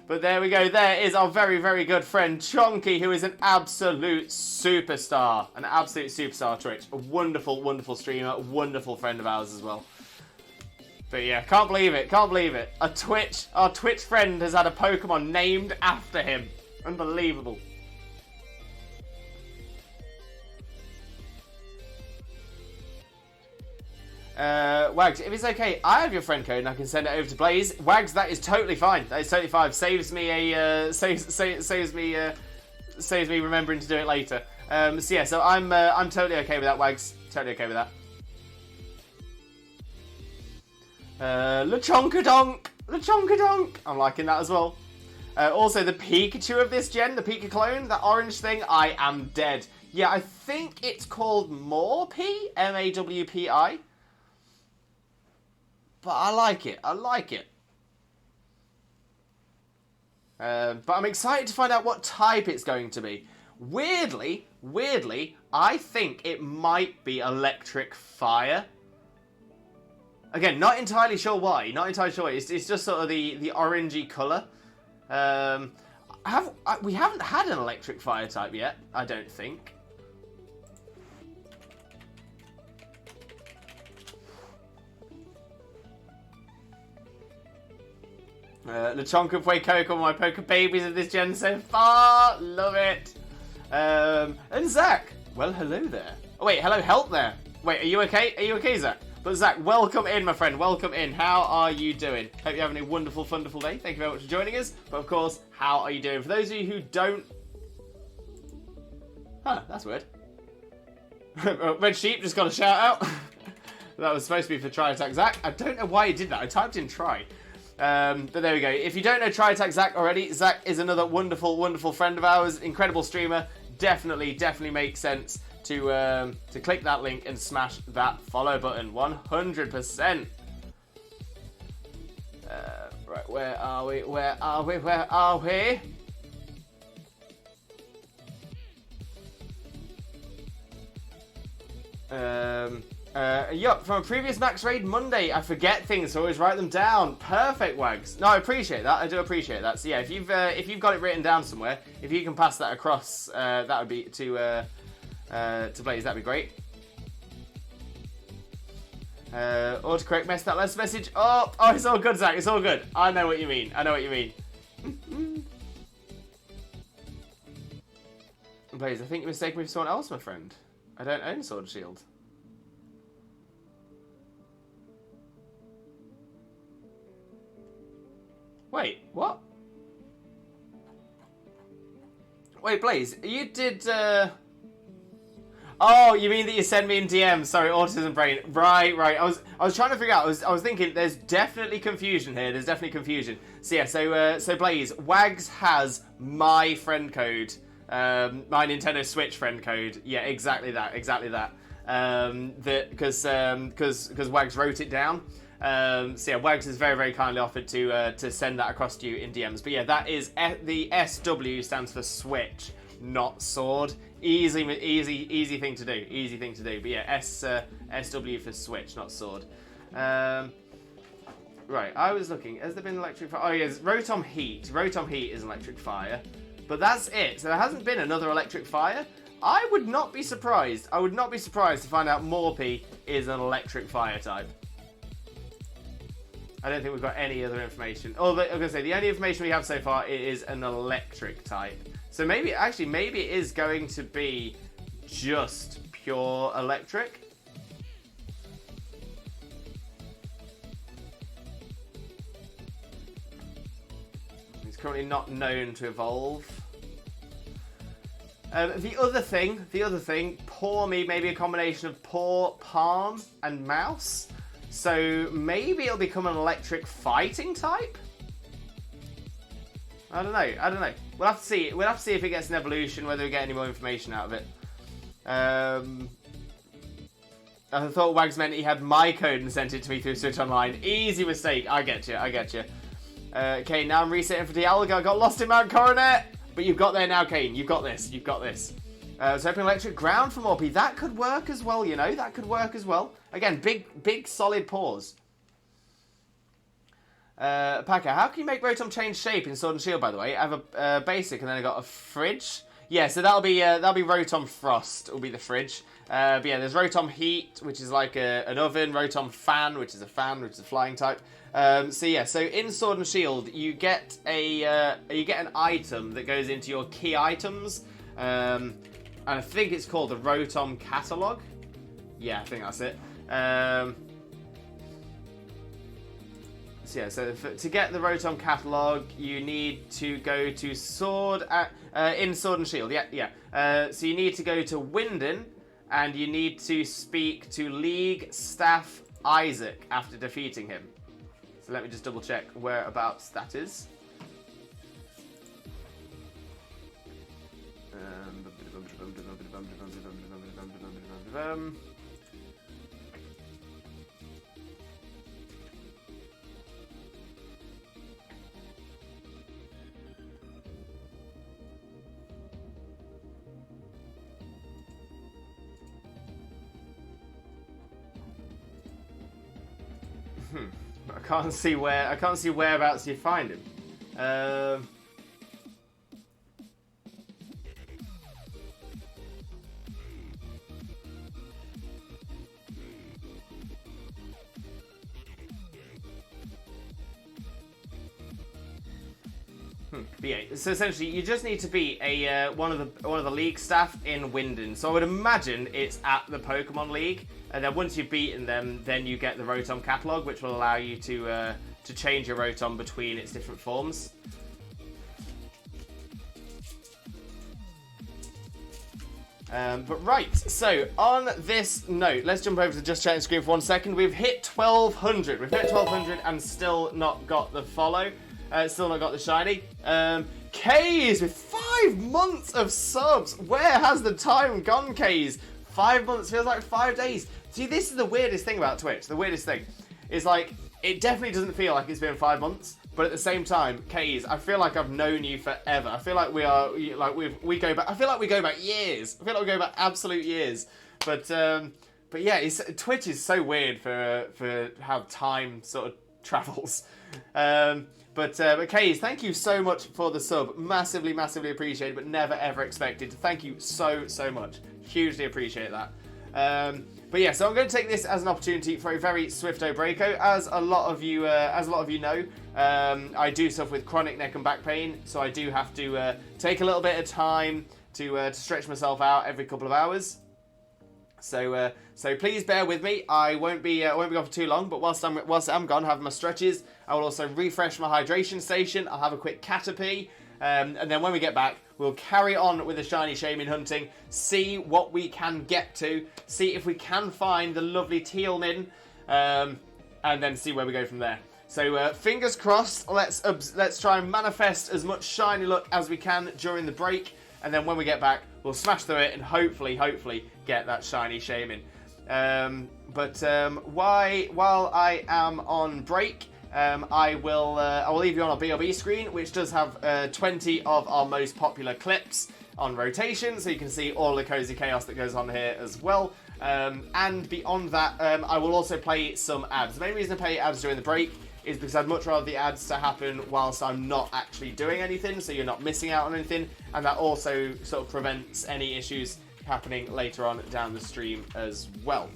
But there we go. There is our very, very good friend Chonky, who is an absolute superstar. An absolute superstar Twitch. A wonderful, wonderful streamer. Wonderful friend of ours as well. But yeah, can't believe it. Our Twitch friend has had a Pokemon named after him. Unbelievable. Wags, if it's okay, I have your friend code and I can send it over to Blaze. Wags, that is totally fine. Saves me saves me remembering to do it later. So yeah, so I'm totally okay with that, Wags. Totally okay with that. Lechonkadonk. I'm liking that as well. Also, the Pikachu of this gen, the Pika clone, that orange thing, I am dead. Yeah, I think it's called Mawpi, M-A-W-P-I. But I like it. I like it. But I'm excited to find out what type it's going to be. Weirdly, I think it might be electric fire. Again, not entirely sure why. Not entirely sure. It's just sort of the orangey colour. We haven't had an electric fire type yet, I don't think. Lechonka play Coco, my poker babies of this gen so far. Love it. And Zach. Well, hello there. Oh, wait, hello, help there. Wait, are you okay? Are you okay, Zach? But Zach, welcome in, my friend. Welcome in. How are you doing? Hope you're having a wonderful, wonderful day. Thank you very much for joining us. But of course, how are you doing? For those of you who don't... Huh, that's weird. Red Sheep just got a shout out. That was supposed to be for Try Attack Zach. I don't know why he did that. I typed in try. But there we go. If you don't know Try Attack Zach already, Zach is another wonderful, wonderful friend of ours. Incredible streamer. Definitely makes sense to click that link and smash that follow button. 100%. Right, where are we? Where are we? Where are we? Yup, from a previous Max Raid Monday, I forget things, so always write them down. Perfect, Wags. No, I appreciate that. I do appreciate that. So yeah, if you've got it written down somewhere, if you can pass that across, that would be to Blaze. That'd be great. Autocorrect messed that last message up. Oh, it's all good, Zach. It's all good. I know what you mean. I know what you mean. Blaze, I think you're mistaken me for someone else, my friend. I don't own Sword and Shield. Wait, what? Wait, Blaze, you did, Oh, you mean that you sent me in DMs? Sorry, autism brain. Right. I was trying to figure out. I was thinking. There's definitely confusion here. There's definitely confusion. So yeah. So Blaze, Wags has my friend code. My Nintendo Switch friend code. Yeah, exactly that. Because Wags wrote it down. So yeah, Wags has very kindly offered to send that across to you in DMs. But yeah, that is the SW stands for Switch, not Sword. Easy thing to do. Easy thing to do. But yeah, SW for Switch, not Sword. Right, I was looking. Has there been electric fire? Oh yes, Rotom Heat. Rotom Heat is electric fire. But that's it. So there hasn't been another electric fire. I would not be surprised. I would not be surprised to find out Morpy is an electric fire type. I don't think we've got any other information. Although, I'm going to say, the only information we have so far is an electric type. So maybe it is going to be just pure electric. It's currently not known to evolve. The other thing, paw me, maybe a combination of paw, palm, and mouse. So maybe it'll become an electric fighting type? I don't know. We'll have to see. We'll have to see if it gets an evolution, whether we get any more information out of it. I thought Wags meant he had my code and sent it to me through Switch Online. Easy mistake. I get you. Okay, now I'm resetting for Dialga. I got lost in Mount Coronet. But you've got there now, Kane. You've got this. So open electric ground for Morpy. That could work as well, you know. That could work as well. Again, big solid paws. Packer, how can you make Rotom change shape in Sword and Shield, by the way? I have a basic and then I got a fridge. Yeah, so that'll be Rotom Frost will be the fridge. But yeah, there's Rotom Heat, which is like an oven. Rotom Fan, which is a flying type. So yeah, so in Sword and Shield, you get an item that goes into your key items. And I think it's called the Rotom Catalog. Yeah, I think that's it. So yeah, to get the Rotom Catalog, you need to go to in Sword and Shield. Yeah. So you need to go to Winden, and you need to speak to League Staff Isaac after defeating him. So let me just double check whereabouts that is. I can't see whereabouts you find him. But yeah, so essentially you just need to be a one of the league staff in Winden. So I would imagine it's at the Pokemon League, and then once you've beaten them, then you get the Rotom catalog, which will allow you to change your Rotom between its different forms. But right, so on this note, let's jump over to Just Chatting screen for 1 second. We've hit 1,200. We've hit 1,200 and still not got the follow. Still not got the shiny. Kays with 5 months of subs. Where has the time gone, Kays? 5 months feels like 5 days. See, this is the weirdest thing about Twitch. The weirdest thing is like it definitely doesn't feel like it's been 5 months, but at the same time, Kays, I feel like I've known you forever. I feel like we go back. I feel like we go back years. I feel like we go back absolute years. But yeah, Twitch is so weird for how time sort of travels. But Kays, thank you so much for the sub. Massively, massively appreciated, but never ever expected. Thank you so much. Hugely appreciate that. But yeah, so I'm going to take this as an opportunity for a very swifto breako. As a lot of you know, I do suffer with chronic neck and back pain, so I do have to take a little bit of time to stretch myself out every couple of hours. So please bear with me. I won't be gone for too long. But whilst I'm gone, having my stretches, I will also refresh my hydration station. I'll have a quick Caterpie, and then when we get back, we'll carry on with the shiny Shaymin hunting. See what we can get to. See if we can find the lovely Tealmin, and then see where we go from there. So fingers crossed. Let's try and manifest as much shiny luck as we can during the break. And then when we get back, we'll smash through it and hopefully get that shiny Shaymin. While I am on break, I will leave you on our BRB screen, which does have 20 of our most popular clips on rotation, so you can see all the cozy chaos that goes on here as well. And beyond that, I will also play some ads. The main reason I play ads during the break is because I'd much rather the ads to happen whilst I'm not actually doing anything, so you're not missing out on anything, and that also sort of prevents any issues happening later on down the stream as well.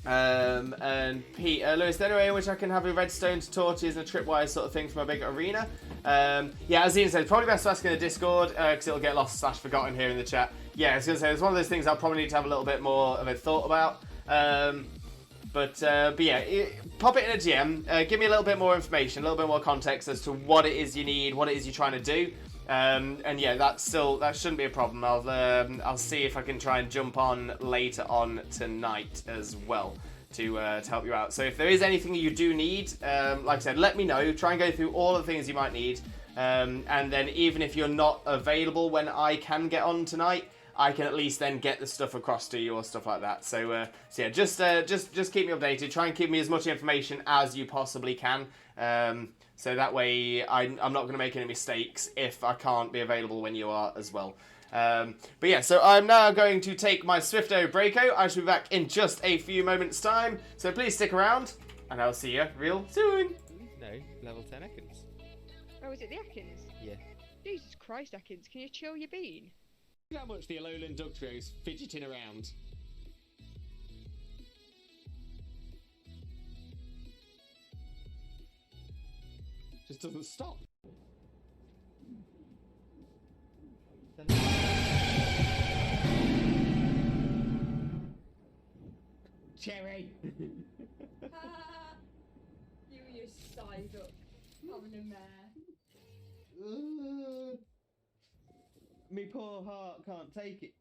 And Pete, Lewis, is there any way in which I can have a redstone to torches and a tripwire sort of thing for my big arena? Yeah, as Ian said, probably best to ask in the Discord, because it'll get lost / forgotten here in the chat. Yeah, I was going to say, it's one of those things I'll probably need to have a little bit more of a thought about. But yeah, pop it in a DM, give me a little bit more information, a little bit more context as to what it is you need, what it is you're trying to do. And yeah, that shouldn't be a problem. I'll see if I can try and jump on later on tonight as well to help you out. So if there is anything you do need, like I said, let me know. Try and go through all the things you might need, and then even if you're not available when I can get on tonight, I can at least then get the stuff across to you or stuff like that. So yeah, just keep me updated. Try and give me as much information as you possibly can. So that way I'm not going to make any mistakes if I can't be available when you are as well. But yeah, so I'm now going to take my Swifto breako. I shall be back in just a few moments' time. So please stick around, and I'll see you real soon. No, level 10 Ekans. Oh, is it the Ekans? Yeah. Jesus Christ, Ekans, can you chill your bean? Look how much the Alolan Dugtrio is fidgeting around. Just doesn't stop. Cherry! You and your side up, having a mare. Me poor heart can't take it.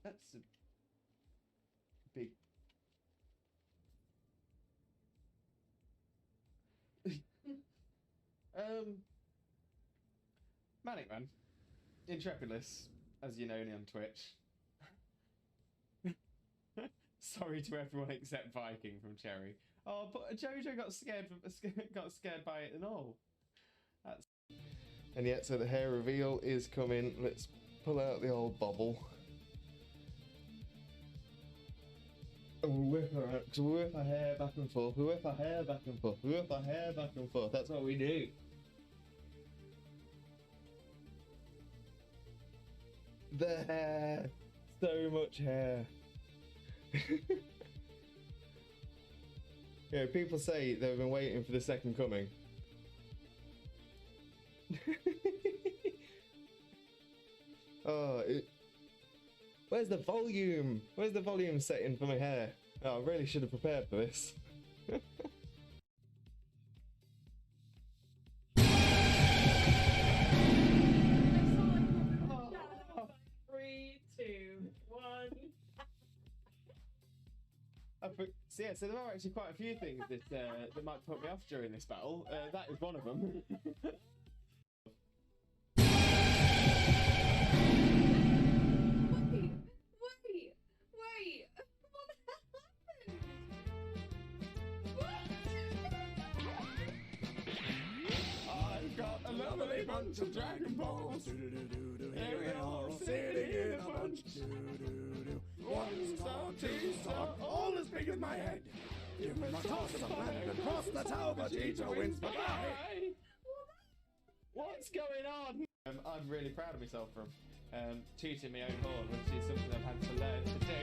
That's a big... Manic Man. Intrepidless, as you know me on Twitch. Sorry to everyone except Viking from Cherry. Oh, but Jojo got scared by it and all. That's... And yet, so the hair reveal is coming. Let's pull out the old bobble. And we'll whip her out, because we'll whip our hair back and forth, we whip our hair back and forth, we whip our hair back and forth. That's what we do. The hair. So much hair. Yeah, people say they've been waiting for the second coming. Oh, where's the volume? Where's the volume setting for my hair? Oh, I really should have prepared for this. 3, 2, 1. So yeah, so there are actually quite a few things that might put me off during this battle. That is one of them. Wait! What happened? I've got a lovely bunch of Dragon Balls. Here we are all sitting in a bunch. 1 star, 2 star, all as big as my head. Give them a toss of land and cross the tower, Vegeta wins. Bye-bye. What's going on? I'm really proud of myself from tooting my own horn, which is something I've had to learn to do.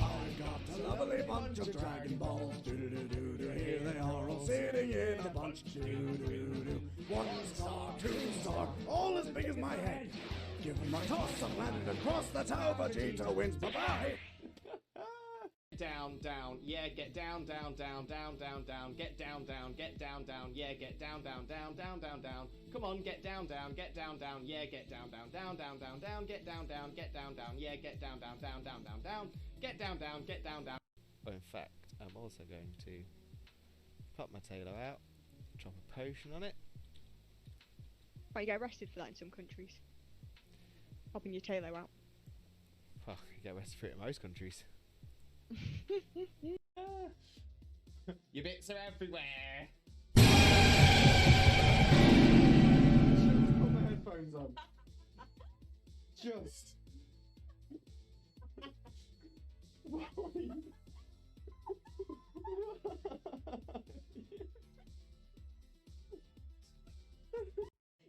I've got a lovely bunch of Dragon Balls. Here they are all sitting in a bunch. 1 star, 2 star, all as big as my head. Give them a toss of land and cross the tower, Vegeta wins. Bye-bye. Down, down, yeah, get down, down, down, down, down, down, get down, down, get down, down, yeah, get down, down, down, down, down, down. Come on, get down, down, get down, down, yeah, get down, down, down, down, down, down, get down, down, get down, down, yeah, get down, down, down, down, down, down, get down, down, get down, down. Oh, in fact, I'm also going to pop my tailor out, drop a potion on it. Well, you get arrested for that in some countries. Popping your tailor out. Well, you get arrested for it in most countries. Your bits are everywhere. Put my headphones on. Just.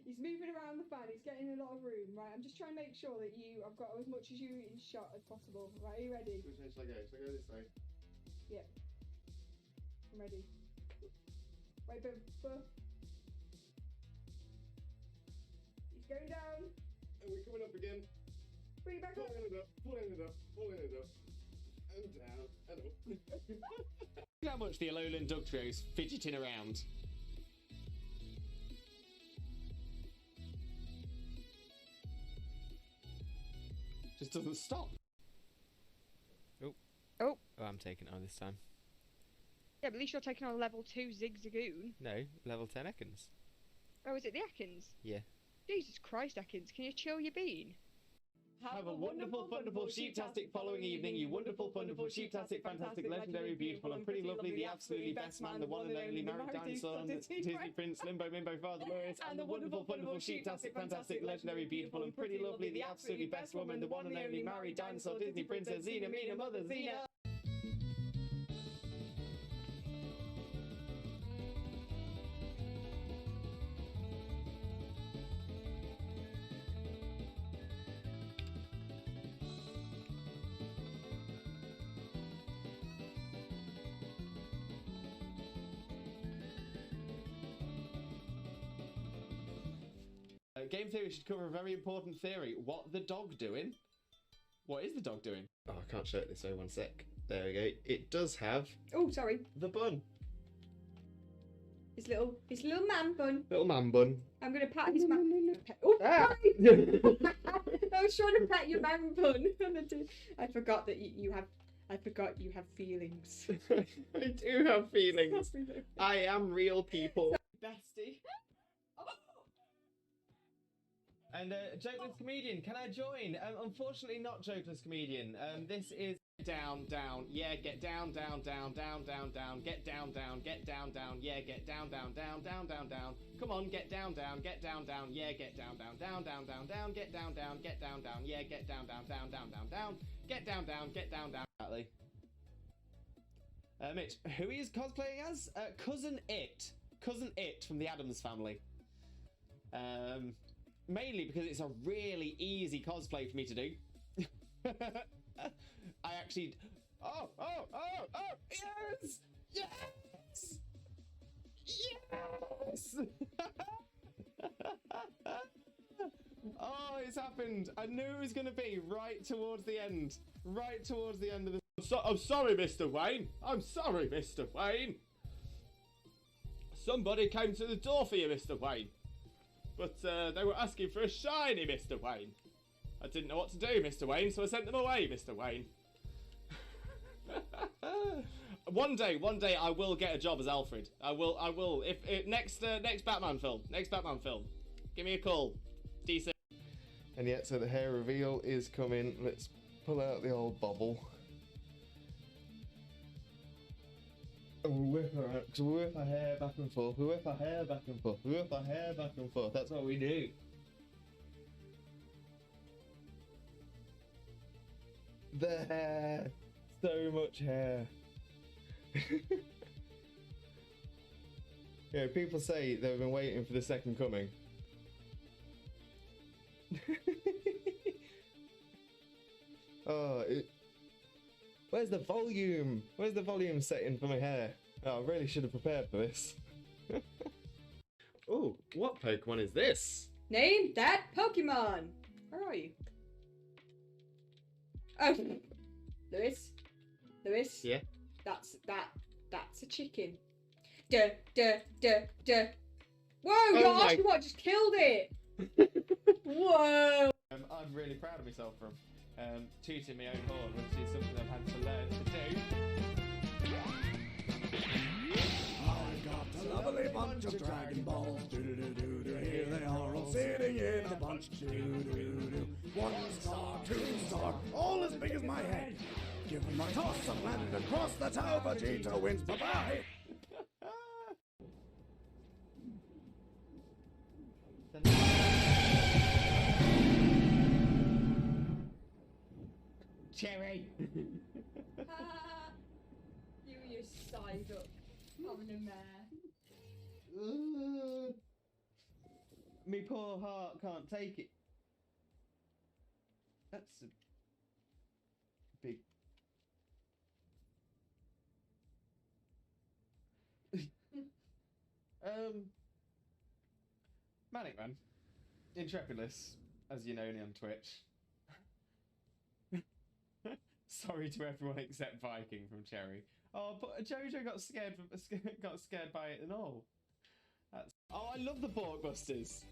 He's moving around the fan, he's getting a lot of room, right? I'm just trying to make sure that I've got as much as you in shot as possible. Right, are you ready? Which way shall I go? Shall I go this way? Yeah. I'm ready. Right, boom. He's going down. And we're coming up again. Bring it back up. Pulling it up. And down. And up. Look how much the Alolan Dog Trio is fidgeting around. Just doesn't stop. Oh, I'm taking it on this time. Yeah, but at least you're taking on level 2 Zigzagoon. No, level 10 Ekans. Oh, is it the Ekans? Yeah. Jesus Christ, Ekans, can you chill your bean? Have a wonderful, wonderful, sheeptastic following evening, you wonderful, wonderful, sheeptastic, fantastic, legendary, beautiful, and pretty lovely, the absolutely best man, the one and only married dinosaur, Disney Prince, Limbo, Mimbo, Father Lewis, and the wonderful, wonderful, sheeptastic, fantastic, legendary, beautiful, and pretty lovely, the absolutely best woman, the one and only married dinosaur, Disney Princess, Xena, Mina, Mother, Xena. Game theory should cover a very important theory. What the dog doing? What is the dog doing? Oh, I can't show it this way. 1 sec. There we go. It does have Oh, sorry. the bun. His little man bun. Little man bun. I'm gonna pat his man. Oh, Ah. sorry. I was trying to pet your man bun. I forgot that you have. I forgot you have feelings. I do have feelings. I am real people. Bestie. And Jokeless Comedian, can I join? Unfortunately not Jokeless Comedian. This is down, down, yeah, get down, down, down, down, down, down, get down, down, yeah, get down, down, down, down, down, down. Come on, get down, down, yeah, get down, down, down, down, down, down, get down, down, yeah, get down, down, down, down, down, down, get down, down, down. Exactly. Mitch, who he is cosplaying as? Cousin It from the Addams Family. Mainly because it's a really easy cosplay for me to do. I actually... Oh, yes! Yes! Yes! Oh, it's happened. I knew it was going to be right towards the end. Right towards the end of the... I'm sorry, Mr. Wayne. I'm sorry, Mr. Wayne. Somebody came to the door for you, Mr. Wayne. But they were asking for a shiny, Mr. Wayne. I didn't know what to do, Mr. Wayne, so I sent them away, Mr. Wayne. One day, I will get a job as Alfred. I will. If next Batman film, give me a call. DC. And yet, so the hair reveal is coming. Let's pull out the old bobble. And we'll whip her out, because we'll whip our hair back and forth, we'll whip our hair back and forth, we'll whip our hair back and forth, that's what we do. The hair, so much hair. Yeah, people say they've been waiting for the second coming. Oh, where's the volume? Where's the volume setting for my hair? Oh, I really should have prepared for this. Oh, what Pokemon is this? Name that Pokemon. Where are you? Oh, Lewis. Yeah. That's a chicken. Duh. Whoa! Your Oshawott just killed it. Whoa! I'm really proud of myself for tooting my own horn, which is something I've had to learn to do. I've got a lovely bunch of Dragon Balls. Do-do-do-do-do. Here they are all sitting in a bunch. Do-do-do-do. 1 star, 2 star, all as big as my head. Give them a toss and land across the tower. Vegeta wins. Bye-bye. Cherry! You and your side up having a mare. Me poor heart can't take it. That's a big... Manic Man. Intrepidus, as you know me on Twitch. Sorry to everyone except Viking from Cherry. Oh, but Jojo got scared by it and all. That's... Oh, I love the Borkbusters.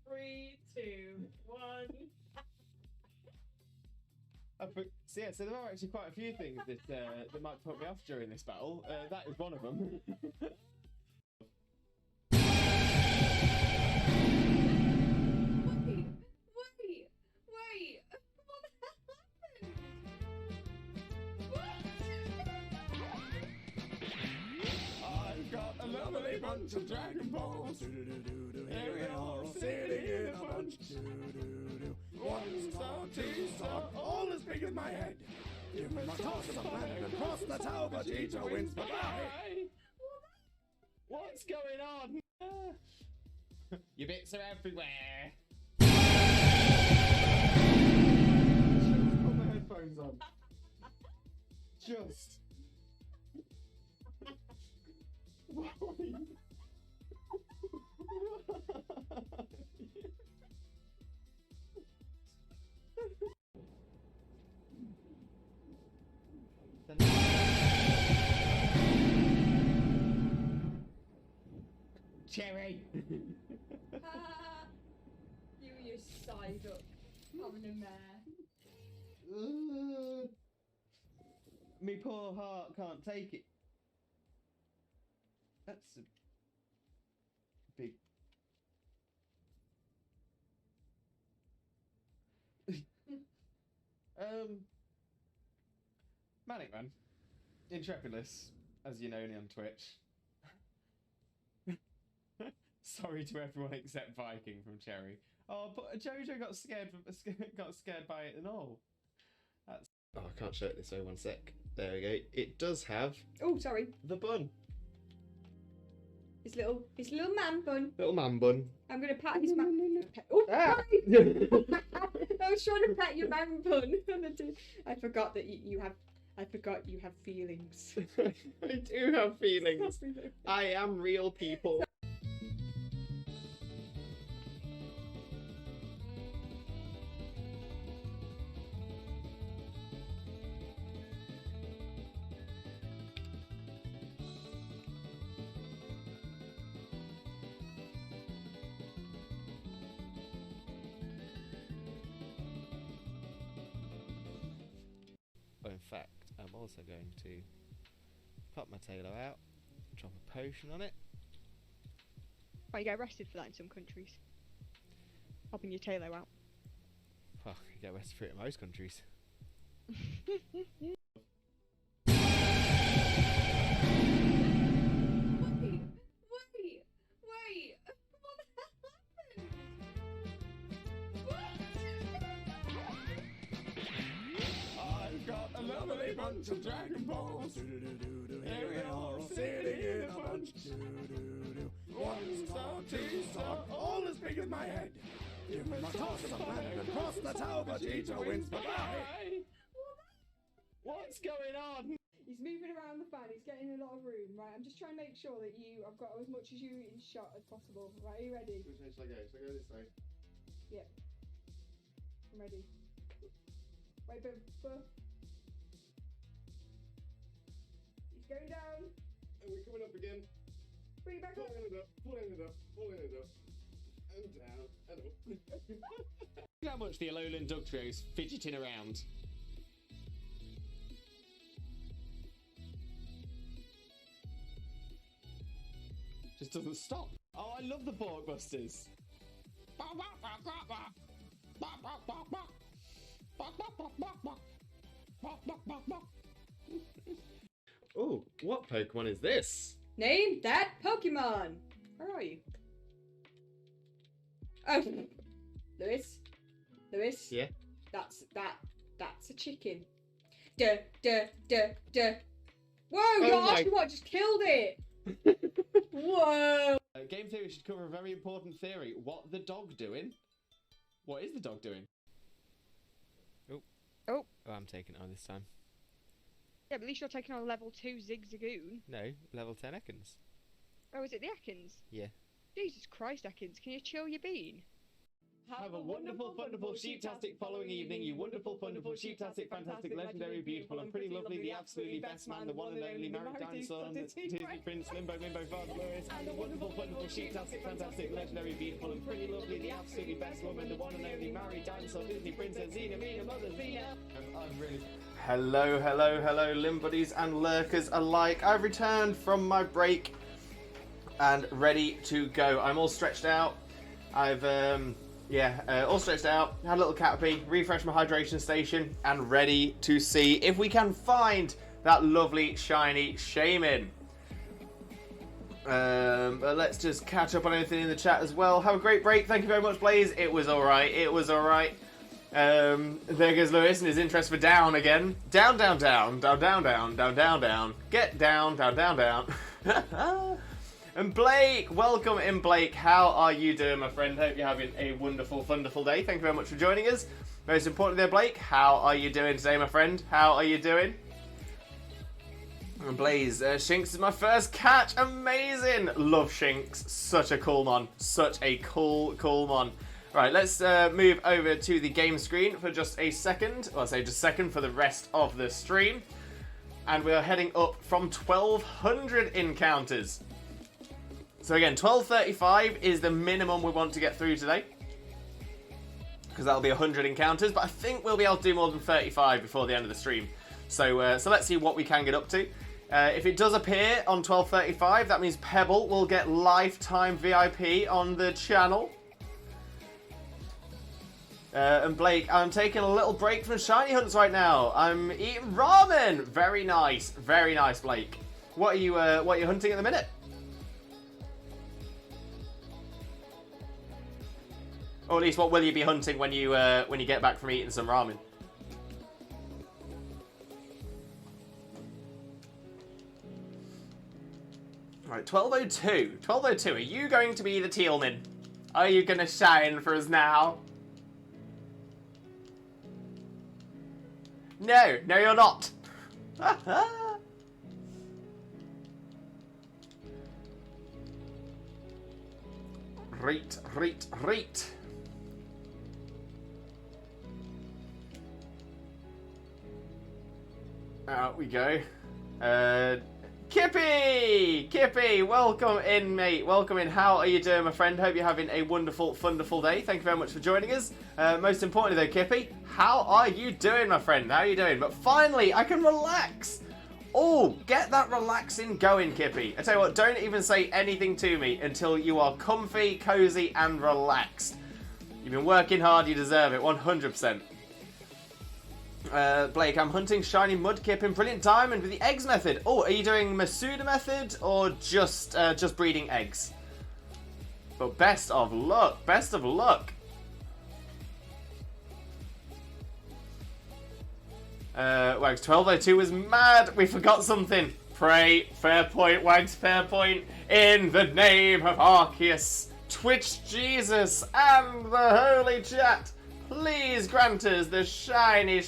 Three, two, one. So yeah, so there are actually quite a few things that might put me off during this battle. That is one of them. Wait! What the hell happened? I've got a lovely bunch of Dragon Balls. Do-do-do-do-do. Here they are all sitting in a bunch. Do-do-do-do. 1 star, 2 star, all as big as my head. Give them a toss of land across the tower. Vegeta wins. Bye-bye. What's going on? Your bits are everywhere. Just put my headphones on. Just. Why? Cherry! You just sized up having a mare. Me poor heart can't take it. That's a big. Manic Man, Intrepidus, as you know me on Twitch. Sorry to everyone except Viking from Cherry. Oh, but Jojo got scared by it and all. That's. Oh, I can't show it this way. 1 sec. There we go. It does have Oh, sorry. the bun. His little man bun. Little man bun. I'm gonna pat his man. Oh, Ah. sorry. I was trying to pat your man bun. I forgot that you have. I forgot you have feelings. I do have feelings. I am real, people. In fact, I'm also going to pop my tailor out, drop a potion on it. Oh, you get arrested for that in some countries. Popping your tailor out. Well, you get arrested for it in most countries. Wait! What the hell happened? I've got a lovely bunch of Dragon Balls. Do-do-do-do. Here they are all sitting in a bunch. Do-do-do. 1 star, 2 star, all as big as my head. Give them a toss of a planet and cross the tower, Vegeta wins. Bye-bye. What's going on? He's moving around the fan. He's getting a lot of room. Right, I'm just trying to make sure that I've got as much as you in shot as possible. Right, are you ready? Which way shall I go? Shall I go this way? Yeah. I'm ready. Wait, but he's going down. And we're coming up again. Bring it back up. Pulling it up, pulling it up, pulling it up. And down, and up. Look how much the Alolan Dog Trio's fidgeting around. Just doesn't stop. Oh, I love the Borkbusters. Oh, what Pokemon is this? Name that Pokemon. Where are you? Oh, Lewis. Yeah. That's a chicken. Duh. Whoa! Oh You're my- asking what just killed it. Whoa! Game theory should cover a very important theory. What the dog doing? What is the dog doing? Oh, I'm taking it on this time. Yeah, but at least you're taking on a level 2 Zigzagoon. No, level 10 Ekans. Oh, is it the Ekans? Yeah. Jesus Christ, Ekans, can you chill your bean? Have a wonderful, wonderful, sheep-tastic following evening, you wonderful, wonderful, sheep-tastic, fantastic, legendary, beautiful, and pretty lovely, the absolutely best man, the one and only married dinosaur, and the Disney Prince, Limbo, Father Lewis, and the wonderful, wonderful, sheep-tastic, fantastic, legendary, beautiful, and pretty lovely, the absolutely best woman, the one and only married dinosaur, Disney Princess, Xena, Mina, Mother, Xena. I'm really... Hello, Limb Buddies and Lurkers alike. I've returned from my break and ready to go. I'm all stretched out. I've, all stretched out, had a little cat pee, refreshed my hydration station, and ready to see if we can find that lovely, shiny Shaymin. But let's just catch up on anything in the chat as well. Have a great break. Thank you very much, Blaze. It was alright. There goes Lewis and his interest for down again. Down. Get down. And Blake, welcome in, Blake. How are you doing, my friend? Hope you're having a wonderful, wonderful day. Thank you very much for joining us. Most importantly there, Blake, how are you doing today, my friend? How are you doing? And Blaze, Shinx is my first catch. Amazing. Love Shinx. Such a cool mon. Such a cool mon. Right, let's move over to the game screen for just a second. Well, I'll say just a second for the rest of the stream. And we are heading up from 1,200 encounters. So again, 1235 is the minimum we want to get through today. because that'll be 100 encounters, but I think we'll be able to do more than 35 before the end of the stream. So, so let's see what we can get up to. If it does appear on 12:35, that means Pebble will get lifetime VIP on the channel. And Blake, I'm taking a little break from shiny hunts right now. I'm eating ramen. Very nice, Blake. What are you hunting at the minute? Or at least, what will you be hunting when you get back from eating some ramen? Right, 12:02. 12:02. Are you going to be the Tealman? Are you going to shine for us now? No, you're not. Right. Out we go. Kippy, welcome in, mate. Welcome in. How are you doing, my friend? Hope you're having a wonderful day. Thank you very much for joining us. Most importantly, though, Kippy, how are you doing, my friend? How are you doing? But finally, I can relax. Oh, get that relaxing going, Kippy. I tell you what, don't even say anything to me until you are comfy, cozy, and relaxed. You've been working hard. You deserve it, 100%. Blake, I'm hunting shiny mudkip in brilliant diamond with the eggs method. Oh, are you doing Masuda method or just breeding eggs? But best of luck. Wags, 12:02 was mad. We forgot something. Pray, fair point, Wags, fair point. In the name of Arceus, Twitch Jesus, and the Holy Chat, please grant us the shiny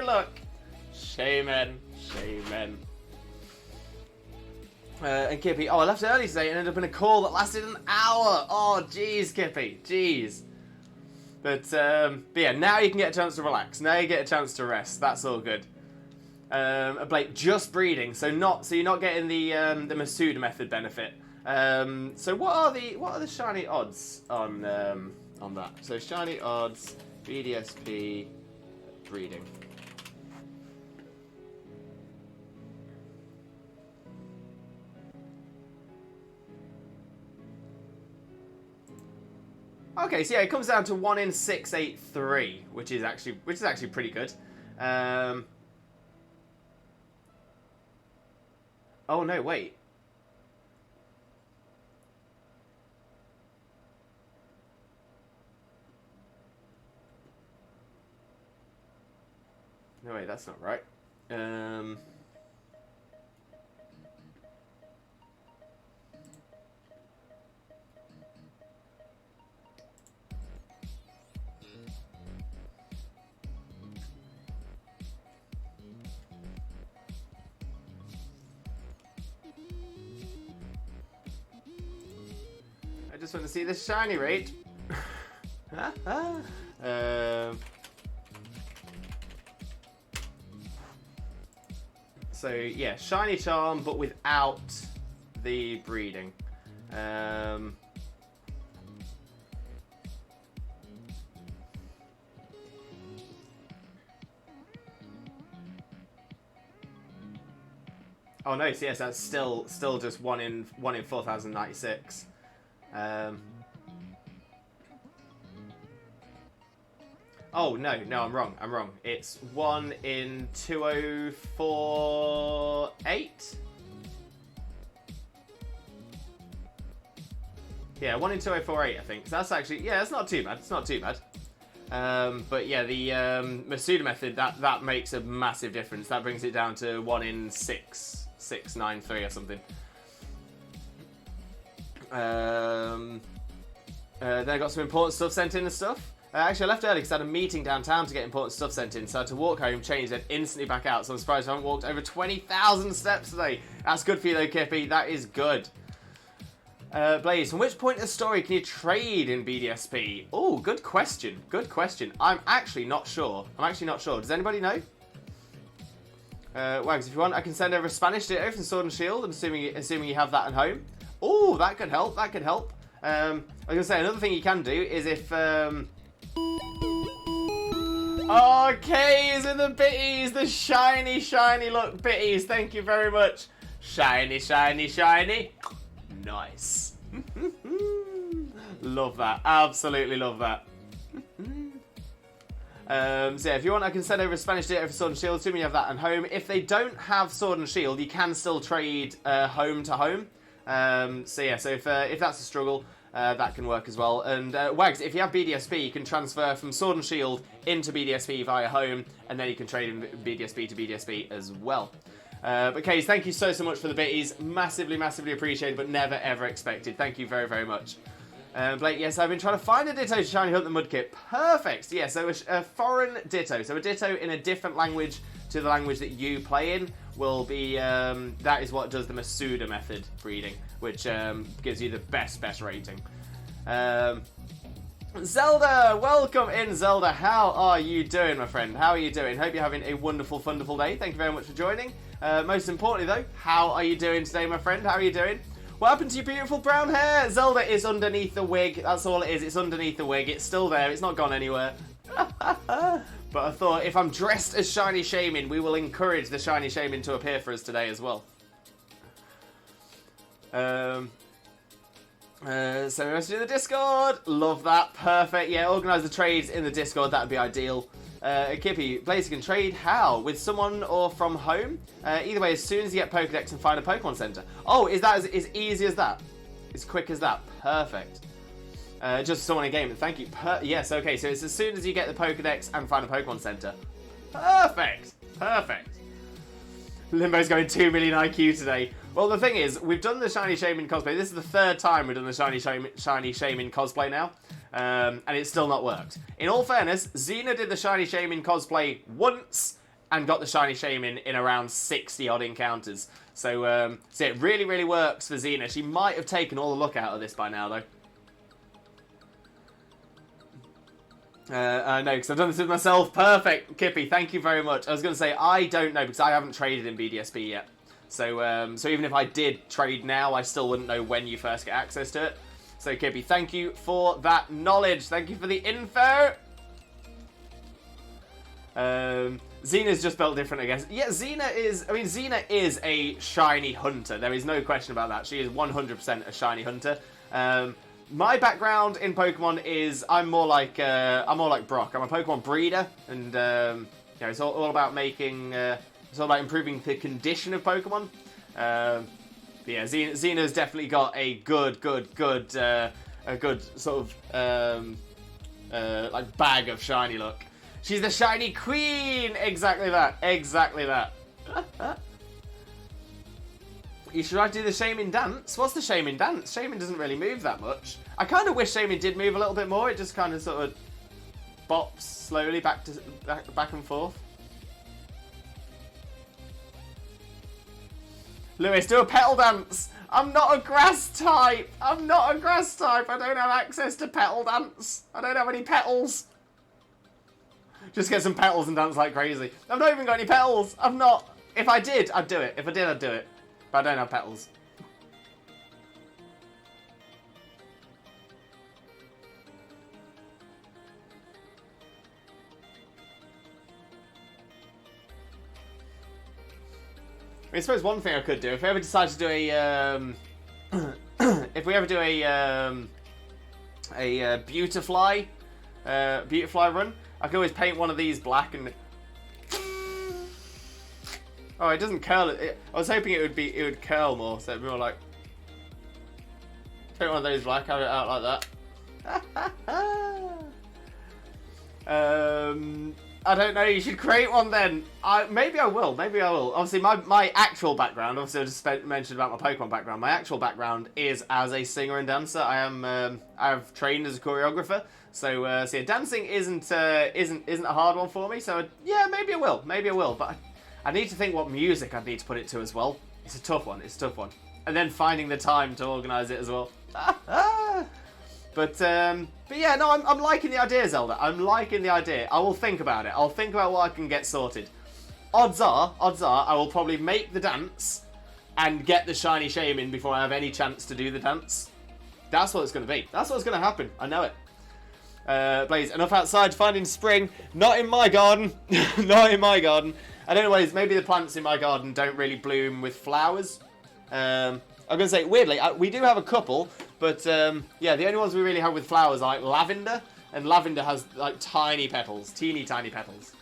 look. Shaymin. And Kippy, oh, I left early today and ended up in a call that lasted an hour. Oh, jeez, Kippy, jeez. But yeah, now you can get a chance to relax. Now you get a chance to rest. That's all good. Blake, just breeding, so you're not getting the Masuda method benefit. So what are the shiny odds on that? So shiny odds, BDSP, breeding. Okay, so yeah, it comes down to 1 in 683, which is actually pretty good. Oh no, wait. No, wait, that's not right. I just want to see the shiny rate. So yeah, shiny charm, but without the breeding. Oh no, so yes, that's still just 1 in 4096. Oh no, I'm wrong. It's 1 in 2048. Yeah, 1 in 2048, I think. So that's actually, yeah, it's not too bad. But yeah, the Masuda method, that makes a massive difference. That brings it down to 1 in 693 or something. Then I got some important stuff sent in and stuff. Actually, I left early because I had a meeting downtown to get important stuff sent in, so I had to walk home, change, then instantly back out. So I'm surprised I haven't walked over 20,000 steps today. That's good for you though, Kippy. That is good. Blaze, from which point of the story can you trade in BDSP? Oh, good question. I'm actually not sure. Does anybody know? Wags, if you want, I can send over a Spanish ditto from Sword and Shield, assuming you have that at home. Oh, that could help. I was going to say, another thing you can do is if Oh, K's and the bitties, the shiny, shiny look bitties. Thank you very much. Shiny, shiny, shiny. Nice. Love that. Absolutely love that. So yeah, if you want, I can send over a Spanish ditto for Sword and Shield. Assuming you have that at home. If they don't have Sword and Shield, you can still trade home to home. So yeah, so if that's a struggle, that can work as well. And Wags, if you have BDSP, you can transfer from Sword and Shield into BDSP via home, and then you can trade in BDSP to BDSP as well. But Kays, thank you so much for the bitties. Massively, massively appreciated, but never ever expected. Thank you very, very much. Blake, yes, I've been trying to find a ditto to Shiny Hunt the Mudkip. Perfect. Yeah, so a foreign ditto. So a ditto in a different language to the language that you play in will be, that is what does the Masuda method breeding, which gives you the best rating. Zelda, welcome in, Zelda. How are you doing, my friend? How are you doing? Hope you're having a wonderful, wonderful day. Thank you very much for joining. Most importantly, though, how are you doing today, my friend? How are you doing? What happened to your beautiful brown hair? Zelda is underneath the wig. That's all it is. It's underneath the wig. It's still there. It's not gone anywhere. But I thought if I'm dressed as Shiny Shaymin, we will encourage the Shiny Shaymin to appear for us today as well. So let's do the Discord. Love that. Perfect. Yeah, organise the trades in the Discord. That would be ideal. Kippy, Blaze can trade how? With someone or from home? Either way, as soon as you get Pokedex and find a Pokemon Center. Oh, is that as easy as that? As quick as that? Perfect. Just someone in game. Thank you. Yes, okay, so it's as soon as you get the Pokedex and find a Pokemon Center. Perfect. Perfect. Limbo's going 2 million IQ today. Well, the thing is, we've done the Shiny Shaymin cosplay. This is the third time we've done the Shiny Shaymin cosplay now. And it's still not worked. In all fairness, Xena did the Shiny Shaymin cosplay once and got the Shiny Shaymin in around 60 odd encounters. So, so it really, really works for Xena. She might have taken all the look out of this by now, though. No, because I've done this with myself. Perfect, Kippy. Thank you very much. I was going to say, I don't know, because I haven't traded in BDSP yet. So, so even if I did trade now, I still wouldn't know when you first get access to it. So, Kippy, thank you for that knowledge. Thank you for the info. Xena's just built different, I guess. Yeah, Xena is a shiny hunter. There is no question about that. She is 100% a shiny hunter. My background in Pokemon is I'm more like Brock. I'm a Pokemon breeder, and you know, it's all about making. It's all about improving the condition of Pokemon. Yeah, Xena's definitely got a good sort of like bag of shiny look. She's the shiny queen. Exactly that. Exactly that. You should try to do the Shaymin dance. What's the Shaymin dance? Shaymin doesn't really move that much. I kind of wish Shaymin did move a little bit more. It just kind of sort of bops slowly back and forth. Lewis, do a petal dance. I'm not a grass type. I'm not a grass type. I don't have access to petal dance. I don't have any petals. Just get some petals and dance like crazy. I've not even got any petals. I've not. If I did, I'd do it. If I did, I'd do it. But I don't have petals. I suppose one thing I could do, if we ever decide to do a, if we ever do a Beautifly run, I could always paint one of these black and. Oh, it doesn't curl. I was hoping it would curl more, so it'd be more like. Paint one of those black, have it out like that. I don't know, you should create one then. Maybe I will. Obviously, my actual background, obviously I just mentioned about my Pokemon background. My actual background is as a singer and dancer. I've trained as a choreographer. So yeah, dancing isn't a hard one for me. So yeah, maybe I will. But I need to think what music I'd need to put it to as well. It's a tough one. And then finding the time to organise it as well. But yeah, no, I'm liking the idea, Zelda. I'm liking the idea. I will think about it. I'll think about what I can get sorted. Odds are, I will probably make the dance and get the Shiny Shaymin before I have any chance to do the dance. That's what it's going to be. That's what's going to happen. I know it. Blaze, enough outside finding spring. Not in my garden. Not in my garden. I don't know what it is. Maybe the plants in my garden don't really bloom with flowers. I'm going to say, weirdly, we do have a couple. But, yeah, the only ones we really have with flowers are, like, lavender. And lavender has, like, tiny petals. Teeny tiny petals.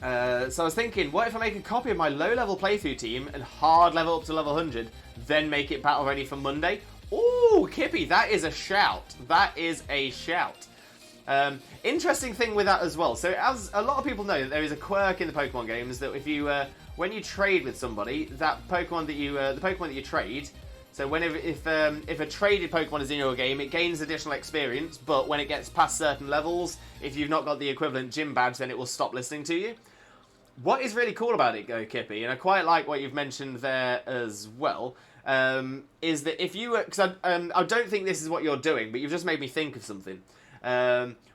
So I was thinking, what if I make a copy of my low-level playthrough team and hard level up to level 100, then make it battle ready for Monday? Ooh, Kippy, that is a shout. That is a shout. Interesting thing with that as well. So as a lot of people know, there is a quirk in the Pokemon games that if you, when you trade with somebody, that Pokemon that you, the Pokemon that you trade. So whenever, if a traded Pokemon is in your game, it gains additional experience. But when it gets past certain levels, if you've not got the equivalent gym badge, then it will stop listening to you. What is really cool about it, Kippy, and I quite like what you've mentioned there as well, is that if you were, because I don't think this is what you're doing, but you've just made me think of something.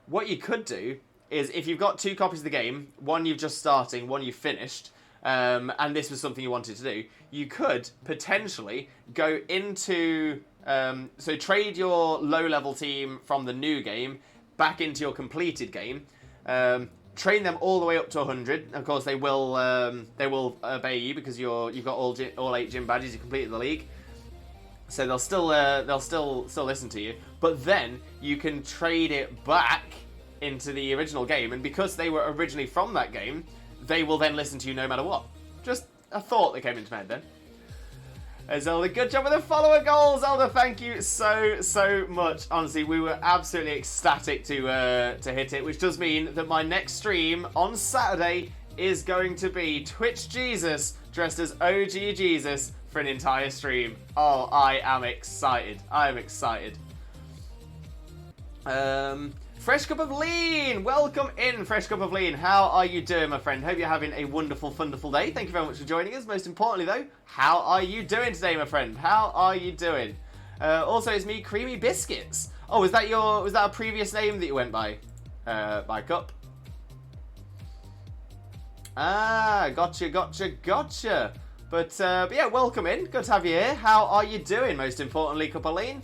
What you could do is if you've got 2 copies of the game, one you've just starting, one you've finished, and this was something you wanted to do, you could potentially go into, so trade your low-level team from the new game back into your completed game, train them all the way up to 100. Of course, they will obey you because you've got all 8 gym badges. You completed the league, so they'll still listen to you. But then you can trade it back into the original game, and because they were originally from that game, they will then listen to you no matter what. Just a thought that came into my head then. Zelda, good job with the follower goal, Zelda. Thank you so much. Honestly, we were absolutely ecstatic to hit it, which does mean that my next stream on Saturday is going to be Twitch Jesus dressed as OG Jesus for an entire stream. Oh, I am excited. I am excited. Fresh Cup of Lean! Welcome in, Fresh Cup of Lean. How are you doing, my friend? Hope you're having a wonderful, wonderful day. Thank you very much for joining us. Most importantly, though, how are you doing today, my friend? How are you doing? Also, it's me, Creamy Biscuits. Oh, was that a previous name that you went by? Cup? Ah, gotcha. But yeah, welcome in. Good to have you here. How are you doing, most importantly, Cup of Lean?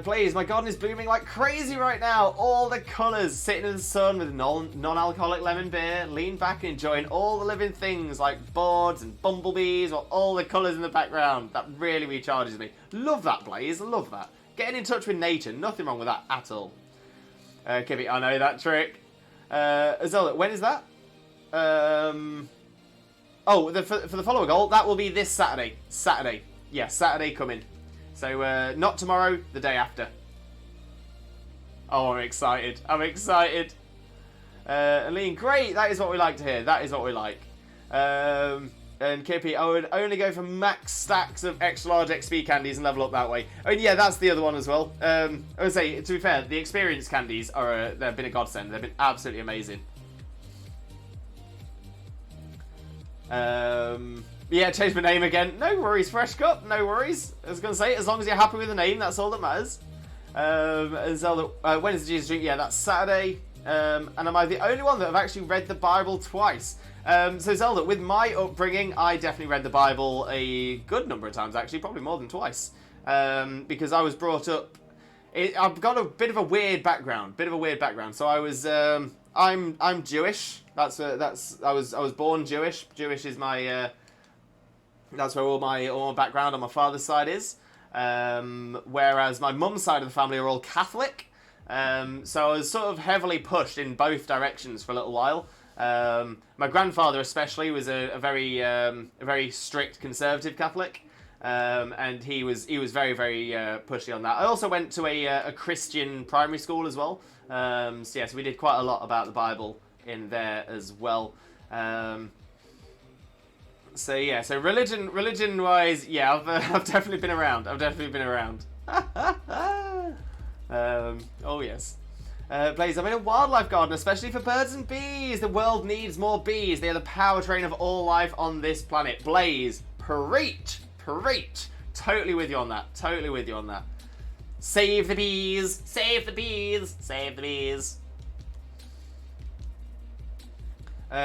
Please, my garden is blooming like crazy right now. All the colours, sitting in the sun with non-alcoholic lemon beer, lean back and enjoying all the living things like birds and bumblebees or all the colours in the background. That really recharges me. Love that, Blaze. Love that. Getting in touch with nature. Nothing wrong with that at all. Kippy, I know that trick. Zelda, when is that? For the follower goal, that will be this Saturday. Yeah, Saturday coming. So, not tomorrow, the day after. Oh, I'm excited. Aline, great. That is what we like to hear. That is what we like. And Kippy, I would only go for max stacks of extra large XP candies and level up that way. Oh, and yeah, that's the other one as well. I would say, to be fair, the experience candies they've been a godsend. They've been absolutely amazing. Yeah, change my name again. No worries, Fresh Cup. No worries. I was going to say, as long as you're happy with the name, that's all that matters. And Zelda, when is the Jesus Drink? Yeah, that's Saturday. And am I the only one that have actually read the Bible twice? So Zelda, with my upbringing, I definitely read the Bible a good number of times, actually, probably more than twice. Because I was brought up... I've got a bit of a weird background. So I was... I'm Jewish. I was born Jewish. Jewish is my... That's where all my background on my father's side is. Whereas my mum's side of the family are all Catholic. So I was sort of heavily pushed in both directions for a little while. My grandfather especially was a very strict conservative Catholic. And he was very, very pushy on that. I also went to a Christian primary school as well. So yes, we did quite a lot about the Bible in there as well. So yeah, so religion-wise, yeah, I've definitely been around. Oh yes. Blaze, I'm in a wildlife garden, especially for birds and bees. The world needs more bees. They are the powertrain of all life on this planet. Blaze, preach. Totally with you on that. Save the bees.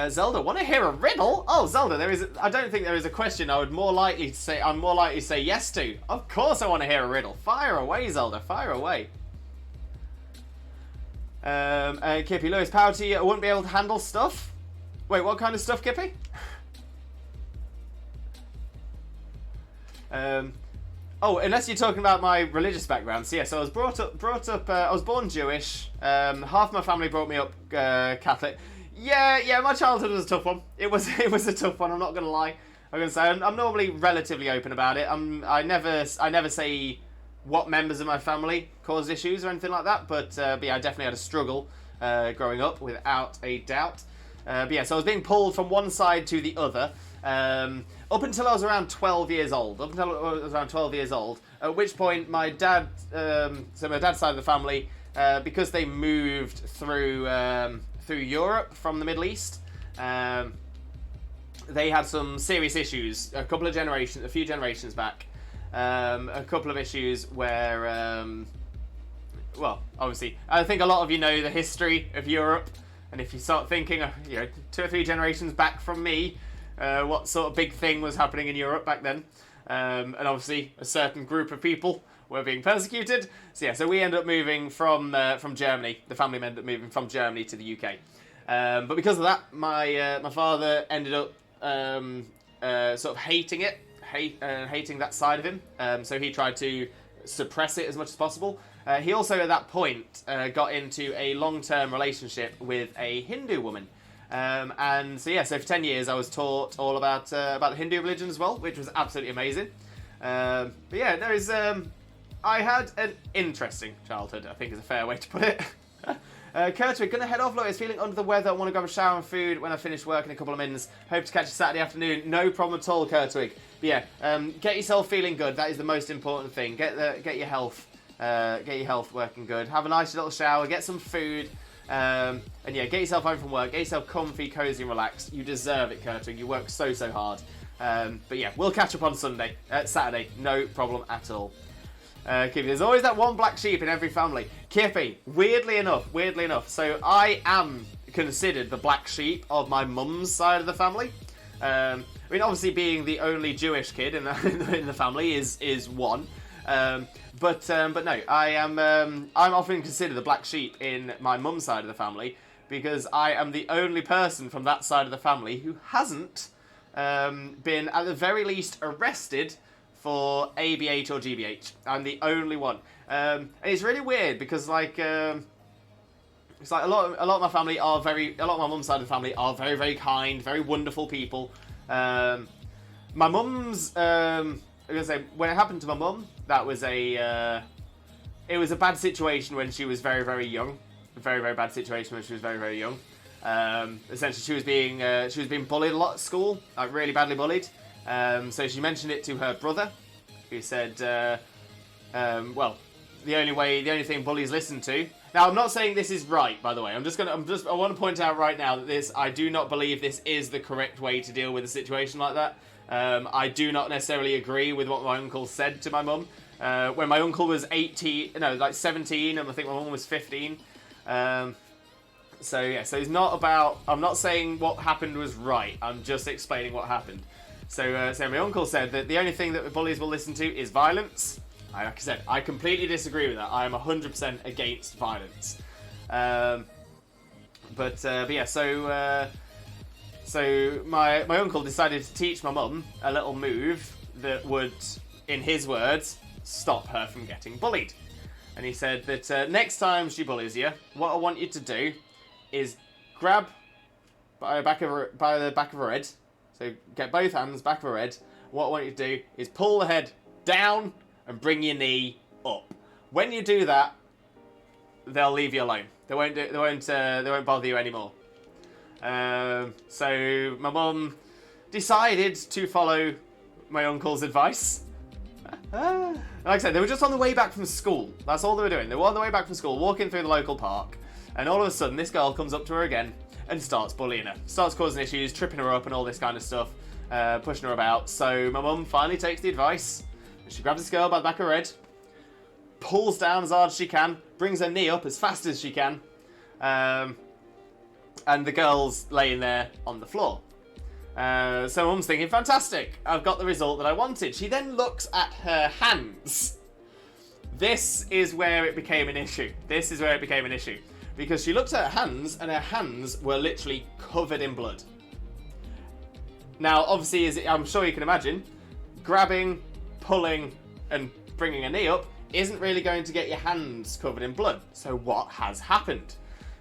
Zelda, want to hear a riddle? Oh, Zelda, I don't think there is a question I'm more likely to say yes to. Of course I want to hear a riddle. Fire away, Zelda, fire away. Kippy, Lewis, power to you. I wouldn't be able to handle stuff. Wait, what kind of stuff, Kippy? Oh, unless you're talking about my religious background. So yeah, so I was brought up. I was born Jewish. Half my family brought me up Catholic. Yeah, my childhood was a tough one. It was a tough one. I'm not gonna lie. I'm gonna say I'm normally relatively open about it. I never say what members of my family caused issues or anything like that. But yeah, I definitely had a struggle growing up, without a doubt. But yeah, so I was being pulled from one side to the other. Up until I was around 12 years old. At which point my dad, so my dad's side of the family, because they moved through Europe from the Middle East, they had some serious issues. A few generations back, a couple of issues where, well, obviously, I think a lot of you know the history of Europe, and if you start thinking, 2 or 3 generations back from me, what sort of big thing was happening in Europe back then. And obviously a certain group of people were being persecuted. So yeah, so we ended up moving from Germany. The family ended up moving from Germany to the UK. But because of that, my father ended up sort of hating that side of him. So he tried to suppress it as much as possible. He also at that point got into a long-term relationship with a Hindu woman. And so yeah, so for 10 years I was taught all about the Hindu religion as well, which was absolutely amazing. But yeah, I had an interesting childhood, I think is a fair way to put it. Kurtwig, gonna head off, Lois, feeling under the weather, I want to grab a shower and food when I finish work in a couple of minutes. Hope to catch you Saturday afternoon, no problem at all, Kurtwig. But yeah, get yourself feeling good, that is the most important thing. Get your health working good. Have a nice little shower, get some food. And yeah, get yourself home from work, get yourself comfy, cozy and relaxed. You deserve it, Kurtwig, you work so hard. But yeah, we'll catch up on Saturday, no problem at all. Kippy, there's always that one black sheep in every family. Kippy, weirdly enough, so I am considered the black sheep of my mum's side of the family. I mean, obviously being the only Jewish kid in the family is one. But no, I'm often considered the black sheep in my mum's side of the family because I am the only person from that side of the family who hasn't been at the very least arrested for ABH or GBH. I'm the only one. And it's really weird because it's like a lot of my family are a lot of my mum's side of the family are very, very kind, very wonderful people. My mum's I'm gonna say when it happened to my mum, that was it was a bad situation when she was very, very young. A very, very bad situation when she was very, very young. Essentially, she was being bullied a lot at school, like really badly bullied. So she mentioned it to her brother, who said, well, the only thing bullies listen to. Now, I'm not saying this is right, by the way. I want to point out right now that I do not believe this is the correct way to deal with a situation like that. I do not necessarily agree with what my uncle said to my mum. When my uncle was 17, and I think my mum was 15. So yeah, so it's not about, I'm not saying what happened was right, I'm just explaining what happened. So my uncle said that the only thing that the bullies will listen to is violence. Like I said, I completely disagree with that. I am 100% against violence. But yeah, so my uncle decided to teach my mum a little move that would, in his words, stop her from getting bullied. And he said that next time she bullies you, what I want you to do is grab by the back of her head. So get both hands back of her head. What I want you to do is pull the head down and bring your knee up. When you do that, they'll leave you alone. They won't bother you anymore. So my mum decided to follow my uncle's advice. Like I said, they were just on the way back from school. That's all they were doing. They were on the way back from school, walking through the local park, and all of a sudden this girl comes up to her again and starts bullying her. Starts causing issues, tripping her up and all this kind of stuff, pushing her about. So my mum finally takes the advice. She grabs this girl by the back of her head, pulls down as hard as she can, brings her knee up as fast as she can, and the girl's laying there on the floor. So Mum's thinking, fantastic, I've got the result that I wanted. She then looks at her hands. This is where it became an issue. Because she looked at her hands, and her hands were literally covered in blood. Now, obviously, as I'm sure you can imagine, grabbing, pulling, and bringing a knee up isn't really going to get your hands covered in blood. So what has happened?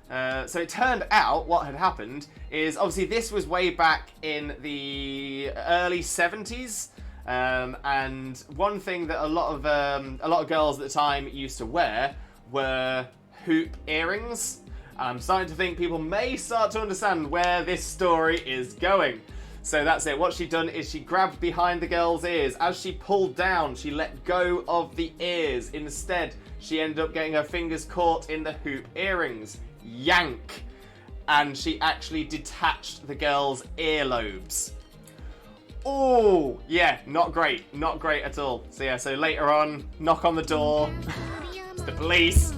So it turned out what had happened is, obviously this was way back in the early 70s, and one thing that a lot of girls at the time used to wear were hoop earrings. I'm starting to think people may start to understand where this story is going. So that's it. What she'd done is she grabbed behind the girl's ears. As she pulled down, she let go of the ears. Instead, she ended up getting her fingers caught in the hoop earrings. Yank! And she actually detached the girl's earlobes. Oh, yeah, not great at all. So yeah, so later on, knock on the door. It's the police.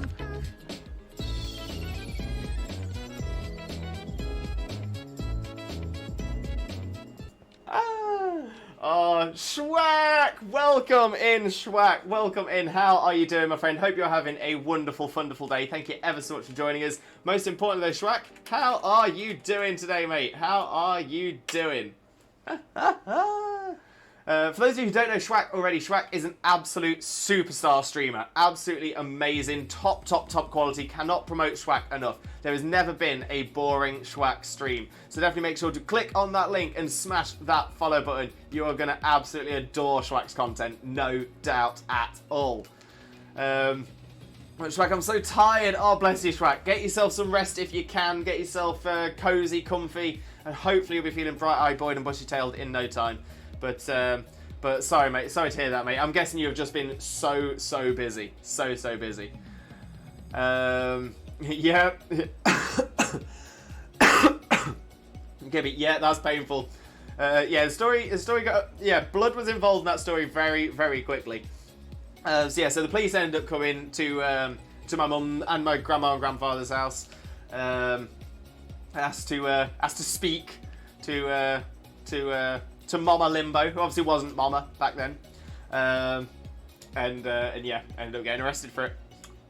Oh, Schwack! Welcome in, Schwack. Welcome in. How are you doing, my friend? Hope you're having a wonderful, wonderful day. Thank you ever so much for joining us. Most importantly, though, Schwack, how are you doing today, mate? How are you doing? For those of you who don't know Schwack already, Schwack is an absolute superstar streamer. Absolutely amazing. Top quality. Cannot promote Schwack enough. There has never been a boring Schwack stream. So definitely make sure to click on that link and smash that follow button. You are going to absolutely adore Schwack's content. No doubt at all. Schwack, I'm so tired. Oh, bless you, Schwack. Get yourself some rest if you can. Get yourself cozy, comfy, and hopefully you'll be feeling bright-eyed, boyed, and bushy-tailed in no time. But sorry, mate. Sorry to hear that, mate. I'm guessing you've just been so busy. So busy. Yeah. Gibby, yeah, that's painful. Yeah, the story got... Yeah, blood was involved in that story very quickly. So yeah, so the police ended up coming to my mum and my grandma and grandfather's house. Asked to speak to Mama Limbo, who obviously wasn't Mama back then, and yeah, ended up getting arrested for it.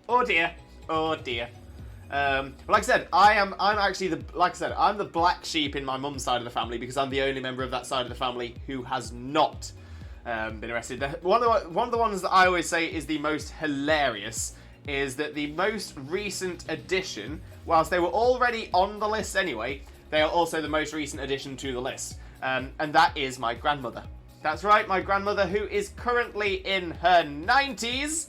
Oh dear. But like I said, I'm the black sheep in my mum's side of the family because I'm the only member of that side of the family who has not been arrested. One of the ones that I always say is the most hilarious is that the most recent addition, whilst they were already on the list anyway, they are also the most recent addition to the list. And that is my grandmother. That's right, my grandmother, who is currently in her 90s.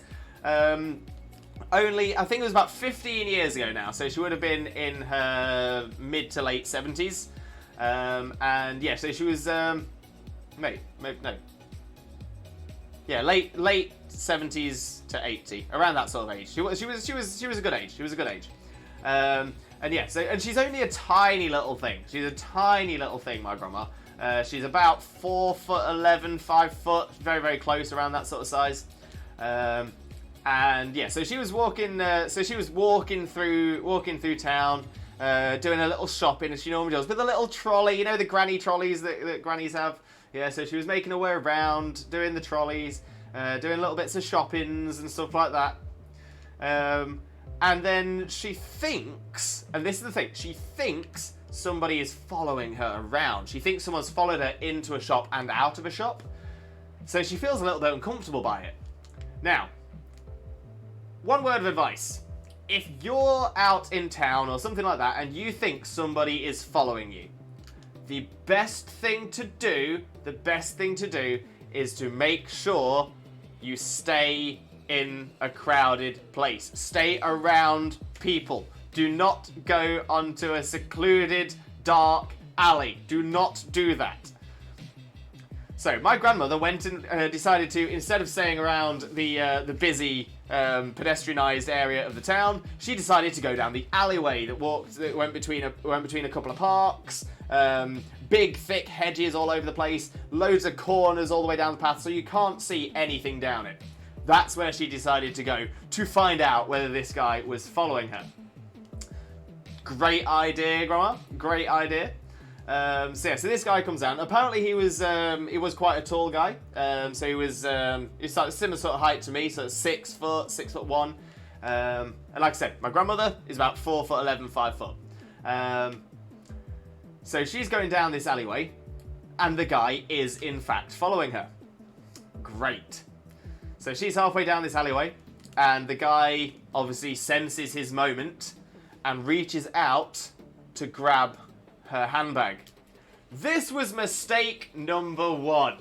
Only, I think it was about 15 years ago now, so she would have been in her mid to late 70s. And yeah, so she was, late 70s to 80, around that sort of age. She was a good age. She was a good age. And yeah, so, and she's only a tiny little thing. She's a tiny little thing, my grandma. She's about 4'11", 5 foot, very close, around that sort of size. And yeah, so she was walking. Through town, doing a little shopping as she normally does with a little trolley. You know, the granny trolleys that grannies have. Yeah, so she was making her way around, doing the trolleys, doing little bits of shoppings and stuff like that. And then she thinks, and this is the thing, she thinks somebody is following her around. She thinks someone's followed her into a shop and out of a shop. So she feels a little bit uncomfortable by it. Now, one word of advice. If you're out in town or something like that and you think somebody is following you, the best thing to do is to make sure you stay in a crowded place. Stay around people. Do not go onto a secluded, dark alley. Do not do that. So my grandmother went and decided to, instead of staying around the busy pedestrianised area of the town, she decided to go down the alleyway that went between a couple of parks. Big thick hedges all over the place, loads of corners all the way down the path, so you can't see anything down it. That's where she decided to go to find out whether this guy was following her. Great idea, Grandma. Great idea. So this guy comes down. Apparently he was quite a tall guy. So he was like similar sort of height to me, so 6 foot, 6'1". And like I said, my grandmother is about 4'11", 5 foot. So she's going down this alleyway, and the guy is in fact following her. Great. So she's halfway down this alleyway, and the guy obviously senses his moment and reaches out to grab her handbag. This was mistake number 1.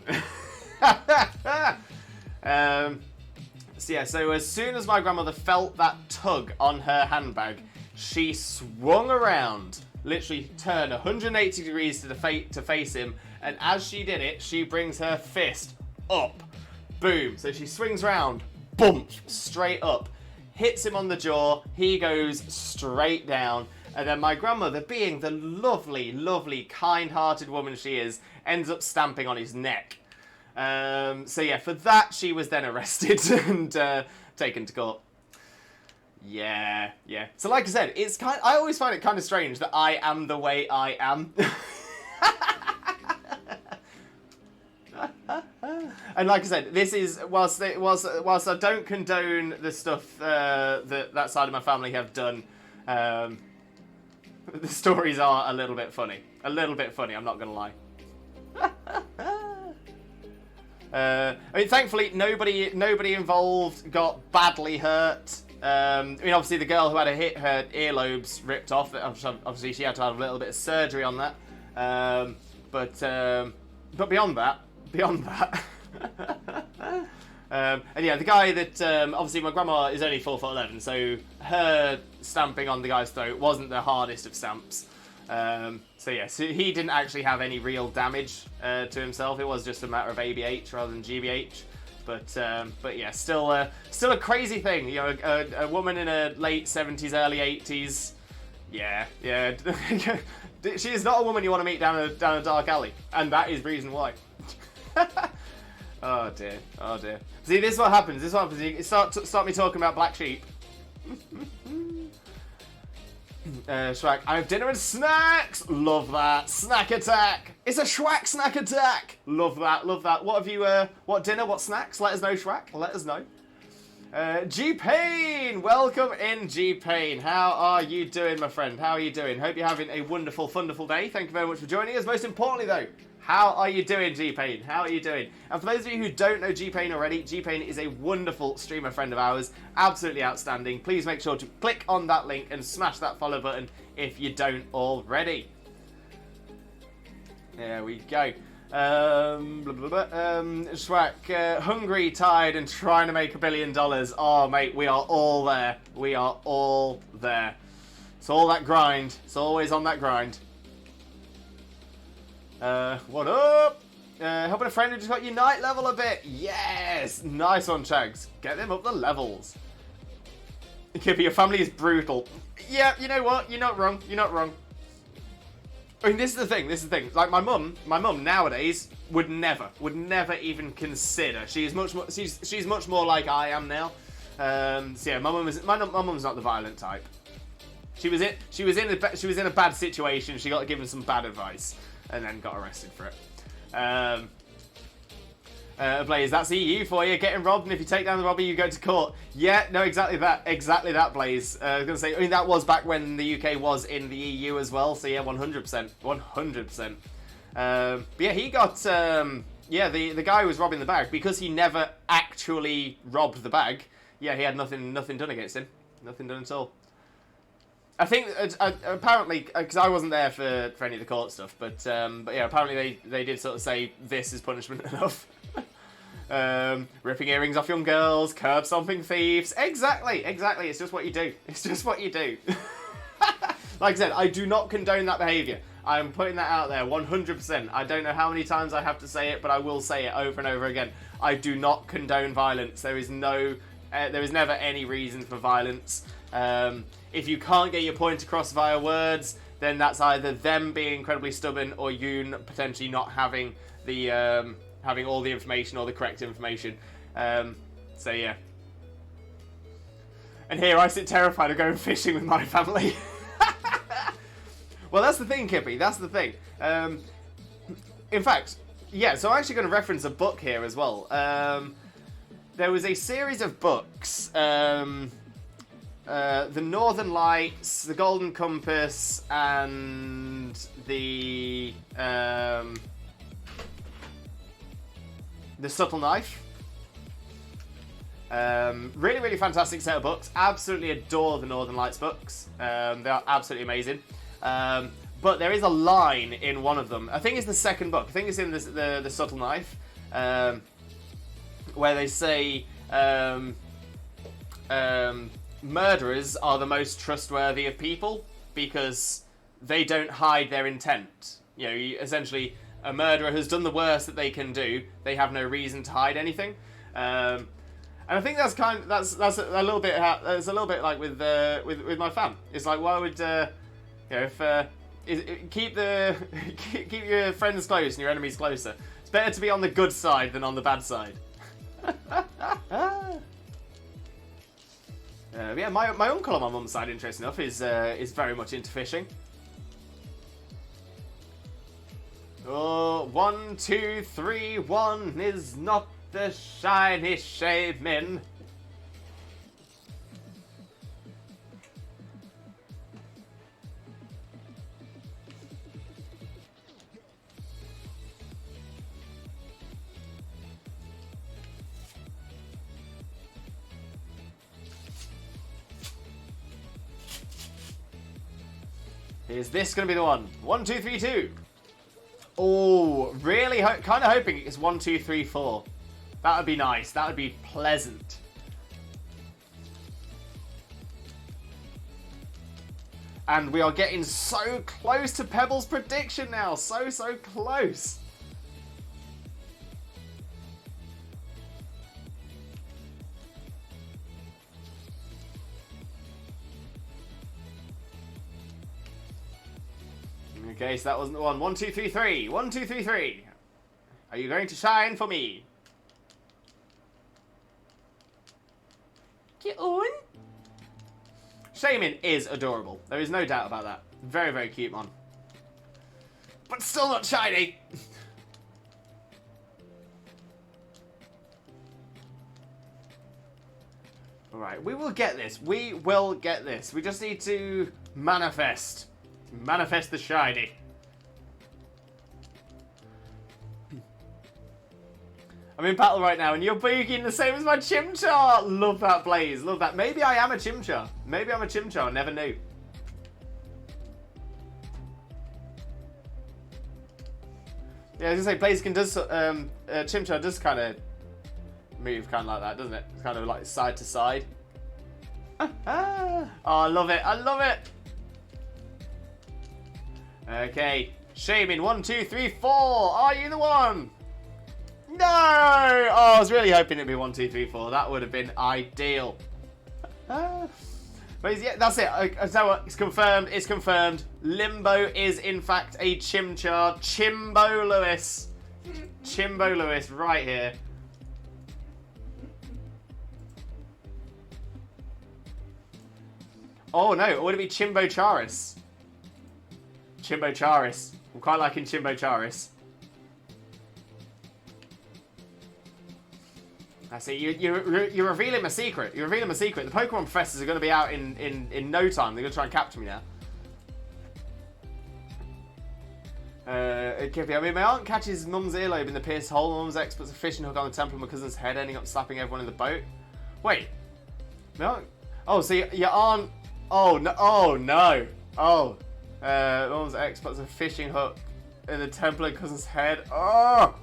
So as soon as my grandmother felt that tug on her handbag, she swung around, literally turned 180 degrees to face him, and as she did it, she brings her fist up. Boom. So she swings around, bump, straight up, hits him on the jaw, he goes straight down, and then my grandmother, being the lovely, lovely, kind-hearted woman she is, ends up stamping on his neck. For that, she was then arrested and taken to court. Yeah. So like I said, I always find it kind of strange that I am the way I am. And like I said, this is, whilst I don't condone the stuff that side of my family have done, the stories are a little bit funny. I'm not going to lie. Thankfully, nobody involved got badly hurt. Obviously, the girl who had her earlobes ripped off. Obviously, she had to have a little bit of surgery on that. But beyond that. The guy that obviously my grandma is only 4'11", so her stamping on the guy's throat wasn't the hardest of stamps. So he didn't actually have any real damage to himself. It was just a matter of ABH rather than GBH. But still a crazy thing. A woman in her late 70s, early 80s. Yeah. She is not a woman you want to meet down a dark alley, and that is reason why. Oh dear. See, this is what happens. You start me talking about black sheep. Schwack, I have dinner and snacks! Love that. Snack attack! It's a Schwack snack attack! Love that. What have you, what dinner, what snacks? Let us know, Schwack. Let us know. G-Pain! Welcome in, G-Pain. How are you doing, my friend? How are you doing? Hope you're having a wonderful, wonderful day. Thank you very much for joining us. Most importantly, though, how are you doing, G-Pain? How are you doing? And for those of you who don't know G-Pain already, G-Pain is a wonderful streamer friend of ours. Absolutely outstanding. Please make sure to click on that link and smash that follow button if you don't already. There we go. Schwack, hungry, tired, and trying to make $1 billion. Oh, mate, we are all there. It's all that grind. It's always on that grind. What up? Helping a friend who just got your night level a bit. Yes! Nice one, Chags. Get them up the levels. Kippy, your family is brutal. Yeah, you know what? You're not wrong. I mean, this is the thing. Like, my mum nowadays would never even consider. She's much more like I am now. My mum's not the violent type. She was in a bad situation. She got given some bad advice and then got arrested for it. Blaze, that's EU for you. Getting robbed, and if you take down the robber, you go to court. Yeah, no, exactly that, Blaze. I was going to say, I mean, that was back when the UK was in the EU as well, so yeah, 100%. But yeah, he got, the guy who was robbing the bag, because he never actually robbed the bag, yeah, he had nothing done against him. Nothing done at all. I think, apparently, because I wasn't there for any of the court stuff, but yeah, apparently they did sort of say this is punishment enough. Ripping earrings off young girls, curb stomping thieves. Exactly. It's just what you do. Like I said, I do not condone that behaviour. I am putting that out there 100%. I don't know how many times I have to say it, but I will say it over and over again. I do not condone violence. There is never any reason for violence. If you can't get your point across via words, then that's either them being incredibly stubborn or you potentially not having the having all the information or the correct information. So yeah. And here I sit terrified of going fishing with my family. Well, that's the thing, Kippy. That's the thing. In fact, yeah, so I'm actually going to reference a book here as well. There was a series of books. The Northern Lights, The Golden Compass, and the Subtle Knife. Really, really fantastic set of books. Absolutely adore the Northern Lights books. They are absolutely amazing. But there is a line in one of them. I think it's the second book. I think it's in the Subtle Knife, where they say murderers are the most trustworthy of people because they don't hide their intent. You know, essentially, a murderer has done the worst that they can do. They have no reason to hide anything. And I think that's a little bit like with my fam. It's like, why would keep your friends close and your enemies closer. It's better to be on the good side than on the bad side. Yeah, my uncle on my mum's side, interesting enough, is very much into fishing. Oh, 1, 2, 3, 1 is not the shiny Shaymin. Is this going to be the one? 1, 2, 3, 2. Oh, really? Kind of hoping it's 1, 2, 3, 4. That would be nice. That would be pleasant. And we are getting so close to Pebble's prediction now. So close. Okay, so that wasn't the one. 1, 2, 3, 3. 1, 2, 3, 3. Are you going to shine for me? Get on. Shaymin is adorable. There is no doubt about that. Very, very cute, man. But still not shiny. Alright, we will get this. We will get this. We just need to manifest. Manifest the shiny. I'm in battle right now and you're boogieing the same as my Chimchar! Love that, Blaze. Love that. Maybe I am a Chimchar. Maybe I'm a Chimchar. Never knew. Yeah, I was gonna say, Blaze does, Chimchar does kind of move kind of like that, doesn't it? It's kind of like side to side. Oh, I love it. I love it. Okay, Shaymin, 1, 2, 3, 4. Are you the one? No! Oh, I was really hoping it'd be 1, 2, 3, 4. That would have been ideal. But yeah, that's it. I tell you what, it's confirmed. It's confirmed. Limbo is in fact a Chimchar. Chimbo Lewis. Chimbo Lewis, right here. Oh no, would it be Chimbo Charis? Chimbo Charis. I'm quite liking Chimbo Charis. I see. You're revealing my secret. You're revealing my secret. The Pokemon professors are going to be out in no time. They're going to try and capture me now. Kippy, I mean, my aunt catches mum's earlobe in the pierced hole. My mum's ex puts a fishing hook on the temple of my cousin's head, ending up slapping everyone in the boat. Wait. My aunt... Oh, so your aunt... Oh, no. Oh, no. Oh. Mum's ex puts a fishing hook in the temple of cousin's head. Oh,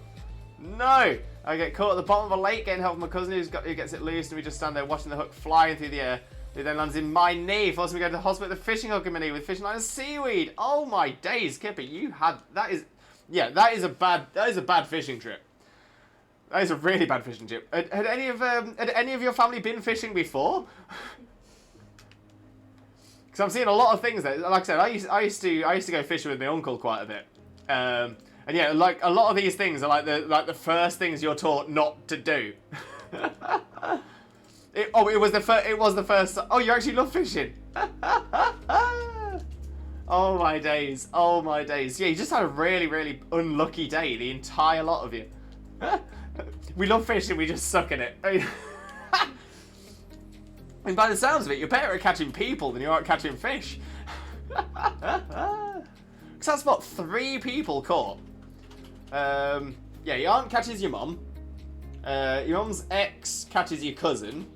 no! I get caught at the bottom of a lake getting help from my cousin who gets it loose, and we just stand there watching the hook flying through the air. It then lands in my knee, forcing me to go to the hospital with a fishing hook in my knee with fishing line and seaweed. Oh my days, Kippy, you had that is a bad fishing trip. That is a really bad fishing trip. Had any of your family been fishing before? Because I'm seeing a lot of things there. Like I said, I used to go fishing with my uncle quite a bit. And yeah, like a lot of these things are like the first things you're taught not to do. It was the first. Oh, you actually love fishing. Oh my days. Oh my days. Yeah, you just had a really, really unlucky day, the entire lot of you. We love fishing, we just suck at it. And by the sounds of it, you're better at catching people than you are at catching fish. Because that's what, 3 people caught. Yeah, your aunt catches your mum. Your mum's ex catches your cousin.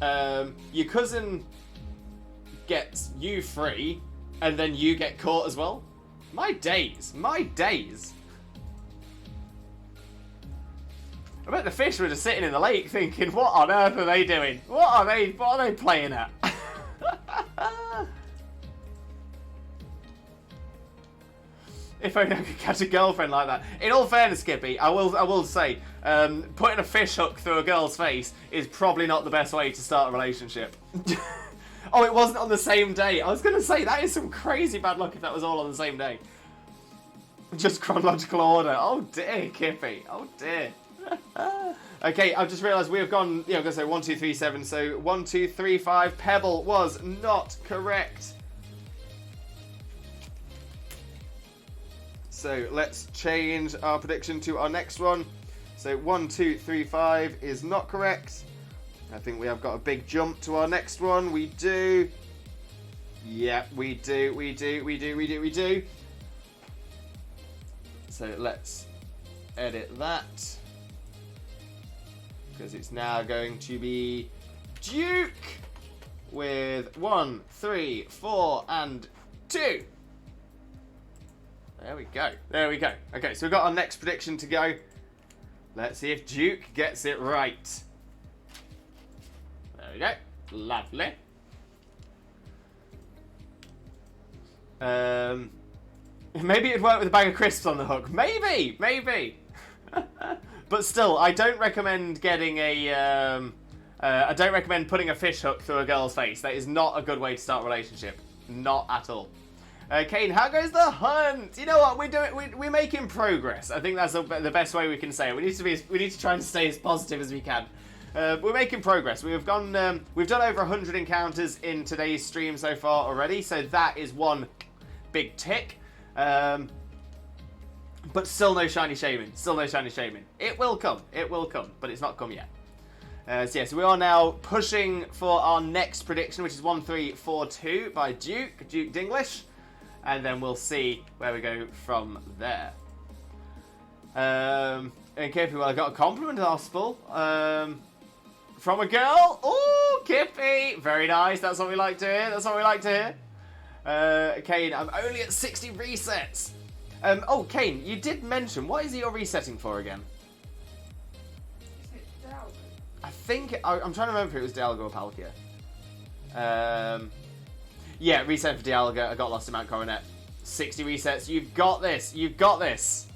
Your cousin gets you free, and then you get caught as well. My days. My days. I bet the fish were just sitting in the lake thinking, what on earth are they doing? What are they playing at? If only I could catch a girlfriend like that. In all fairness, Skippy, I will say, putting a fish hook through a girl's face is probably not the best way to start a relationship. Oh, it wasn't on the same day. I was going to say, that is some crazy bad luck if that was all on the same day. Just chronological order. Oh dear, Kippy. Oh dear. Okay, I've just realised we have gone, yeah, I'm going to say 1, 2, 3, 7. So 1, 2, 3, 5. Pebble was not correct. So let's change our prediction to our next one. So 1, 2, 3, 5 is not correct. I think we have got a big jump to our next one. We do. Yeah, we do. So let's edit that. Because it's now going to be Duke with 1, 3, 4, and 2. There we go. There we go. Okay, so we've got our next prediction to go. Let's see if Duke gets it right. There we go. Lovely. Maybe it'd work with a bag of crisps on the hook. Maybe. But still, I don't recommend getting a... I don't recommend putting a fish hook through a girl's face. That is not a good way to start a relationship. Not at all. Kane, how goes the hunt? You know what? We're making progress. I think that's the best way we can say it. We need to try and stay as positive as we can. We're making progress. We've done over 100 encounters in today's stream so far already. So that is one big tick. But still no shiny Shaymin. Still no shiny Shaymin. It will come. It will come. But it's not come yet. So yeah, so we are now pushing for our next prediction, which is 1342 by Duke Dinglish. And then we'll see where we go from there. And Kippy, well, I got a compliment gospel from a girl. Oh, Kippy! Very nice. That's what we like to hear. That's what we like to hear. Kane, I'm only at 60 resets. Oh, Kane, you did mention, what is it you're resetting for again? Is it Dialga? I think, I'm trying to remember if it was Dialga or Palkia. Yeah, reset for Dialga. I got lost in Mount Coronet. 60 resets. You've got this. You've got this.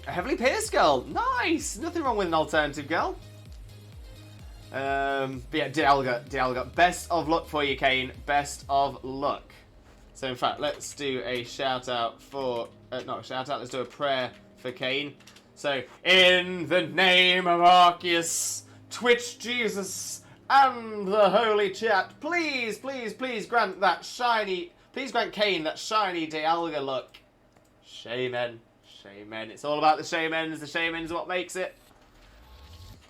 A heavily pierced girl. Nice. Nothing wrong with an alternative girl. But yeah, Dialga. Best of luck for you, Kane. Best of luck. So in fact, let's do a shout out for... not a shout out. Let's do a prayer for Kane. So, in the name of Arceus, Twitch Jesus... and the holy chat, please grant that shiny, please grant Kane that shiny Dialga look. Shaymin. It's all about the Shaymins. The Shaymins are what makes it.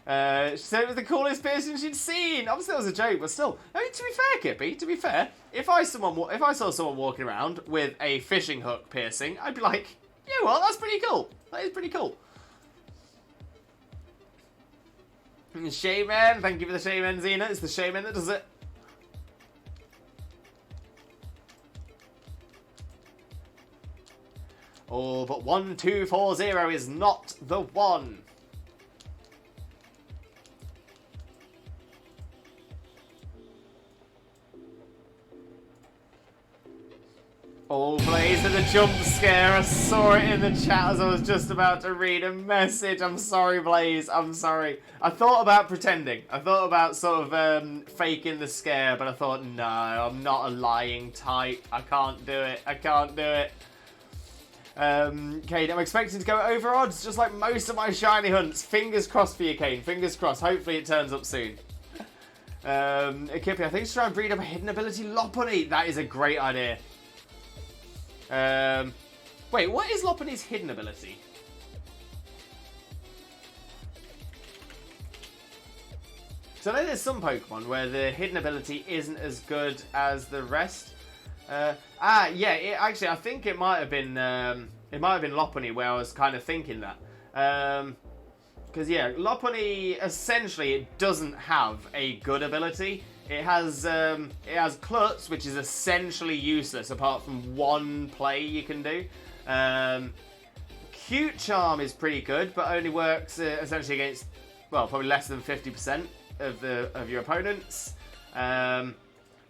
She said it was the coolest piercing she'd seen. Obviously that was a joke, but still. I mean, to be fair, Kippy, to be fair, if I saw someone walking around with a fishing hook piercing, I'd be like, you know what, that's pretty cool. That is pretty cool. Shaymin, thank you for the Shaymin, Xena. It's the Shaymin that does it. Oh, but 1240 is not the one. Oh, Blaze with a jump scare. I saw it in the chat as I was just about to read a message. I'm sorry, Blaze. I'm sorry. I thought about pretending. I thought about sort of faking the scare, but I thought, no, I'm not a lying type. I can't do it. I can't do it. Kane, I'm expecting to go over odds, just like most of my shiny hunts. Fingers crossed for you, Kane. Fingers crossed. Hopefully it turns up soon. Kippy, I think it's try and breed up a hidden ability Lopunny. That is a great idea. Wait, what is Lopunny's hidden ability? So I know there's some Pokemon where the hidden ability isn't as good as the rest. Actually, I think it might have been Lopunny where I was kind of thinking that. Because yeah, Lopunny essentially it doesn't have a good ability. It has Klutz, which is essentially useless apart from one play you can do. Cute Charm is pretty good, but only works essentially against, well, probably less than 50% of your opponents.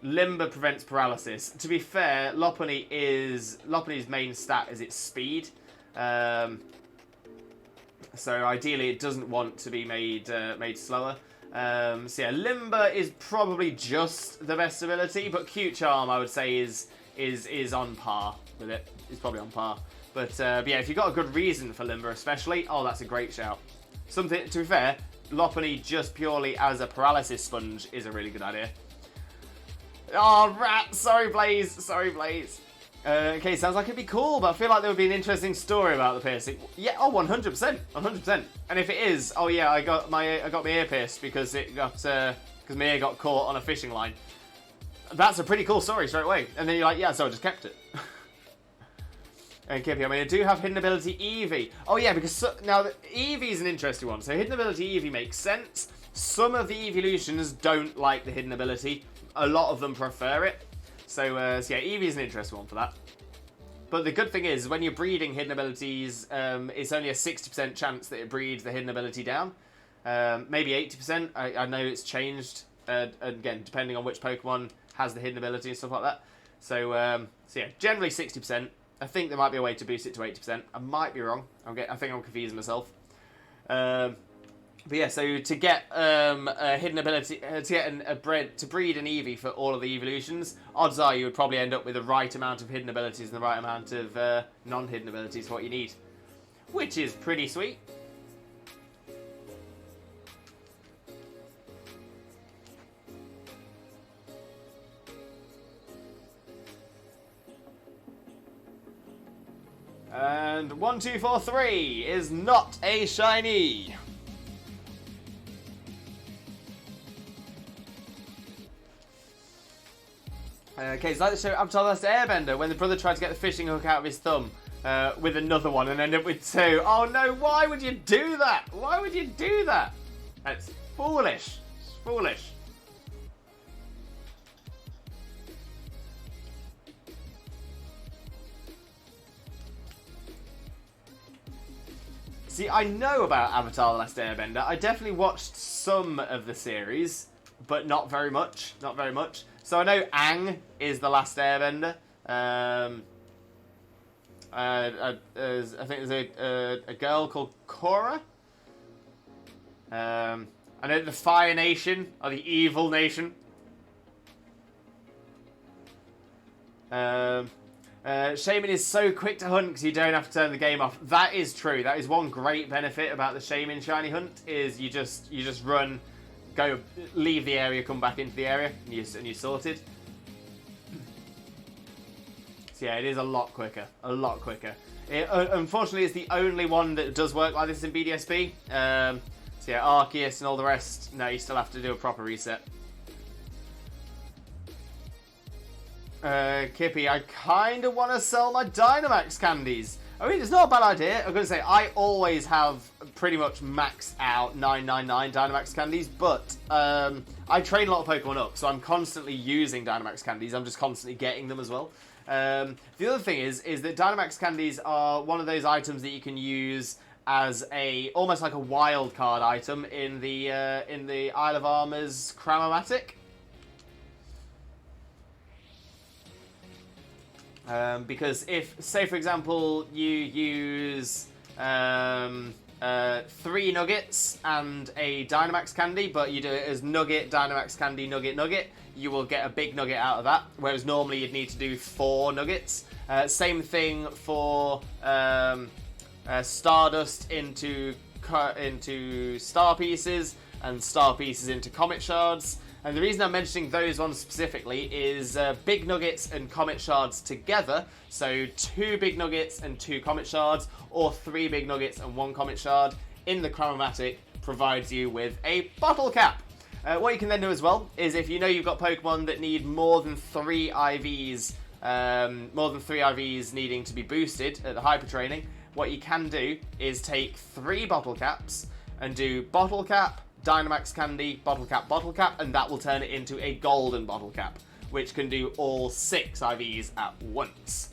Limber prevents paralysis. To be fair, Lopunny's main stat is its speed. So ideally, it doesn't want to be made slower. So yeah, Limber is probably just the best ability, but Cute Charm I would say is on par with it. It's probably on par. But yeah, if you've got a good reason for Limber especially, oh, that's a great shout. Something, to be fair, Lopunny just purely as a paralysis sponge is a really good idea. Oh, rat! Sorry, Blaze. Sorry, Blaze. Okay, sounds like it'd be cool, but I feel like there would be an interesting story about the piercing. Yeah, oh, 100%, 100%. And if it is, oh yeah, I got my ear pierced because my ear got caught on a fishing line. That's a pretty cool story straight away. And then you're like, yeah, so I just kept it. And Kippy, I mean, I do have hidden ability Eevee. Oh yeah, because now Eevee is an interesting one. So hidden ability Eevee makes sense. Some of the evolutions don't like the hidden ability. A lot of them prefer it. So yeah, Eevee is an interesting one for that. But the good thing is, when you're breeding hidden abilities, it's only a 60% chance that it breeds the hidden ability down. Maybe 80%. I know it's changed, again, depending on which Pokemon has the hidden ability and stuff like that. So yeah, generally 60%. I think there might be a way to boost it to 80%. I might be wrong. I think I'm confusing myself. But yeah, so to get a hidden ability, to get to breed an Eevee for all of the evolutions, odds are you would probably end up with the right amount of hidden abilities and the right amount of non-hidden abilities for what you need. Which is pretty sweet. And 1, 2, 4, 3 is not a shiny. Okay, it's like the show Avatar The Last Airbender when the brother tried to get the fishing hook out of his thumb with another one and ended up with 2. Oh no, why would you do that? Why would you do that? That's foolish. It's foolish. See, I know about Avatar The Last Airbender. I definitely watched some of the series, but not very much. Not very much. So I know Aang is the last Airbender. I think there's a girl called Korra. I know the Fire Nation, or the Evil Nation. Shaymin is so quick to hunt because you don't have to turn the game off. That is true. That is one great benefit about the Shaymin shiny hunt, is you just run, go, leave the area, come back into the area, and you're sorted. So yeah, it is a lot quicker. A lot quicker. Unfortunately, it's the only one that does work like this in BDSP. So yeah, Arceus and all the rest, no, you still have to do a proper reset. Kippy, I kind of want to sell my Dynamax candies. I mean, it's not a bad idea. I'm going to say, I always have pretty much maxed out 999 Dynamax candies, but I train a lot of Pokemon up, so I'm constantly using Dynamax candies. I'm just constantly getting them as well. The other thing is that Dynamax candies are one of those items that you can use as almost like a wild card item in the Isle of Armor's Cramomatic. Because if, say for example, you use 3 nuggets and a Dynamax candy, but you do it as nugget, Dynamax candy, nugget, nugget, you will get a big nugget out of that, whereas normally you'd need to do 4 nuggets. Same thing for Stardust into star pieces, and star pieces into comet shards. And the reason I'm mentioning those ones specifically is Big Nuggets and Comet Shards together. So 2 Big Nuggets and 2 Comet Shards, or 3 Big Nuggets and 1 Comet Shard in the Chromatic provides you with a bottle cap. What you can then do as well is if you know you've got Pokemon that need more than 3 IVs, needing to be boosted at the Hyper Training, what you can do is take 3 bottle caps and do bottle cap, Dynamax Candy, bottle cap, and that will turn it into a golden bottle cap, which can do all 6 IVs at once.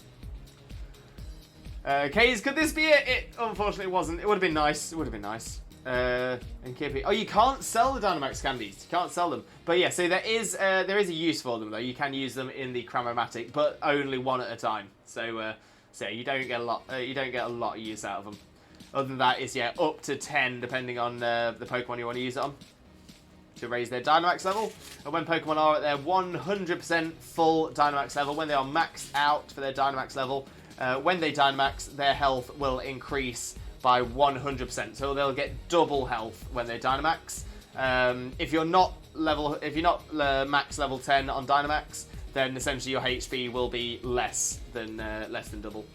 Kays, could this be it? It unfortunately wasn't. It would have been nice. It would have been nice. And Kippy. Oh, you can't sell the Dynamax candies. You can't sell them. But yeah, so there is a use for them though. You can use them in the Chromatic, but only one at a time. So you don't get a lot. You don't get a lot of use out of them. Other than that, it's up to 10 depending on the Pokemon you want to use it on to raise their Dynamax level. And when Pokemon are at their 100% full Dynamax level, when they are maxed out for their Dynamax level, when they Dynamax, their health will increase by 100%. So they'll get double health when they Dynamax. If you're not max level 10 on Dynamax, then essentially your HP will be less than double.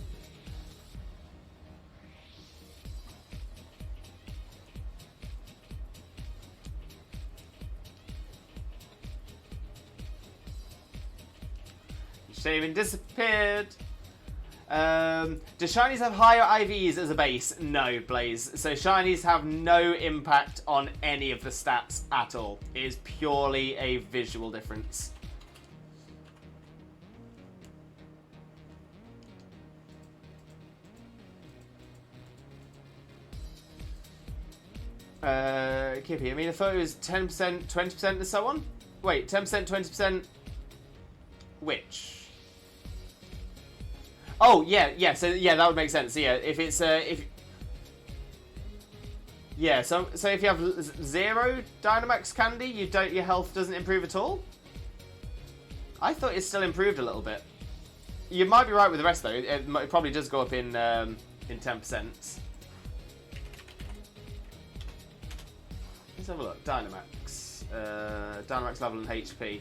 Shaymin disappeared. Do shinies have higher IVs as a base? No, Blaze. So shinies have no impact on any of the stats at all. It is purely a visual difference. Kippy, I mean, I thought it was 10%, 20% and so on? Wait, 10%, 20%... Which? Oh, yeah, so yeah, that would make sense. So, yeah, if it's, yeah, so if you have 0 Dynamax Candy, your health doesn't improve at all? I thought it still improved a little bit. You might be right with the rest, though. It probably does go up in 10%. Let's have a look. Dynamax. Dynamax level and HP.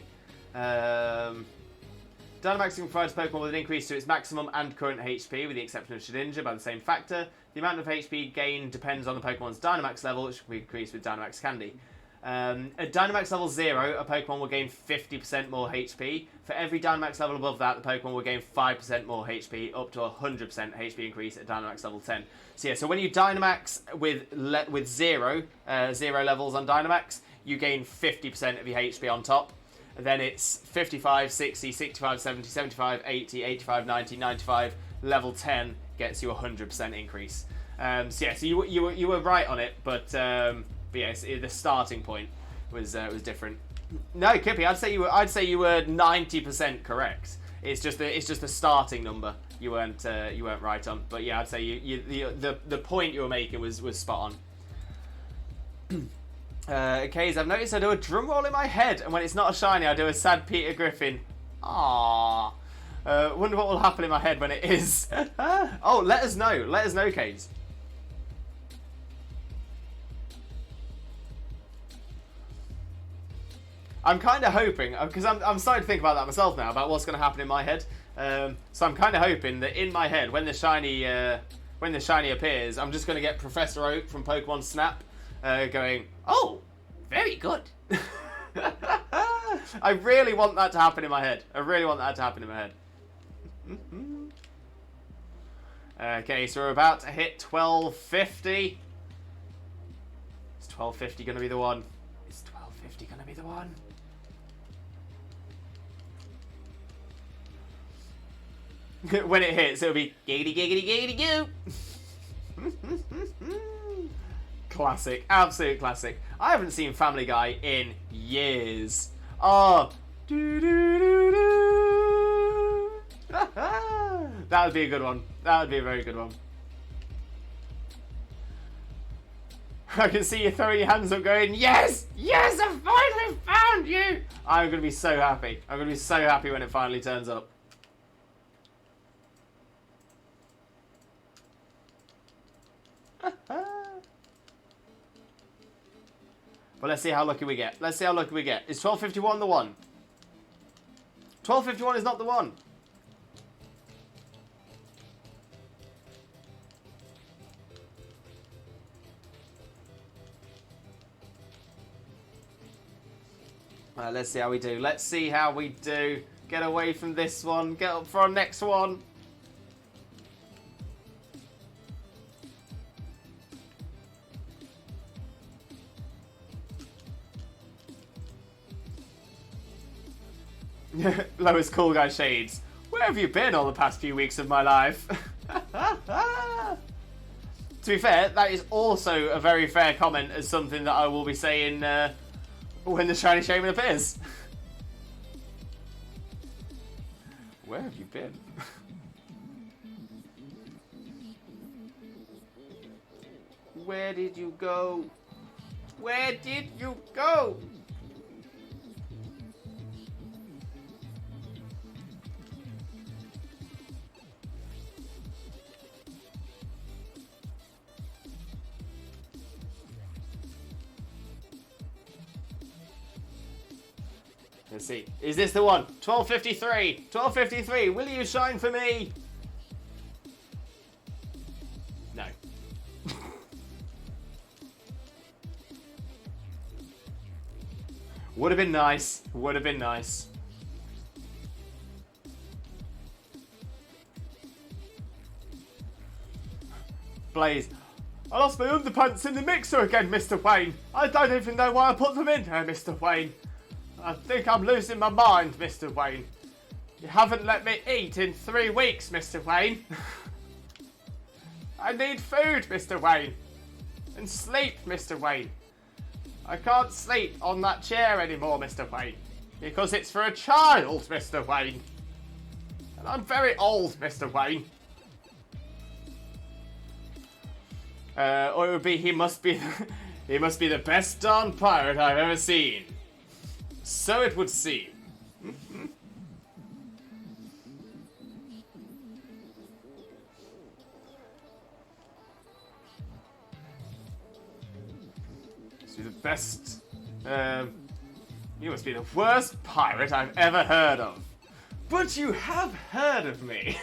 Dynamaxing provides Pokemon with an increase to its maximum and current HP, with the exception of Shedinja by the same factor. The amount of HP gained depends on the Pokemon's Dynamax level, which can be increased with Dynamax Candy. At Dynamax level 0, a Pokemon will gain 50% more HP. For every Dynamax level above that, the Pokemon will gain 5% more HP, up to 100% HP increase at Dynamax level 10. So yeah, so when you Dynamax with 0 levels on Dynamax, you gain 50% of your HP on top. Then it's 55, 60, 65, 70, 75, 80, 85, 90, 95. Level 10 gets you a 100% increase. So yeah, so you were right on it, but yes, the starting point was different. No, Kippy, I'd say you were 90% correct. It's just the starting number you weren't right on. But yeah, I'd say the point you were making was spot on. Kays, I've noticed I do a drum roll in my head, and when it's not a shiny, I do a sad Peter Griffin. Aww. Wonder what will happen in my head when it is. Oh, let us know. Let us know, Kays. I'm kind of hoping, because I'm starting to think about that myself now, about what's going to happen in my head. So I'm kind of hoping that in my head, when the shiny appears, I'm just going to get Professor Oak from Pokemon Snap. Going, oh, very good. I really want that to happen in my head. Okay, so we're about to hit 1250. Is 1250 going to be the one? Is 1250 going to be the one? When it hits, it'll be giggity, giggity, giggity, goo. Classic, absolute classic. I haven't seen Family Guy in years. Oh, that would be a good one. That would be a very good one. I can see you throwing your hands up going, yes, yes, I finally found you. I'm going to be so happy. I'm going to be so happy when it finally turns up. But let's see how lucky we get. Let's see how lucky we get. Is 1251 the one? 1251 is not the one. Let's see how we do. Let's see how we do. Get away from this one. Get up for our next one. Lowest Cool Guy Shades. Where have you been all the past few weeks of my life? To be fair, that is also a very fair comment as something that I will be saying when the Shiny Shaymin appears. Where have you been? Where did you go? Where did you go? Let's see. Is this the one? 1253. 1253. Will you shine for me? No. Would have been nice. Would have been nice. Blaze. I lost my underpants in the mixer again, Mr. Wayne. I don't even know why I put them in there, Mr. Wayne. I think I'm losing my mind, Mr. Wayne. You haven't let me eat in 3 weeks, Mr. Wayne. I need food, Mr. Wayne. And sleep, Mr. Wayne. I can't sleep on that chair anymore, Mr. Wayne. Because it's for a child, Mr. Wayne. And I'm very old, Mr. Wayne. Or it would be, he must be the best darn pirate I've ever seen. So it would seem. So the best. You must be the worst pirate I've ever heard of. But you have heard of me.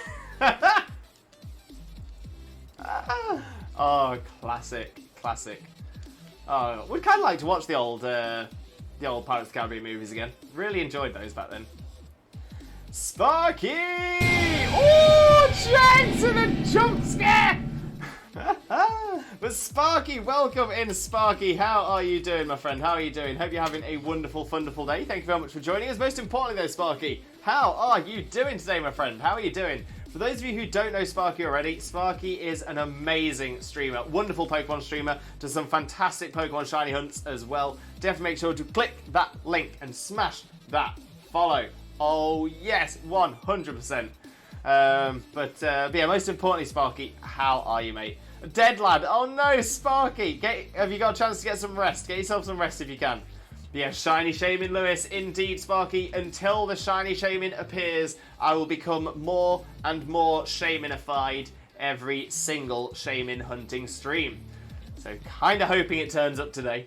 Oh, classic, classic. Oh, we'd kind of like to watch the old Pirates of the Caribbean movies again. Really enjoyed those back then. Sparky! Oh, Jackson, a jump scare! But Sparky, welcome in, Sparky. How are you doing, my friend? How are you doing? Hope you're having a wonderful, wonderful day. Thank you very much for joining us. Most importantly, though, Sparky, how are you doing today, my friend? How are you doing? For those of you who don't know Sparky already, Sparky is an amazing streamer, wonderful Pokemon streamer, does some fantastic Pokemon shiny hunts as well. Definitely make sure to click that link and smash that follow. Oh yes, 100%. But yeah, most importantly, Sparky, how are you, mate? Dead lad. Oh no, Sparky. Have you got a chance to get some rest? Get yourself some rest if you can. Yeah, Shiny Shaymin Lewis, indeed, Sparky. Until the Shiny Shaymin appears, I will become more and more Shayminified every single Shaymin hunting stream. So, kind of hoping it turns up today.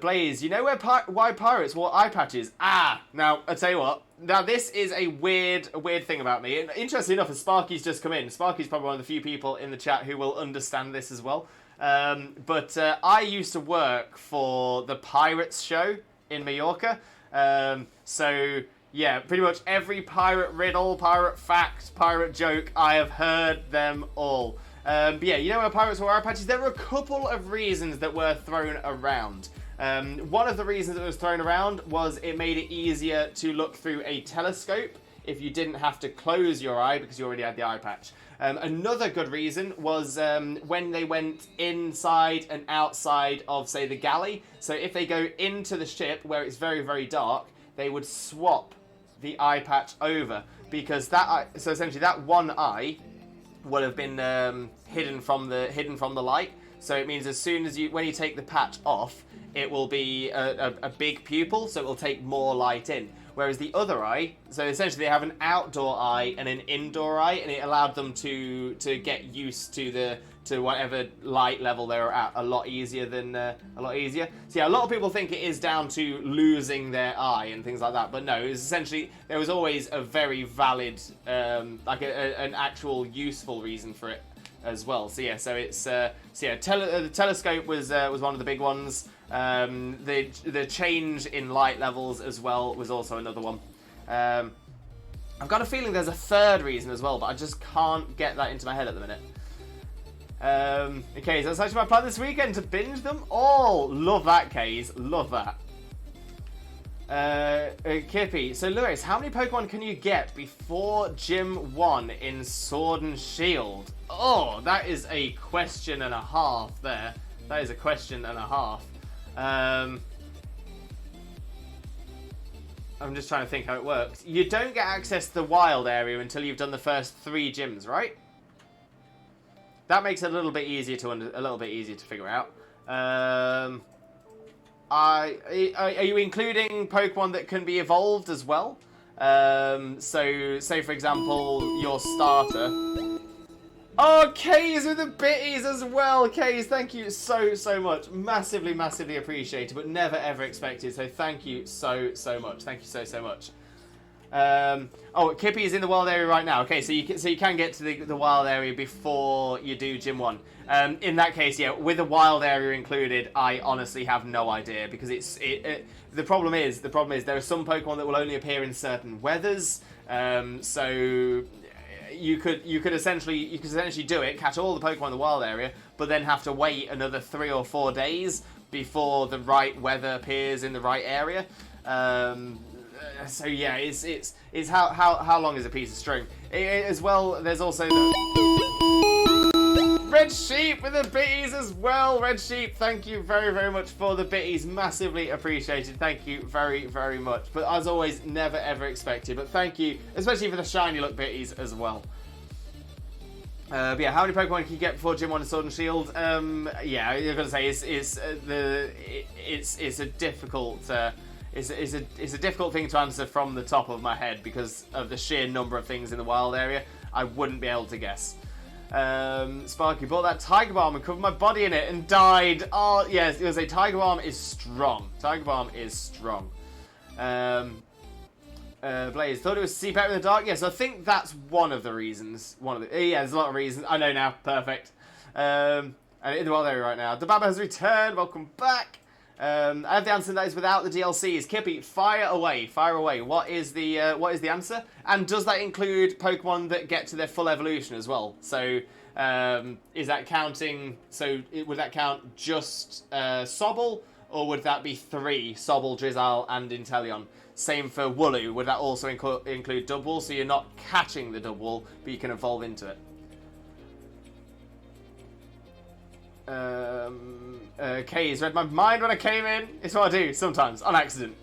Blaze, you know why pirates wore eye patches? Ah, now, I'll tell you what. Now, this is a weird thing about me. And interestingly enough, as Sparky's just come in, Sparky's probably one of the few people in the chat who will understand this as well. But I used to work for the Pirates show in Mallorca. So, yeah, pretty much every pirate riddle, pirate fact, pirate joke, I have heard them all. But yeah, you know where pirates wore eye patches? There were a couple of reasons that were thrown around. One of the reasons it was thrown around was it made it easier to look through a telescope if you didn't have to close your eye because you already had the eye patch. Another good reason was when they went inside and outside of, say, the galley. So if they go into the ship where it's very, very dark, they would swap the eye patch over because that eye, so essentially that one eye would have been hidden from the light. So it means as soon as when you take the patch off, it will be a big pupil, so it will take more light in. whereas the other eye, so essentially they have an outdoor eye and an indoor eye, and it allowed them to get used to whatever light level they were at a lot easier. So yeah, a lot of people think it is down to losing their eye and things like that, but no, it was essentially there was always a very valid, like an actual useful reason for it as well. So yeah, the telescope was one of the big ones. The change in light levels as well was also another one. I've got a feeling there's a third reason as well, but I just can't get that into my head at the minute. Okay, so that's actually my plan this weekend, to binge them all. Love that, Kays. Love that. Kippy. So, Lewis, how many Pokemon can you get before Gym 1 in Sword and Shield? Oh, that is a question and a half there. That is a question and a half. I'm just trying to think how it works. You don't get access to the wild area until you've done the first 3 gyms, right? That makes it a little bit easier to figure out. Are you including Pokemon that can be evolved as well? So, say for example, your starter. Oh, Kays with the bitties as well. Kays, thank you so much. Massively appreciated, but never ever expected. So thank you so much. Thank you so much. Oh, Kippy is in the wild area right now. Okay, so you can get to the wild area before you do Gym 1. In that case, yeah, with the wild area included, I honestly have no idea, because the problem is there are some Pokemon that will only appear in certain weathers. So you could essentially do it, catch all the Pokemon in the wild area, but then have to wait another 3 or 4 days before the right weather appears in the right area. So yeah, it's how long is a piece of string? As well, there's also the Red Sheep with the bitties as well. Red Sheep, thank you very much for the bitties. Massively appreciated. Thank you very much. But as always, never ever expected. But thank you, especially for the shiny look bitties as well. But yeah, how many Pokemon can you get before Gym 1 in Sword and Shield? Yeah, you're gonna say it's a difficult. It's a difficult thing to answer from the top of my head because of the sheer number of things in the wild area. I wouldn't be able to guess. Sparky bought that Tiger Balm and covered my body in it and died. Oh, yes, it was a Tiger Balm is strong. Tiger Balm is strong. Blaze thought it was see better in the dark. Yes, I think that's one of the reasons. Yeah, there's a lot of reasons. I know now. Perfect. And in the wild area right now. The Baba has returned. Welcome back. I have the answer that is without the DLCs. Kippy, fire away. What is the answer? And does that include Pokemon that get to their full evolution as well? So, is that counting? So, would that count just Sobble, or would that be 3 Sobble, Drizzle, and Inteleon? Same for Wooloo. Would that also include Dubwool? So you're not catching the Dubwool, but you can evolve into it. Kays read my mind when I came in. It's what I do sometimes on accident.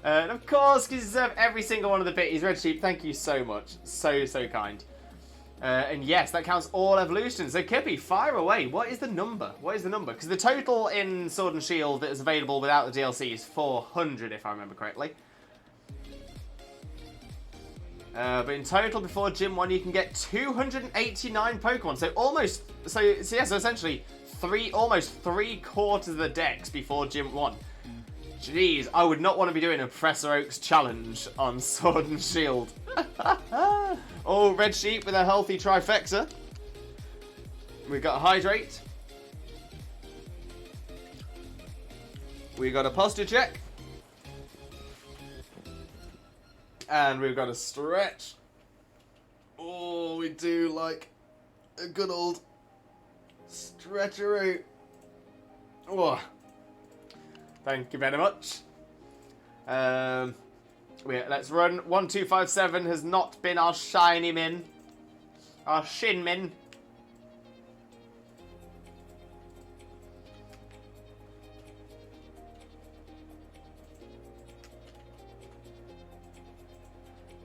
And of course, because you deserve every single one of the bitties. Red Sheep, thank you so much. So kind. And yes, that counts all evolutions. So Kippy, fire away. What is the number? Because the total in Sword and Shield that is available without the DLC is 400, if I remember correctly. But in total, before Gym 1, you can get 289 Pokemon. So essentially, almost 3/4 of the decks before Gym 1. Jeez, I would not want to be doing a Professor Oak's challenge on Sword and Shield. Oh, Red Sheep with a healthy trifecta. We've got a Hydrate. We got a posture check. And we've got a stretch. Oh, we do like a good old stretcheroo. Oh, thank you very much. Let's run. 1257 has not been our shiny min. Our shin min.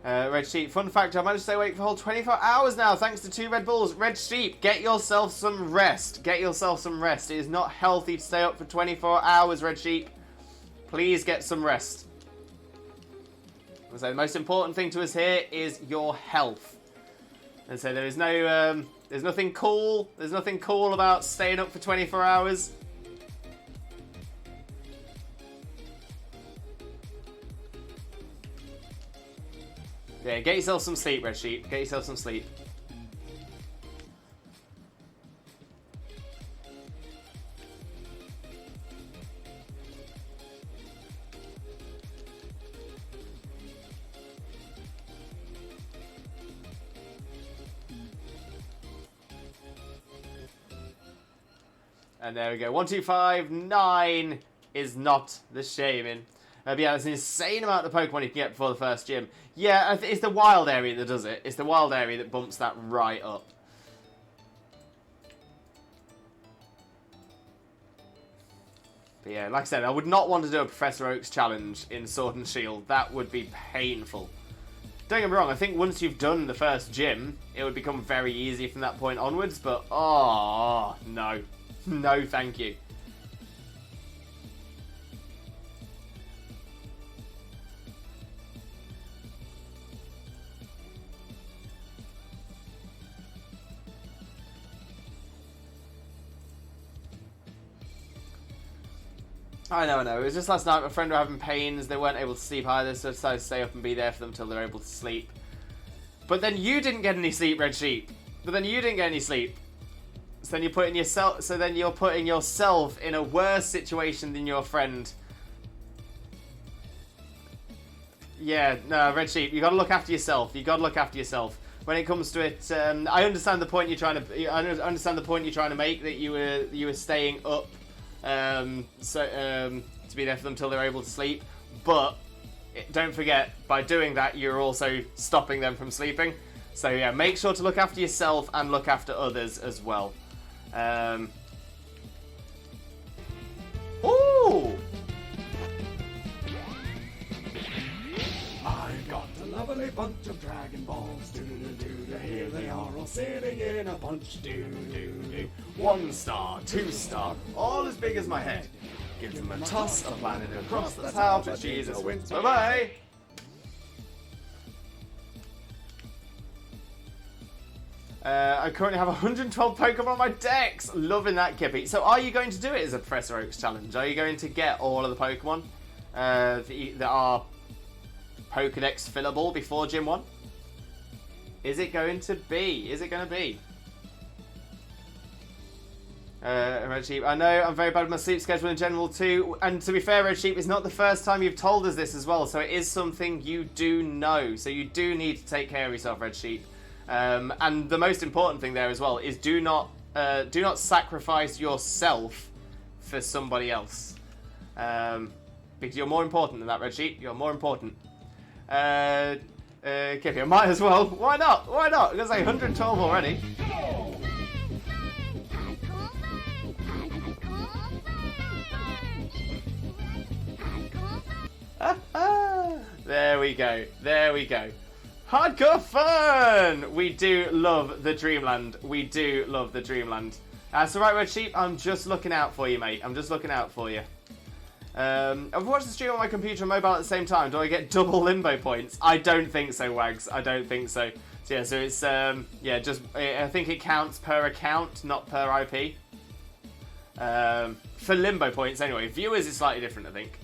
Red Sheep, fun fact, I managed to stay awake for a whole 24 hours now, thanks to 2 Red Bulls. Red Sheep, get yourself some rest. It is not healthy to stay up for 24 hours, Red Sheep. Please get some rest. So the most important thing to us here is your health. And so there is no, there's nothing cool. There's nothing cool about staying up for 24 hours. Yeah, get yourself some sleep, Red Sheep. Get yourself some sleep. And there we go. 1, 2, 5, 9 is not the Shaymin. But yeah, that's an insane amount of Pokemon you can get before the first gym. Yeah, it's the wild area that does it. It's the wild area that bumps that right up. But yeah, like I said, I would not want to do a Professor Oak's challenge in Sword and Shield. That would be painful. Don't get me wrong, I think once you've done the first gym, it would become very easy from that point onwards, but oh, no. No, thank you. I know. It was just last night, my friend were having pains. They weren't able to sleep either, so I decided to stay up and be there for them until they're able to sleep. But then you didn't get any sleep, Red Sheep. So then you're putting yourself in a worse situation than your friend. Yeah, no, Red Sheep, you got to look after yourself. When it comes to it, I understand the point you're trying to make, that you were staying up to be there for them until they're able to sleep. But don't forget, by doing that, you're also stopping them from sleeping. So yeah, make sure to look after yourself and look after others as well. Ooh! I've got a lovely bunch of Dragon Balls. Do-do-do-do. Here they are all sitting in a bunch. Do-do-do. 1 star, 2 star, all as big as my head. Give them a toss, a planet across the top, but Jesus wins. Bye-bye! I currently have 112 Pokemon on my decks. Loving that, Kippy. So are you going to do it as a Professor Oak's challenge? Are you going to get all of the Pokemon that are Pokedex fillable before Gym 1? Is it going to be? Red Sheep, I know I'm very bad with my sleep schedule in general too, and to be fair, Red Sheep, it's not the first time you've told us this as well, so it is something you do know, so you do need to take care of yourself, Red Sheep. And the most important thing there as well is do not sacrifice yourself for somebody else, because you're more important than that, Red Sheep. You're more important. Kippy, I might as well. Why not? I'm gonna say 112 already. There we go. Hardcore fun! We do love the Dreamland. That's alright, Red Sheep. I'm just looking out for you, mate. I've watched the stream on my computer and mobile at the same time. Do I get double limbo points? I don't think so, Wags. I don't think so. So yeah, so it's, I think it counts per account, not per IP. For limbo points, anyway. Viewers is slightly different, I think.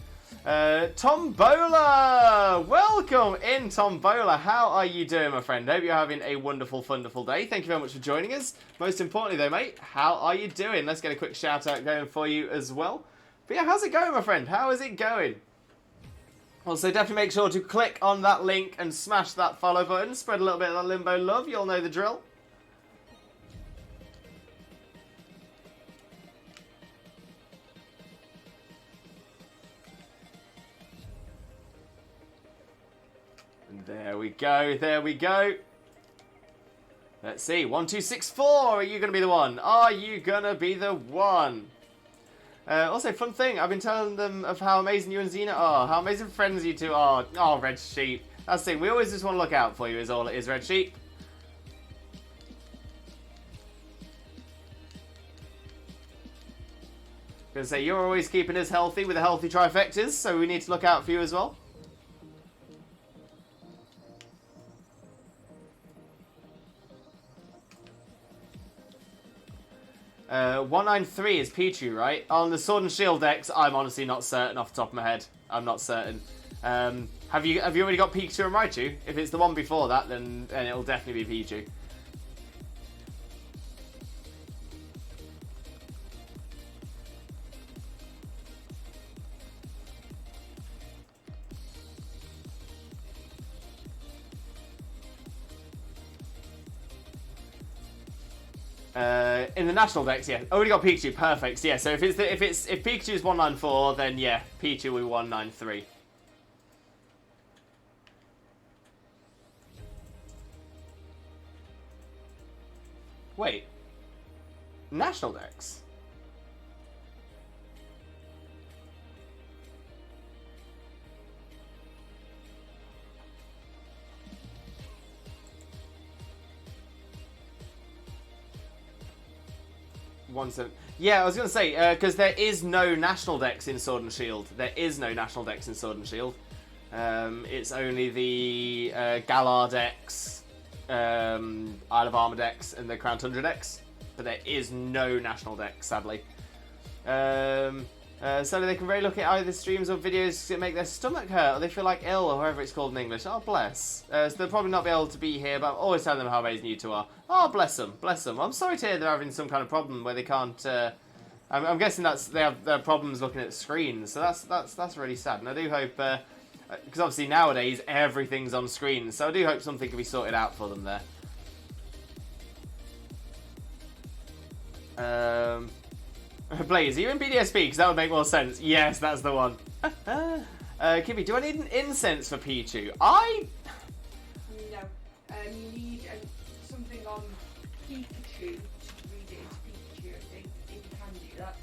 Tombola! Welcome in, Tombola. How are you doing, my friend? Hope you're having a wonderful, wonderful day. Thank you very much for joining us. Most importantly, though, mate, how are you doing? Let's get a quick shout-out going for you as well. But yeah, how's it going, my friend? How is it going? Also, definitely make sure to click on that link and smash that follow button. Spread a little bit of that Limbo love. You all know the drill. There we go. Let's see. 1, 2, 6, 4. Are you going to be the one? Also, fun thing. I've been telling them of how amazing you and Xena are. How amazing friends you two are. Oh, Red Sheep. That's the thing. We always just want to look out for you is all it is, Red Sheep. Gonna say, you're always keeping us healthy with the healthy trifectas, so we need to look out for you as well. 193 is Pichu, right? On the Sword and Shield decks, I'm honestly not certain off the top of my head. I'm not certain. Have you already got Pikachu and Raichu? If it's the one before that, then it'll definitely be Pichu. In the national decks, yeah. Already got Pikachu, perfect. So, yeah, so if Pikachu's 194, then yeah, Pichu will be 193. Wait. National decks? Yeah, I was going to say, because there is no national decks in Sword and Shield. There is no national decks in Sword and Shield. It's only the Galar decks, Isle of Armor decks, and the Crown Tundra decks. But there is no national deck, sadly. So they can very look at either streams or videos that make their stomach hurt, or they feel like ill, or however it's called in English. Oh, bless. So they'll probably not be able to be here, but I'm always telling them how amazing you two are. Oh, bless them, bless them. I'm sorry to hear they're having some kind of problem where they can't... I'm guessing they have problems looking at screens, so that's really sad. And I do hope... because obviously nowadays everything's on screen, so I do hope something can be sorted out for them there. Blaze, are you in BDSP? Because that would make more sense. Yes, that's the one. Kibby, do I need an incense for Pichu? No. You need something on Pikachu to read it into Pikachu, I think, if you can do that.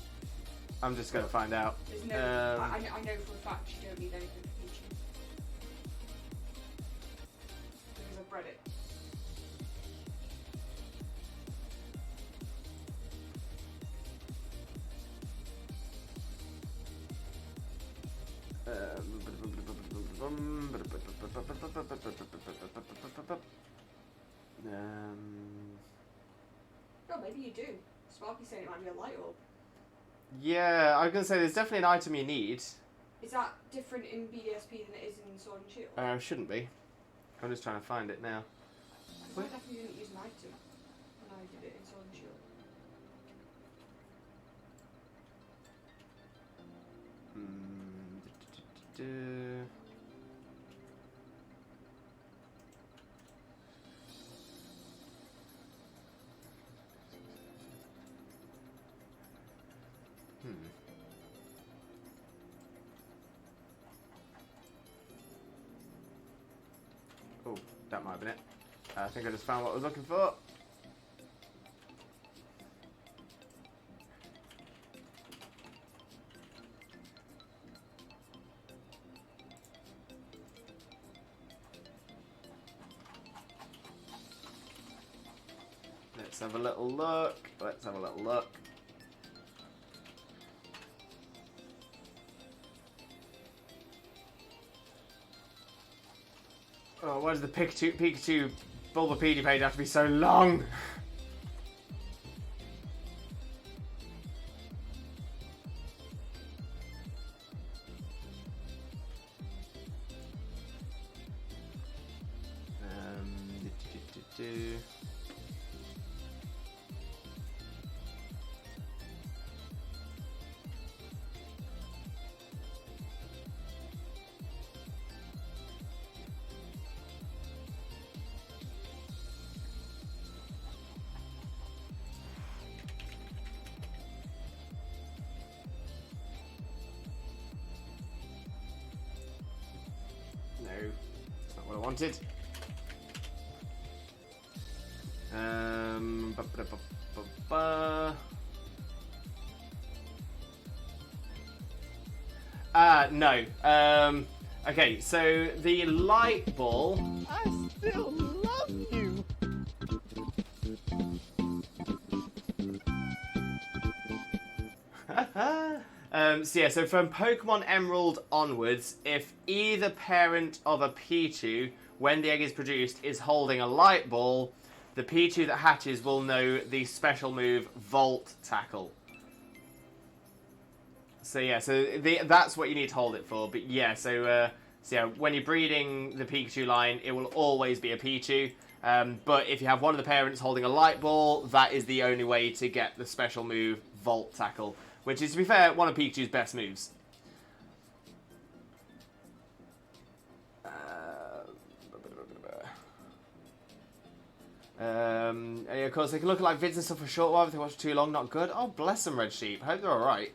I'm just going to find out. There's no... I know for a fact you don't need anything for Pichu. Because I've read it. Oh, maybe you do. Sparky's saying it might be a light orb. Yeah, I was going to say there's definitely an item you need. Is that different in BDSP than it is in Sword and Shield? Shouldn't be. I'm just trying to find it now. I definitely didn't use an item when I did it in Sword and Shield. Oh, that might have been it. I think I just found what I was looking for. Let's have a little look. Let's have a little look. Oh, why does the Pikachu Bulbapedia page have to be so long? No, that's not what I wanted. No. Okay, so the light ball. I still love you. So yeah, so from Pokemon Emerald onwards, if either parent of a Pichu, when the egg is produced, is holding a light ball, the Pichu that hatches will know the special move Volt Tackle. So yeah, that's what you need to hold it for. But yeah, so yeah, when you're breeding the Pikachu line, it will always be a Pichu. But if you have one of the parents holding a Light Ball, that is the only way to get the special move Volt Tackle, which is, to be fair, one of Pikachu's best moves. And of course, they can look at like vids and stuff for a short while if they watch too long. Not good. Oh, bless them, Red Sheep. Hope they're alright.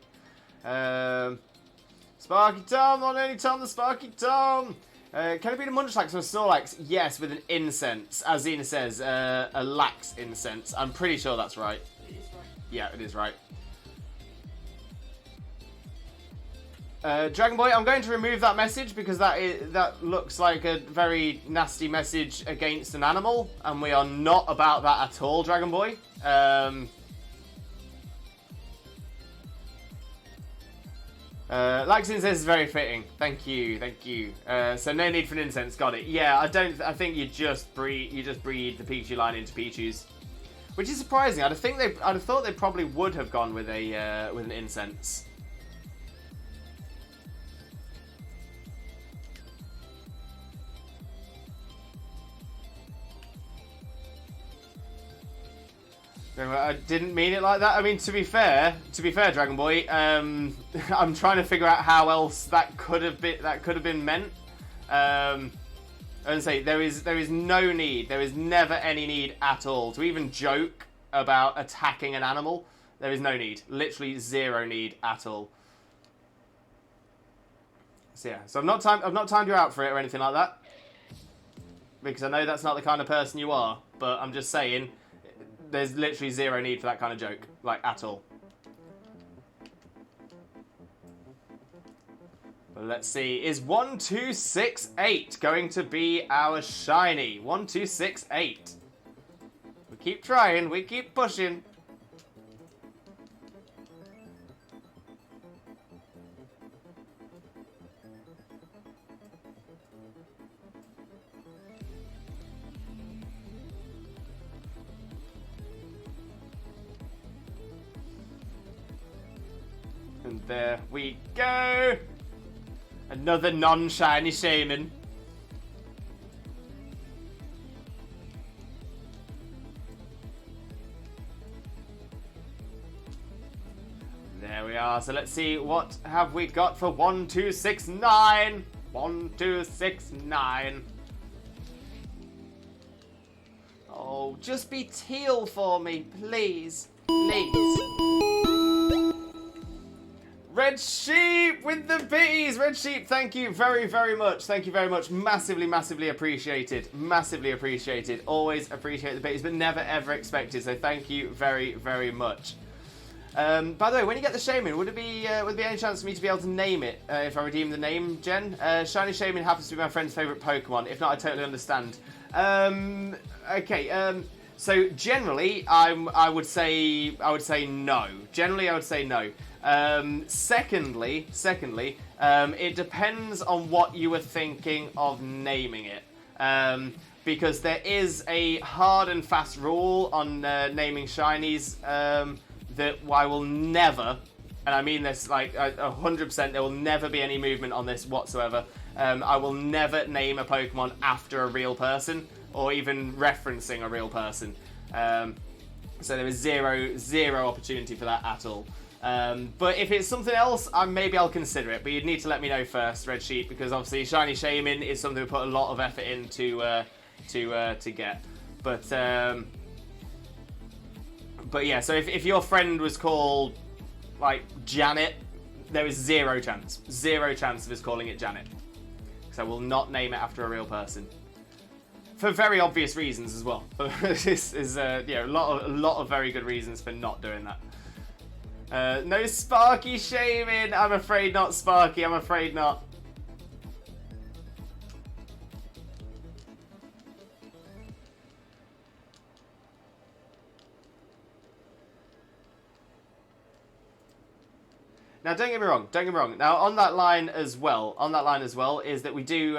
Sparky Tom, not any Tom, the Sparky Tom. Can it be the Munchlax or Snorlax? Yes, with an incense. As Zena says, a lax incense. I'm pretty sure that's right. It is right. Yeah, it is right. Dragon Boy, I'm going to remove that message because that looks like a very nasty message against an animal, and we are not about that at all, Dragon Boy. Laxin says very fitting. Thank you, thank you. So no need for an incense. Got it. Yeah, I think you just breed the Pichu line into Pichus, which is surprising. I'd have thought they probably would have gone with an incense. I didn't mean it like that. I mean, to be fair, Dragon Boy, I'm trying to figure out how else that could have been meant. And say there is no need. There is never any need at all to even joke about attacking an animal. There is no need. Literally zero need at all. So yeah. So I've not timed you out for it or anything like that, because I know that's not the kind of person you are. But I'm just saying, there's literally zero need for that kind of joke, like, at all. But let's see, is 1268 going to be our shiny? 1268. We keep trying, we keep pushing. And there we go! Another non-shiny Shaymin. There we are. So let's see, what have we got for 1269? 1269. Oh, just be teal for me, please. Please. Red Sheep with the bees! Red Sheep, thank you very, very much. Thank you very much. Massively, massively appreciated. Massively appreciated. Always appreciate the bees, but never, ever expected. So thank you very, very much. By the way, when you get the Shaymin, would there be any chance for me to be able to name it if I redeem the name, Jen? Shiny Shaymin happens to be my friend's favourite Pokemon. If not, I totally understand. Okay, so generally, I would say no. Generally, I would say no. Secondly, it depends on what you were thinking of naming it. Because there is a hard and fast rule on naming shinies that I will never, and I mean this like 100%, there will never be any movement on this whatsoever. I will never name a Pokemon after a real person, or even referencing a real person. So there is zero opportunity for that at all. But if it's something else, maybe I'll consider it. But you'd need to let me know first, Red Sheep, because obviously Shiny Shaymin is something we put a lot of effort in to get. But yeah, so if your friend was called like Janet, there is zero chance of us calling it Janet. So we'll not name it after a real person. For very obvious reasons as well. This is a lot of very good reasons for not doing that. No Sparky Shaymin! I'm afraid not, Sparky, I'm afraid not. Now, don't get me wrong. Now, on that line as well, is that we do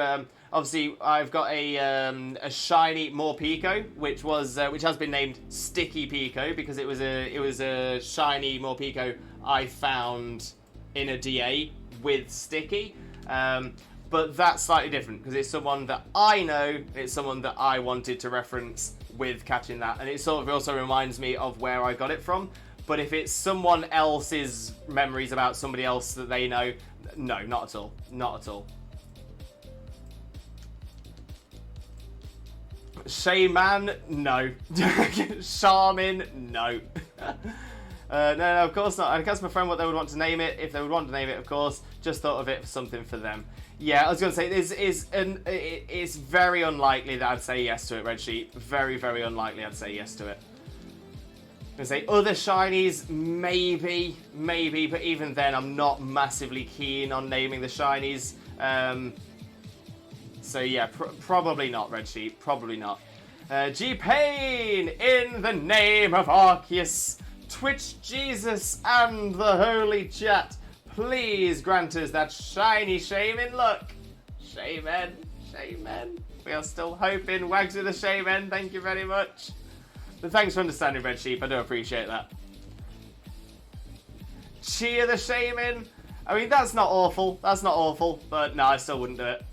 obviously I've got a shiny Morpeko, which has been named Sticky Pico because it was a shiny Morpeko I found in a DA with Sticky. But that's slightly different because it's someone that I know, it's someone that I wanted to reference with catching that, and it sort of also reminds me of where I got it from. But if it's someone else's memories about somebody else that they know, no, not at all. Not at all. Shaymin, no. Shaymin, no. No, of course not. I asked my friend what they would want to name it. If they would want to name it, of course, just thought of it for something for them. Yeah, I was going to say, it's very unlikely that I'd say yes to it, Red Sheep. Very, very unlikely I'd say yes to it. I say other shinies, maybe, but even then I'm not massively keen on naming the shinies. So yeah, probably not, Red Sheep, probably not. G-Pain, in the name of Arceus, Twitch Jesus and the Holy Chat, please grant us that shiny Shaymin look. Shaymin. We are still hoping. Wags with the Shaymin, thank you very much. But thanks for understanding, Red Sheep. I do appreciate that. Cheer the Shaymin. I mean, that's not awful. That's not awful. But no, I still wouldn't do it.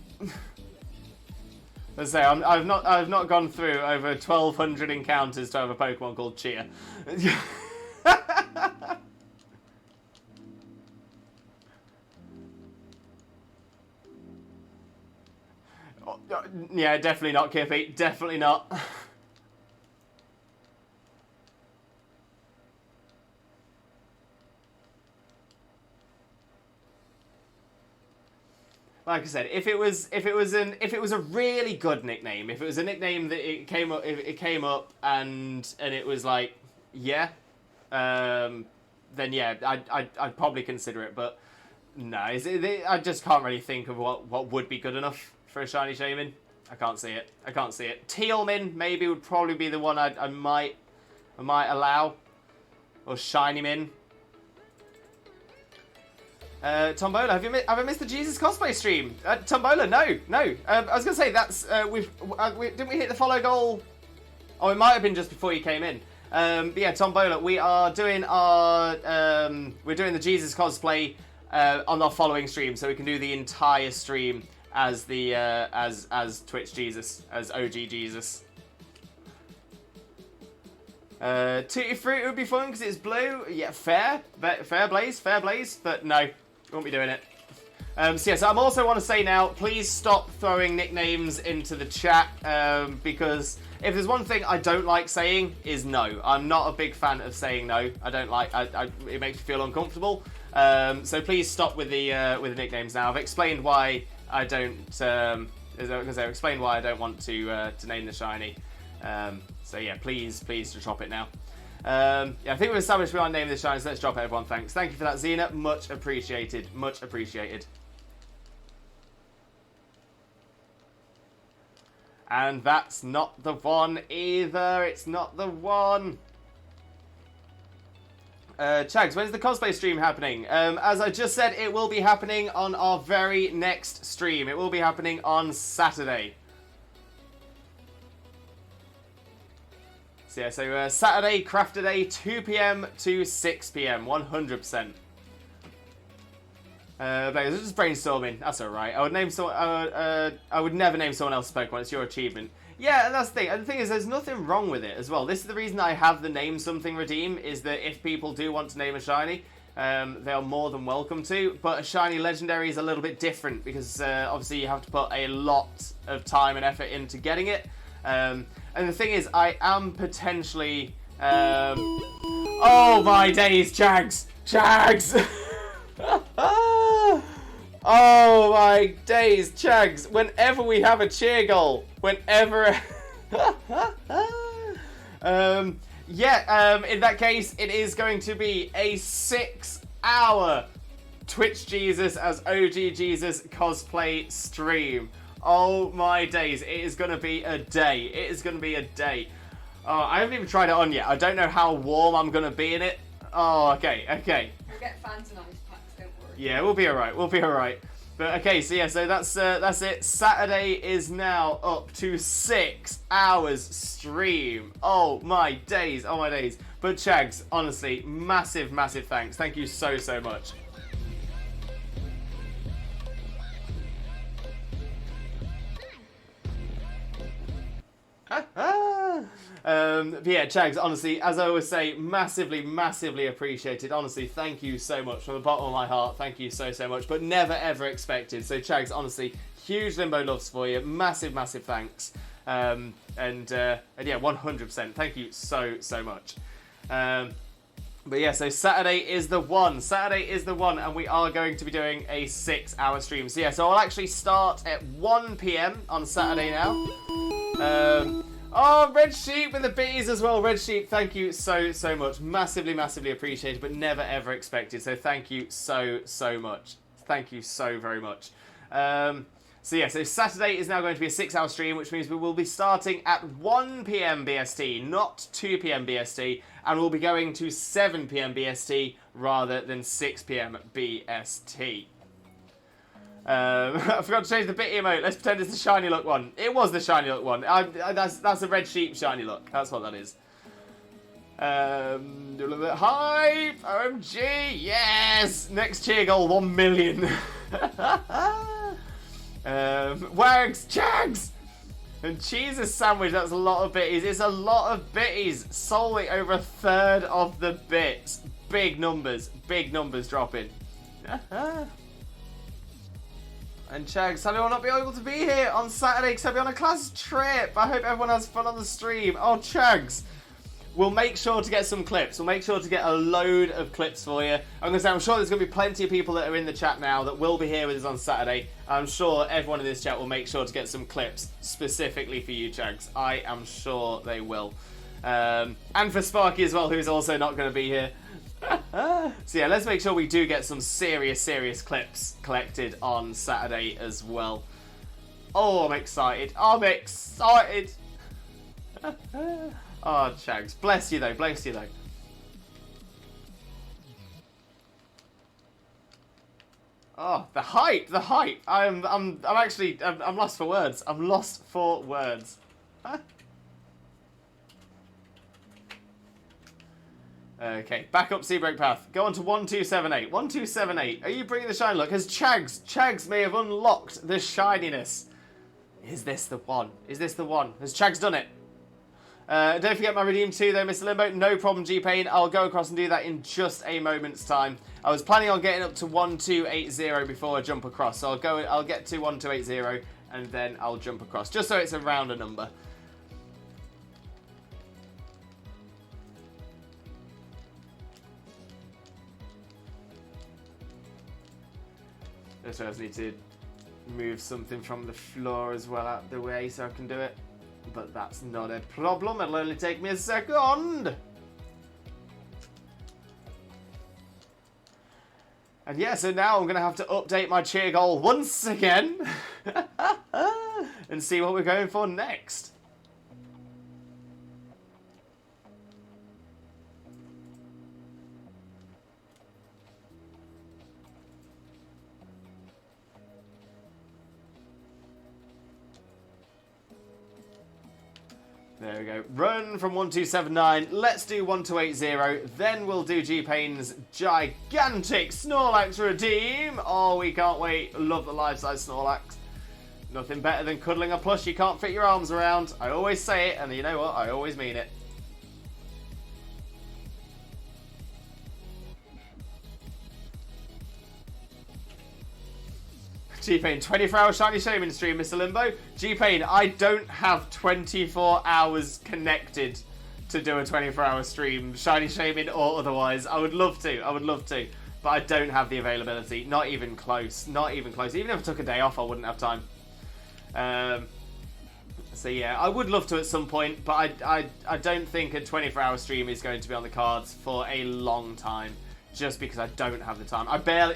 Let's say I've not gone through over 1,200 encounters to have a Pokemon called Cheer. Yeah, definitely not, Kippy. Definitely not. Like I said, if it was a really good nickname, if it was a nickname that it came up and it was like, yeah, then yeah, I'd probably consider it. But no, I just can't really think of what would be good enough for a shiny Shaymin. I can't see it. Tealmin maybe would probably be the one I might allow, or Shinymin. Tombola, have I missed the Jesus cosplay stream? Tombola, no. I was gonna say that's didn't we hit the follow goal? Oh, it might have been just before you came in. But yeah, Tombola, we are doing we're doing the Jesus cosplay on our following stream, so we can do the entire stream as the as Twitch Jesus, as OG Jesus. Tutti Fruit would be fun because it's blue. Yeah, fair Blaze, but no. Won't be doing it. So yes, I also want to say now, please stop throwing nicknames into the chat, because if there's one thing I don't like saying is no. I'm not a big fan of saying no. I don't like. It makes me feel uncomfortable. So please stop with the nicknames now. I've explained why I don't. I've explained why I don't want to name the shiny. So yeah, please to drop it now. Yeah, I think we've established we aren't naming the shines. Let's drop it, everyone. Thanks. Thank you for that, Xena. Much appreciated. Much appreciated. And that's not the one either. It's not the one. Chags, when's the cosplay stream happening? As I just said, it will be happening on our very next stream. It will be happening on Saturday. So yeah, so Saturday, Crafter Day, 2 PM to 6 PM, 100%. But I was just brainstorming. That's alright. I would never name someone else's Pokemon. It's your achievement. Yeah, and that's the thing. And the thing is, there's nothing wrong with it as well. This is the reason I have the name something redeem, is that if people do want to name a shiny, they are more than welcome to. But a shiny legendary is a little bit different because obviously you have to put a lot of time and effort into getting it. And the thing is, I am potentially... Oh my days, Chags! Oh my days, Chags! Whenever we have a cheer goal, whenever... in that case, it is going to be a 6-hour Twitch Jesus as OG Jesus cosplay stream. Oh my days, it is going to be a day. It is going to be a day. Oh, I haven't even tried it on yet. I don't know how warm I'm going to be in it. Oh, okay. We'll get fans and ice packs, don't worry. Yeah, we'll be alright. But okay, so yeah, so that's it. Saturday is now up to 6 hours stream. Oh my days, oh my days. But Chags, honestly, massive, massive thanks. Thank you so, so much. But yeah, Chags, honestly, as I always say, massively, massively appreciated. Honestly, thank you so much from the bottom of my heart. Thank you so, so much, but never ever expected. So Chags, honestly, huge Limbo loves for you. Massive, massive thanks. And yeah, 100%. Thank you so, so much. But yeah, so Saturday is the one. Saturday is the one, and we are going to be doing a 6-hour stream. So yeah, so I'll actually start at 1 PM on Saturday now. Oh, Red Sheep with the bees as well. Red Sheep, thank you so, so much. Massively, massively appreciated, but never, ever expected. So thank you so, so much. Thank you so very much. So yeah, so Saturday is now going to be a 6-hour stream, which means we will be starting at 1 PM BST, not 2 PM BST, and we'll be going to 7 PM BST rather than 6 PM BST. I forgot to change the bit emote. Let's pretend it's the shiny look one. It was the shiny look one. That's a Red Sheep shiny look. That's what that is. Hype! OMG! Yes! Next cheer goal, 1 million. Wags! Chags! And cheese's sandwich, that's a lot of bitties. It's a lot of bitties. Solely over a third of the bits. Big numbers dropping. And Chags, sadly I will not be able to be here on Saturday because I'll be on a class trip. I hope everyone has fun on the stream. Oh, Chags. We'll make sure to get some clips. We'll make sure to get a load of clips for you. I'm sure there's going to be plenty of people that are in the chat now that will be here with us on Saturday. I'm sure everyone in this chat will make sure to get some clips specifically for you, Chags. I am sure they will. And for Sparky as well, who's also not going to be here. So yeah, let's make sure we do get some serious clips collected on Saturday as well. Oh, I'm excited. I'm excited. Oh, Chags. Bless you though, bless you though. Oh, the hype. I'm lost for words. I'm lost for words. Okay, back up Seabreak Path. Go on to 1278. 1278. Are you bringing the shine look? Has Chags may have unlocked the shininess. Is this the one? Is this the one? Has Chags done it? Don't forget my redeem too though, Mr. Limbo. No problem, G-Pain. I'll go across and do that in just a moment's time. I was planning on getting up to 1280 before I jump across. So I'll get to 1280 and then I'll jump across. Just so it's a rounder number. I just need to move something from the floor as well out the way so I can do it. But that's not a problem. It'll only take me a second. And yeah, so now I'm going to have to update my cheer goal once again. And see what we're going for next. There we go. Run from 1279. Let's do 1280. Then we'll do G-Pain's gigantic Snorlax redeem. Oh, we can't wait. Love the life-size Snorlax. Nothing better than cuddling a plush you can't fit your arms around. I always say it, and you know what? I always mean it. G-Pain, 24-hour Shiny Shaymin stream, Mr. Limbo. G-Pain, I don't have 24 hours connected to do a 24-hour stream, Shiny Shaymin or otherwise. I would love to, but I don't have the availability. Not even close, Even if I took a day off, I wouldn't have time. So yeah, I would love to at some point, but I don't think a 24-hour stream is going to be on the cards for a long time. Just because I don't have the time.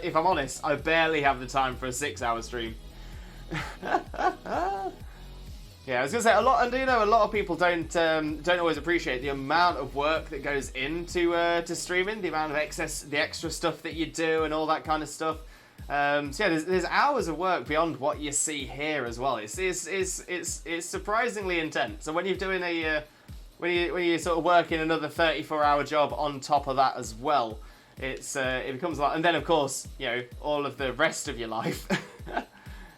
If I'm honest, I barely have the time for a 6-hour stream. Yeah, I was gonna say a lot of people don't always appreciate the amount of work that goes into to streaming, the amount of the extra stuff that you do, and all that kind of stuff. So yeah, there's hours of work beyond what you see here as well. It's surprisingly intense. So when you're doing when you sort of working another 34-hour job on top of that as well, it becomes a lot. And then of course, you know, all of the rest of your life.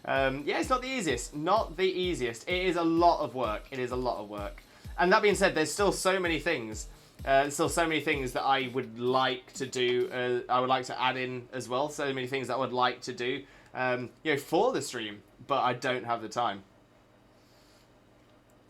Yeah, it's not the easiest. Not the easiest. It is a lot of work. It is a lot of work. And that being said, there's still so many things. There's still so many things that I would like to do. I would like to add in as well. So many things that I would like to do, you know, for the stream, but I don't have the time.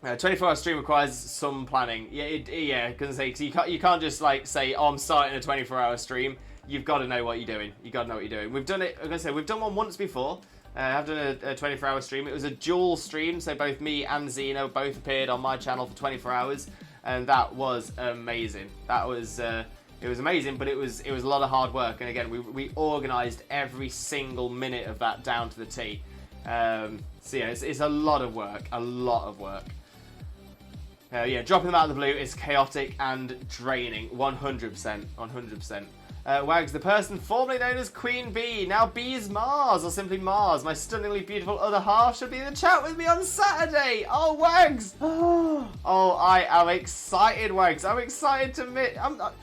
24-hour stream requires some planning. Yeah, because you can't just like say, oh, I'm starting a 24-hour stream. You've got to know what you're doing. You got to know what you're doing. We've done it. Like I said, we've done one once before. I've done a 24-hour stream. It was a dual stream, so both me and Xena both appeared on my channel for 24 hours, and that was amazing. That was it was amazing, but it was a lot of hard work. And again, we organised every single minute of that down to the T. So yeah, it's a lot of work. A lot of work. Yeah, dropping them out of the blue is chaotic and draining. 100%. 100%. Wags, the person formerly known as Queen Bee, now Bee's Mars, or simply Mars, my stunningly beautiful other half, should be in the chat with me on Saturday. Oh, Wags! Oh, I am excited, Wags. I'm excited to meet.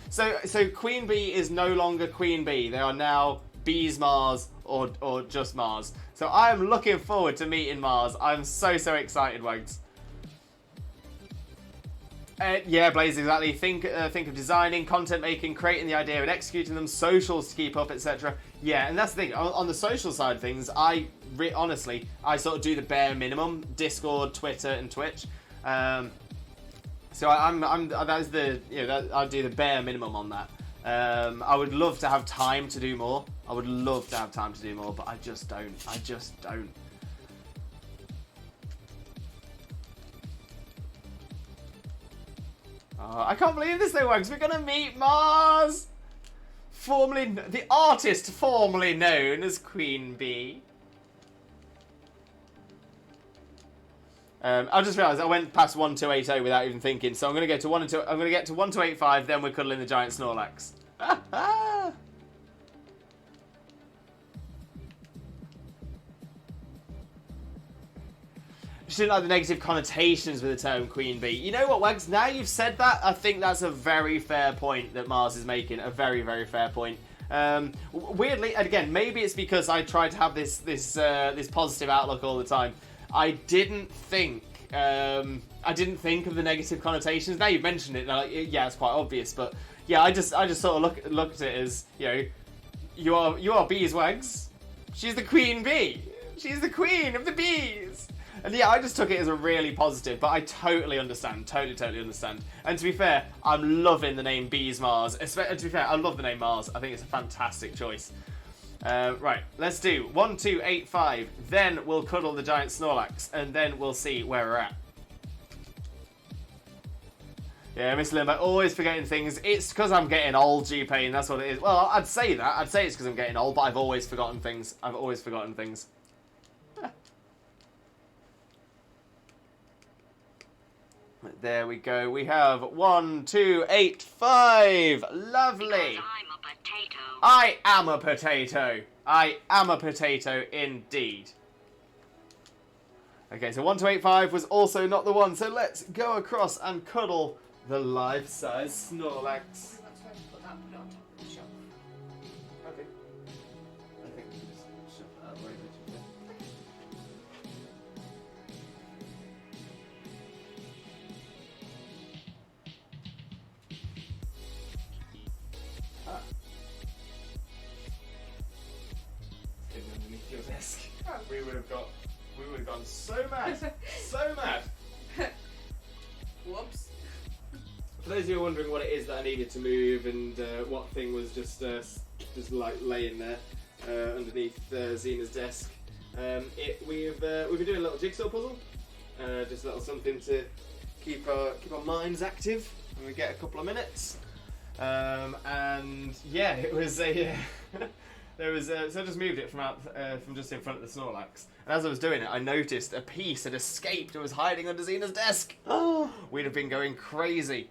So Queen Bee is no longer Queen Bee. They are now Bee's Mars or just Mars. So I am looking forward to meeting Mars. I'm so excited, Wags. Yeah, Blaze, exactly. Think of designing, content making, creating the idea and executing them, socials to keep up, etc. Yeah, and that's the thing. On the social side of things, honestly, I sort of do the bare minimum: Discord, Twitter, and Twitch. So that is I do the bare minimum on that. I would love to have time to do more. I would love to have time to do more, but I just don't. I just don't. I can't believe this though, Wags. We're gonna meet Mars! The artist formerly known as Queen Bee. I just realised I went past 1280 without even thinking, so I'm gonna get to 1285, then we're cuddling the giant Snorlax. She didn't like the negative connotations with the term Queen Bee. You know what, Wags? Now you've said that, I think that's a very fair point that Mars is making. A very, very fair point. Weirdly, and again, maybe it's because I try to have this positive outlook all the time. I didn't think of the negative connotations. Now you've mentioned it, like, yeah, it's quite obvious. But yeah, I just sort of looked at it as, you know, you are bees, Wags. She's the Queen Bee. She's the queen of the bees. And yeah, I just took it as a really positive, but I totally understand. Totally understand. And to be fair, I'm loving the name Bees Mars. To be fair, I love the name Mars. I think it's a fantastic choice. Right, let's do 1285. Then we'll cuddle the giant Snorlax, and then we'll see where we're at. Yeah, Miss Limbo, always forgetting things. It's because I'm getting old, G-Pain, that's what it is. Well, I'd say that. I'd say it's because I'm getting old, but I've always forgotten things. There we go. We have 1285. Lovely. Because I'm a potato. I am a potato. I am a potato indeed. Okay, so 1285 was also not the one. So let's go across and cuddle the life-size Snorlax. That's where to put it on top of the shelf. Okay. I think we can just shove that out of the way. Hidden underneath your desk. Oh. We would have gone so mad. So mad. Whoops. For those of you who are wondering what it is that I needed to move and what thing was just like laying there underneath Xena's desk, we've been doing a little jigsaw puzzle, just a little something to keep our minds active when we get a couple of minutes. And yeah, it was a there was so I just moved it from just in front of the Snorlax. And as I was doing it, I noticed a piece had escaped and was hiding under Xena's desk. Oh, we'd have been going crazy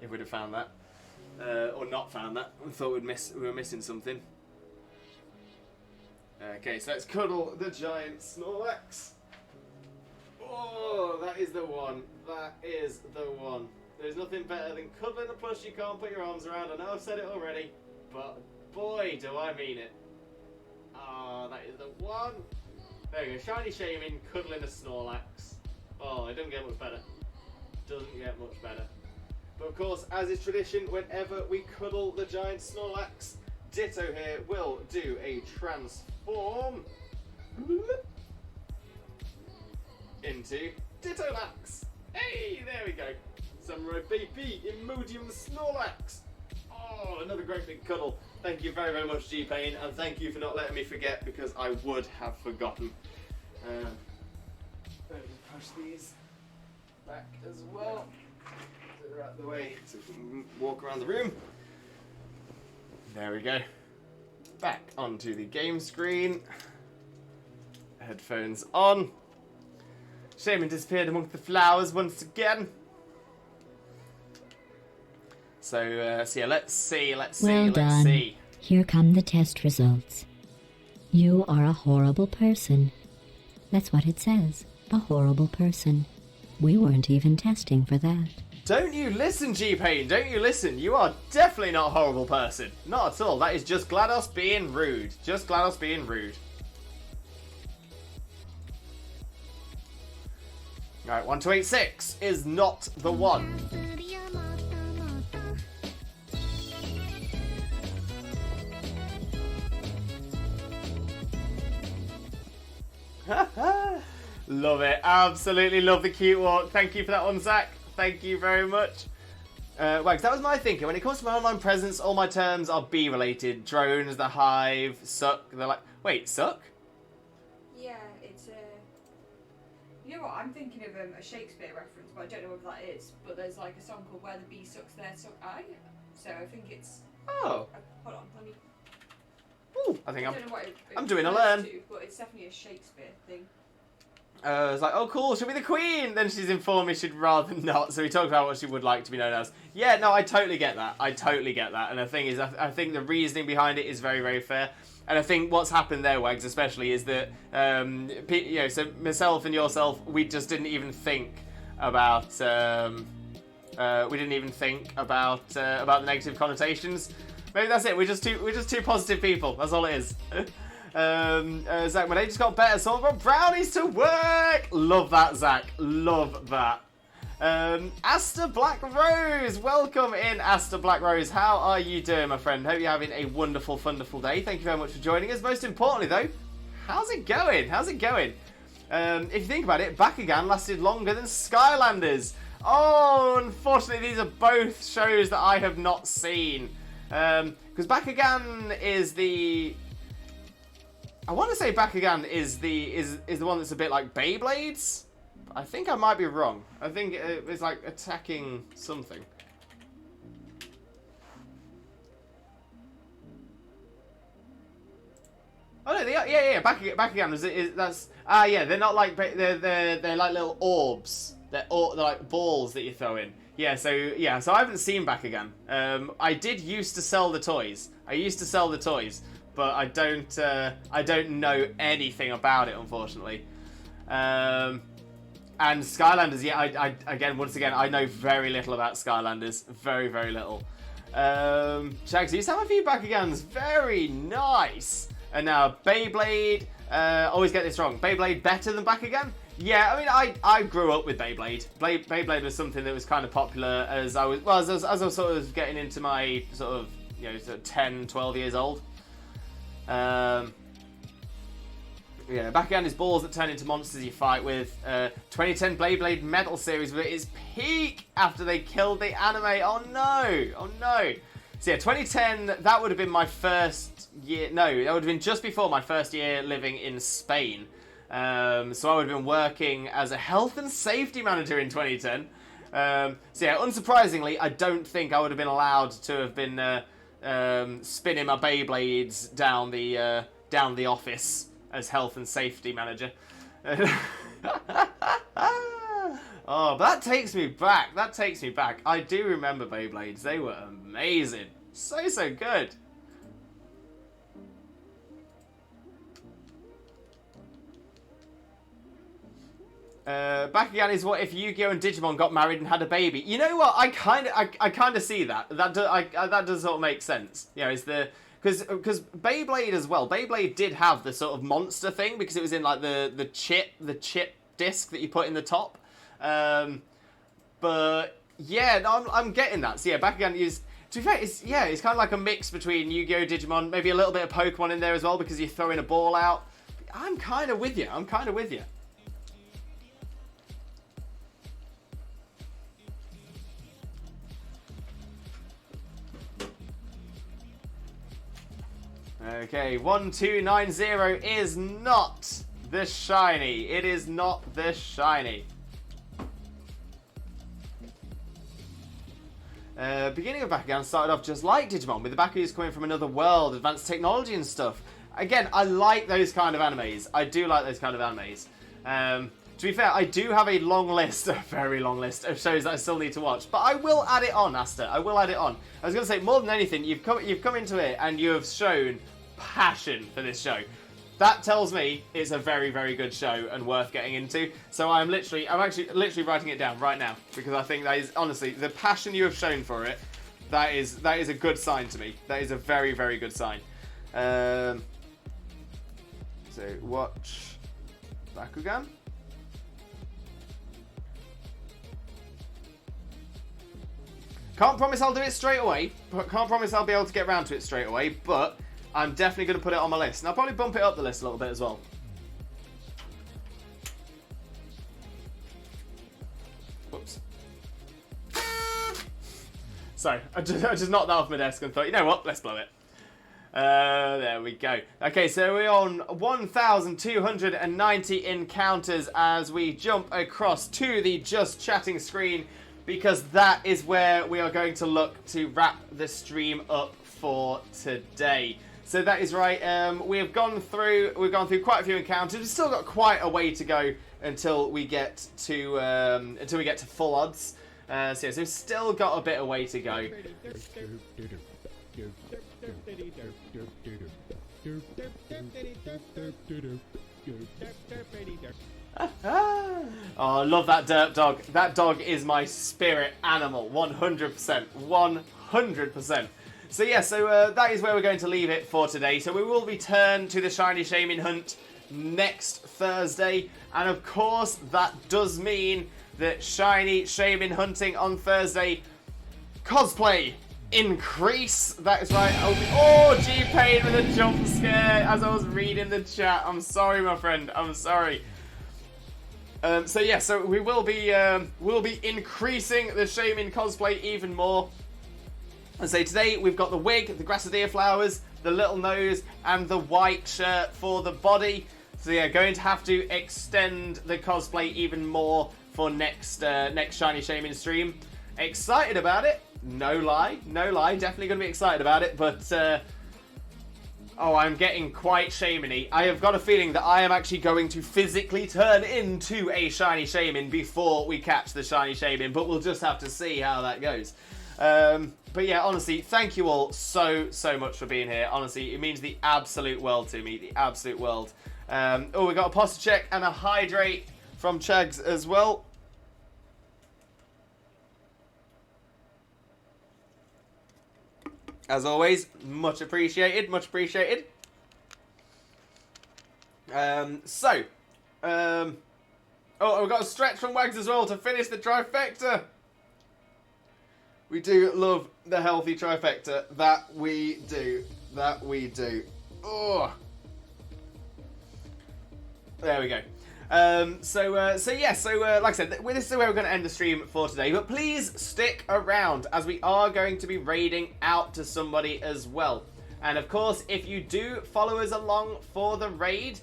if we'd have found that, or not found that. We thought we were missing something. Okay, so let's cuddle the giant Snorlax. Oh, that is the one. That is the one. There's nothing better than cuddling a plush you can't put your arms around. I know I've said it already, but boy, do I mean it. Ah, that is the one. There we go. Shiny Shaymin cuddling a Snorlax. Oh, it doesn't get much better. Doesn't get much better. But of course, as is tradition, whenever we cuddle the giant Snorlax, Ditto here will do a transform into Ditto-Lax. Hey, there we go. Samurai baby, Imodium Snorlax. Oh, another great big cuddle. Thank you very, very much, G-Pain, and thank you for not letting me forget, because I would have forgotten. Let me push these back as well. So they're out of the way, so we can walk around the room. There we go. Back onto the game screen. Headphones on. Shaymin disappeared among the flowers once again. So yeah, let's see. Well done. Here come the test results. You are a horrible person. That's what it says. A horrible person. We weren't even testing for that. Don't you listen, G-Pain, don't you listen. You are definitely not a horrible person. Not at all. That is just GLaDOS being rude. Just GLaDOS being rude. Alright, 1286 is not the one. Love it. Absolutely love the cute walk. Thank you for that one, Zach. Thank you very much. Well, 'cause that was my thinking. When it comes to my online presence, all my terms are B-related. Drones, the Hive, Suck. They're like, wait, Suck? Yeah, it's you know what? I'm thinking of a Shakespeare reference, but I don't know whether that is. But there's like a song called "Where the Bee Sucks, There Suck I." So I think it's. Oh. Hold on, let me. Ooh, I think I don't know what I'm doing a refers learn. to, but it's definitely a Shakespeare thing. It's like, oh cool, she'll be the queen. Then she's informed me she'd rather not. So we talked about what she would like to be known as. Yeah, no, I totally get that. I totally get that. And the thing is, I think the reasoning behind it is very, very fair. And I think what's happened there, Wags, especially, is that, you know, so myself and yourself, we just didn't even think about, we didn't even think about the negative connotations. Maybe that's it. We're just two positive people. That's all it is. Zach, my day just got better, so I've got brownies to work. Love that, Zach. Love that. Asta Black Rose, welcome in, Asta Black Rose. How are you doing, my friend? Hope you're having a wonderful, wonderful day. Thank you very much for joining us. Most importantly, though, how's it going? How's it going? If you think about it, Bakugan lasted longer than Skylanders. Oh, unfortunately, these are both shows that I have not seen. Because Bakugan is the... I want to say Bakugan is the one that's a bit like Beyblades. I think I might be wrong. I think it's like attacking something. Oh no, yeah. Bakugan is that's yeah. They're not like they're like little orbs. They're like balls that you throw in. Yeah. So I haven't seen Bakugan. I did used to sell the toys. But I don't know anything about it, unfortunately. And Skylanders, yeah, once again, I know very little about Skylanders. Very, very little. Shags, you have a few Bakugans. Very nice. And now Beyblade. Always get this wrong. Beyblade better than Bakugan? Yeah, I mean, I grew up with Beyblade. Beyblade was something that was kind of popular as I was sort of getting into my sort of, you know, sort of 10, 12 years old. Yeah, Bakugan is balls that turn into monsters you fight with. 2010 Beyblade Metal Series was at its peak after they killed the anime. Oh no! So yeah, 2010, that would have been my first year. No, that would have been just before my first year living in Spain. So I would have been working as a health and safety manager in 2010. So yeah, unsurprisingly, I don't think I would have been allowed to have been spinning my Beyblades down the office as health and safety manager. Oh, but that takes me back. I do remember Beyblades. They were amazing. So good. Bakugan is what if Yu-Gi-Oh and Digimon got married and had a baby. You know what? I kind of see that. That does sort of make sense. You know, it's the because Beyblade as well. Beyblade did have the sort of monster thing because it was in like the chip disc that you put in the top. But yeah, no, I'm getting that. So yeah, Bakugan is. To be fair, it's kind of like a mix between Yu-Gi-Oh, Digimon, maybe a little bit of Pokemon in there as well because you're throwing a ball out. I'm kind of with you. Okay, 1290 is not the shiny. It is not the shiny. Beginning of Bakugan started off just like Digimon, with the Bakus coming from another world, advanced technology and stuff. Again, I like those kind of animes. I do like those kind of animes. To be fair, I do have a long list, a very long list, of shows that I still need to watch. But I will add it on, Asta. I will add it on. I was going to say, more than anything, you've come into it and you have shown passion for this show. That tells me it's a very, very good show and worth getting into. So I'm actually literally writing it down right now because I think that is, honestly, the passion you have shown for it, that is a good sign to me. That is a very, very good sign. So watch Bakugan. Can't promise I'll do it straight away. Can't promise I'll be able to get around to it straight away, but I'm definitely going to put it on my list. And I'll probably bump it up the list a little bit as well. Whoops. Sorry, I just knocked that off my desk and thought, you know what, let's blow it. There we go. Okay, so we're on 1,290 encounters as we jump across to the Just Chatting screen, because that is where we are going to look to wrap the stream up for today. So that is right. We've gone through quite a few encounters. We've still got quite a way to go until we get to full odds. So yeah, so we've still got a bit of way to go. Oh, I love that derp dog. That dog is my spirit animal, 100%. 100%. So yeah, that is where we're going to leave it for today. So we will return to the shiny Shaymin hunt next Thursday. And of course, that does mean that shiny Shaymin hunting on Thursday, cosplay increase. That is right. Oh, G-Pain with a jump scare as I was reading the chat. I'm sorry, my friend. I'm sorry. So yeah, so we will be increasing the Shaymin cosplay even more. And so today we've got the wig, the Grassadea flowers, the little nose, and the white shirt for the body. So yeah, going to have to extend the cosplay even more for next shiny Shaymin stream. Excited about it. No lie. Definitely going to be excited about it, but oh, I'm getting quite Shaymin-y. I have got a feeling that I am actually going to physically turn into a shiny Shaymin before we catch the shiny Shaymin, but we'll just have to see how that goes. But yeah, honestly, thank you all so much for being here. Honestly, it means the absolute world to me. The absolute world. Oh, we got a posture check and a hydrate from Chags as well. As always, much appreciated, much appreciated. Oh, we've got a stretch from Wags as well to finish the trifecta. We do love the healthy trifecta. That we do. That we do. Oh. There we go. Like I said, this is where we're going to end the stream for today. But please stick around, as we are going to be raiding out to somebody as well. And of course, if you do follow us along for the raid,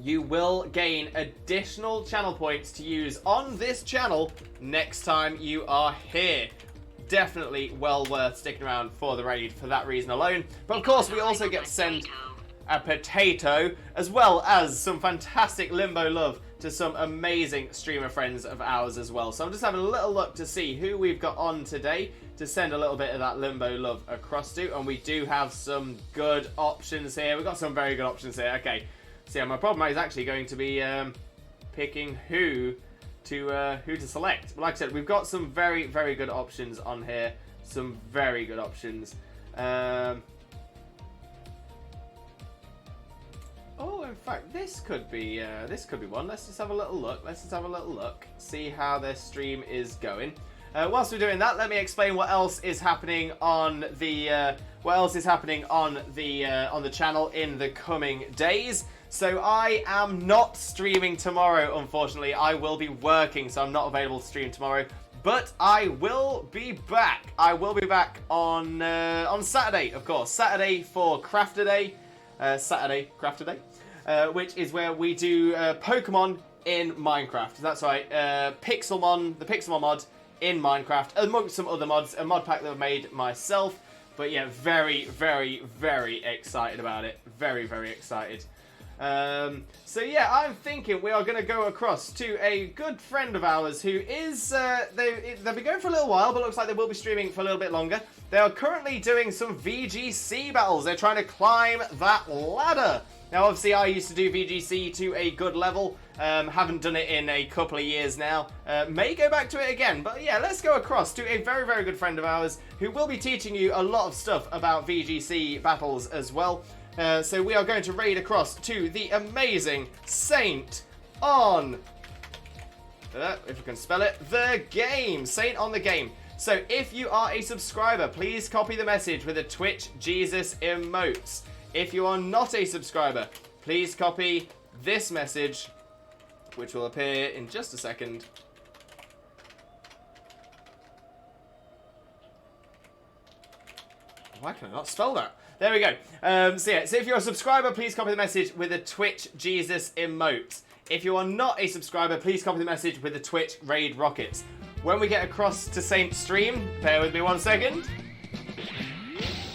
you will gain additional channel points to use on this channel next time you are here. Definitely well worth sticking around for the raid for that reason alone. But of course, we also get to send a potato, as well as some fantastic Limbo love to some amazing streamer friends of ours as well. So I'm just having a little look to see who we've got on today to send a little bit of that Limbo love across to, and we do have some good options here. We've got some very good options here. Okay, so yeah, my problem is actually going to be picking who to select. But like I said, we've got some very, very good options on here. Some very good options. Oh, in fact, this could be one. Let's just have a little look. See how their stream is going. Whilst we're doing that, let me explain what else is happening on the on the channel in the coming days. So I am not streaming tomorrow, unfortunately. I will be working, so I'm not available to stream tomorrow. But I will be back. I will be back on Saturday, of course. Saturday for Crafter Day. Which is where we do Pokemon in Minecraft. That's right, the Pixelmon mod in Minecraft, amongst some other mods, a mod pack that I've made myself. But yeah, very, very, very excited about it. Very, very excited. So yeah, I'm thinking we are going to go across to a good friend of ours who is, they've been going for a little while, but looks like they will be streaming for a little bit longer. They are currently doing some VGC battles. They're trying to climb that ladder. Now, obviously, I used to do VGC to a good level. Haven't done it in a couple of years now. May go back to it again. But yeah, let's go across to a very, very good friend of ours who will be teaching you a lot of stuff about VGC battles as well. So we are going to raid across to the amazing Saint on... if I can spell it, the game. Saint on the game. So if you are a subscriber, please copy the message with a Twitch Jesus emotes. If you are not a subscriber, please copy this message, which will appear in just a second. Why can I not spell that? There we go. So if you're a subscriber, please copy the message with a Twitch Jesus emote. If you are not a subscriber, please copy the message with the Twitch Raid Rockets. When we get across to Saint's stream, bear with me 1 second.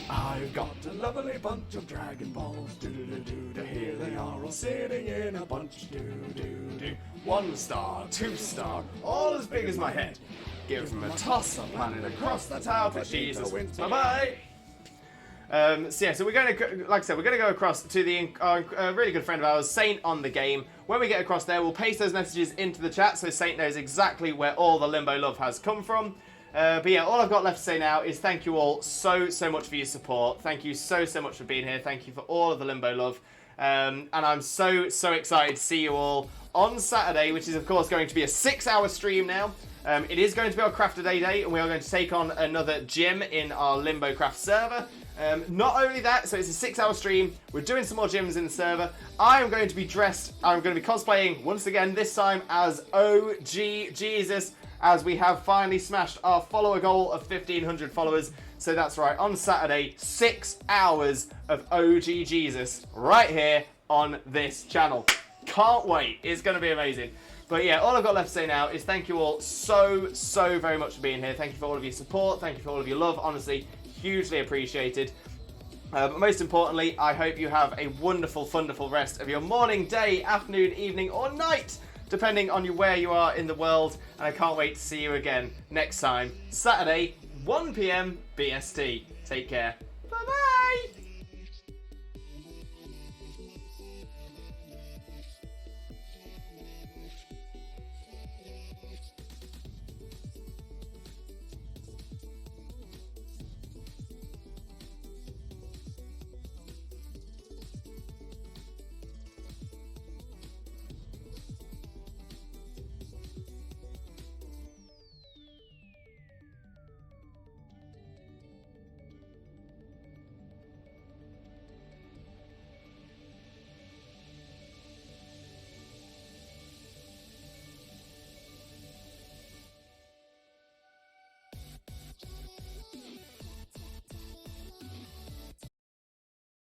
I've got a lovely bunch of Dragon Balls, do-do-do-do, here they are all sitting in a bunch, do-do-do. 1 star, 2 star, all as big as my head. Give them a toss, I'm landing across the tower for Jesus. Bye-bye! So we're going to, like I said, we're going to go across to the really good friend of ours, Saint on the game. When we get across there, we'll paste those messages into the chat so Saint knows exactly where all the Limbo love has come from. But yeah, all I've got left to say now is thank you all so much for your support. Thank you so much for being here. Thank you for all of the Limbo love. And I'm so excited to see you all on Saturday, which is of course going to be a 6-hour stream now. It is going to be our Crafter Day, and we are going to take on another gym in our Limbo Craft server. Not only that, so it's a 6-hour stream. We're doing some more gyms in the server. I'm going to be cosplaying once again, this time as OG Jesus, as we have finally smashed our follower goal of 1,500 followers. So that's right, on Saturday, 6 hours of OG Jesus right here on this channel. Can't wait. It's going to be amazing. But yeah, all I've got left to say now is thank you all so very much for being here. Thank you for all of your support. Thank you for all of your love. Honestly, hugely appreciated. But most importantly, I hope you have a wonderful rest of your morning, day, afternoon, evening, or night, depending on where you are in the world. And I can't wait to see you again next time, Saturday, 1 PM BST. Take care.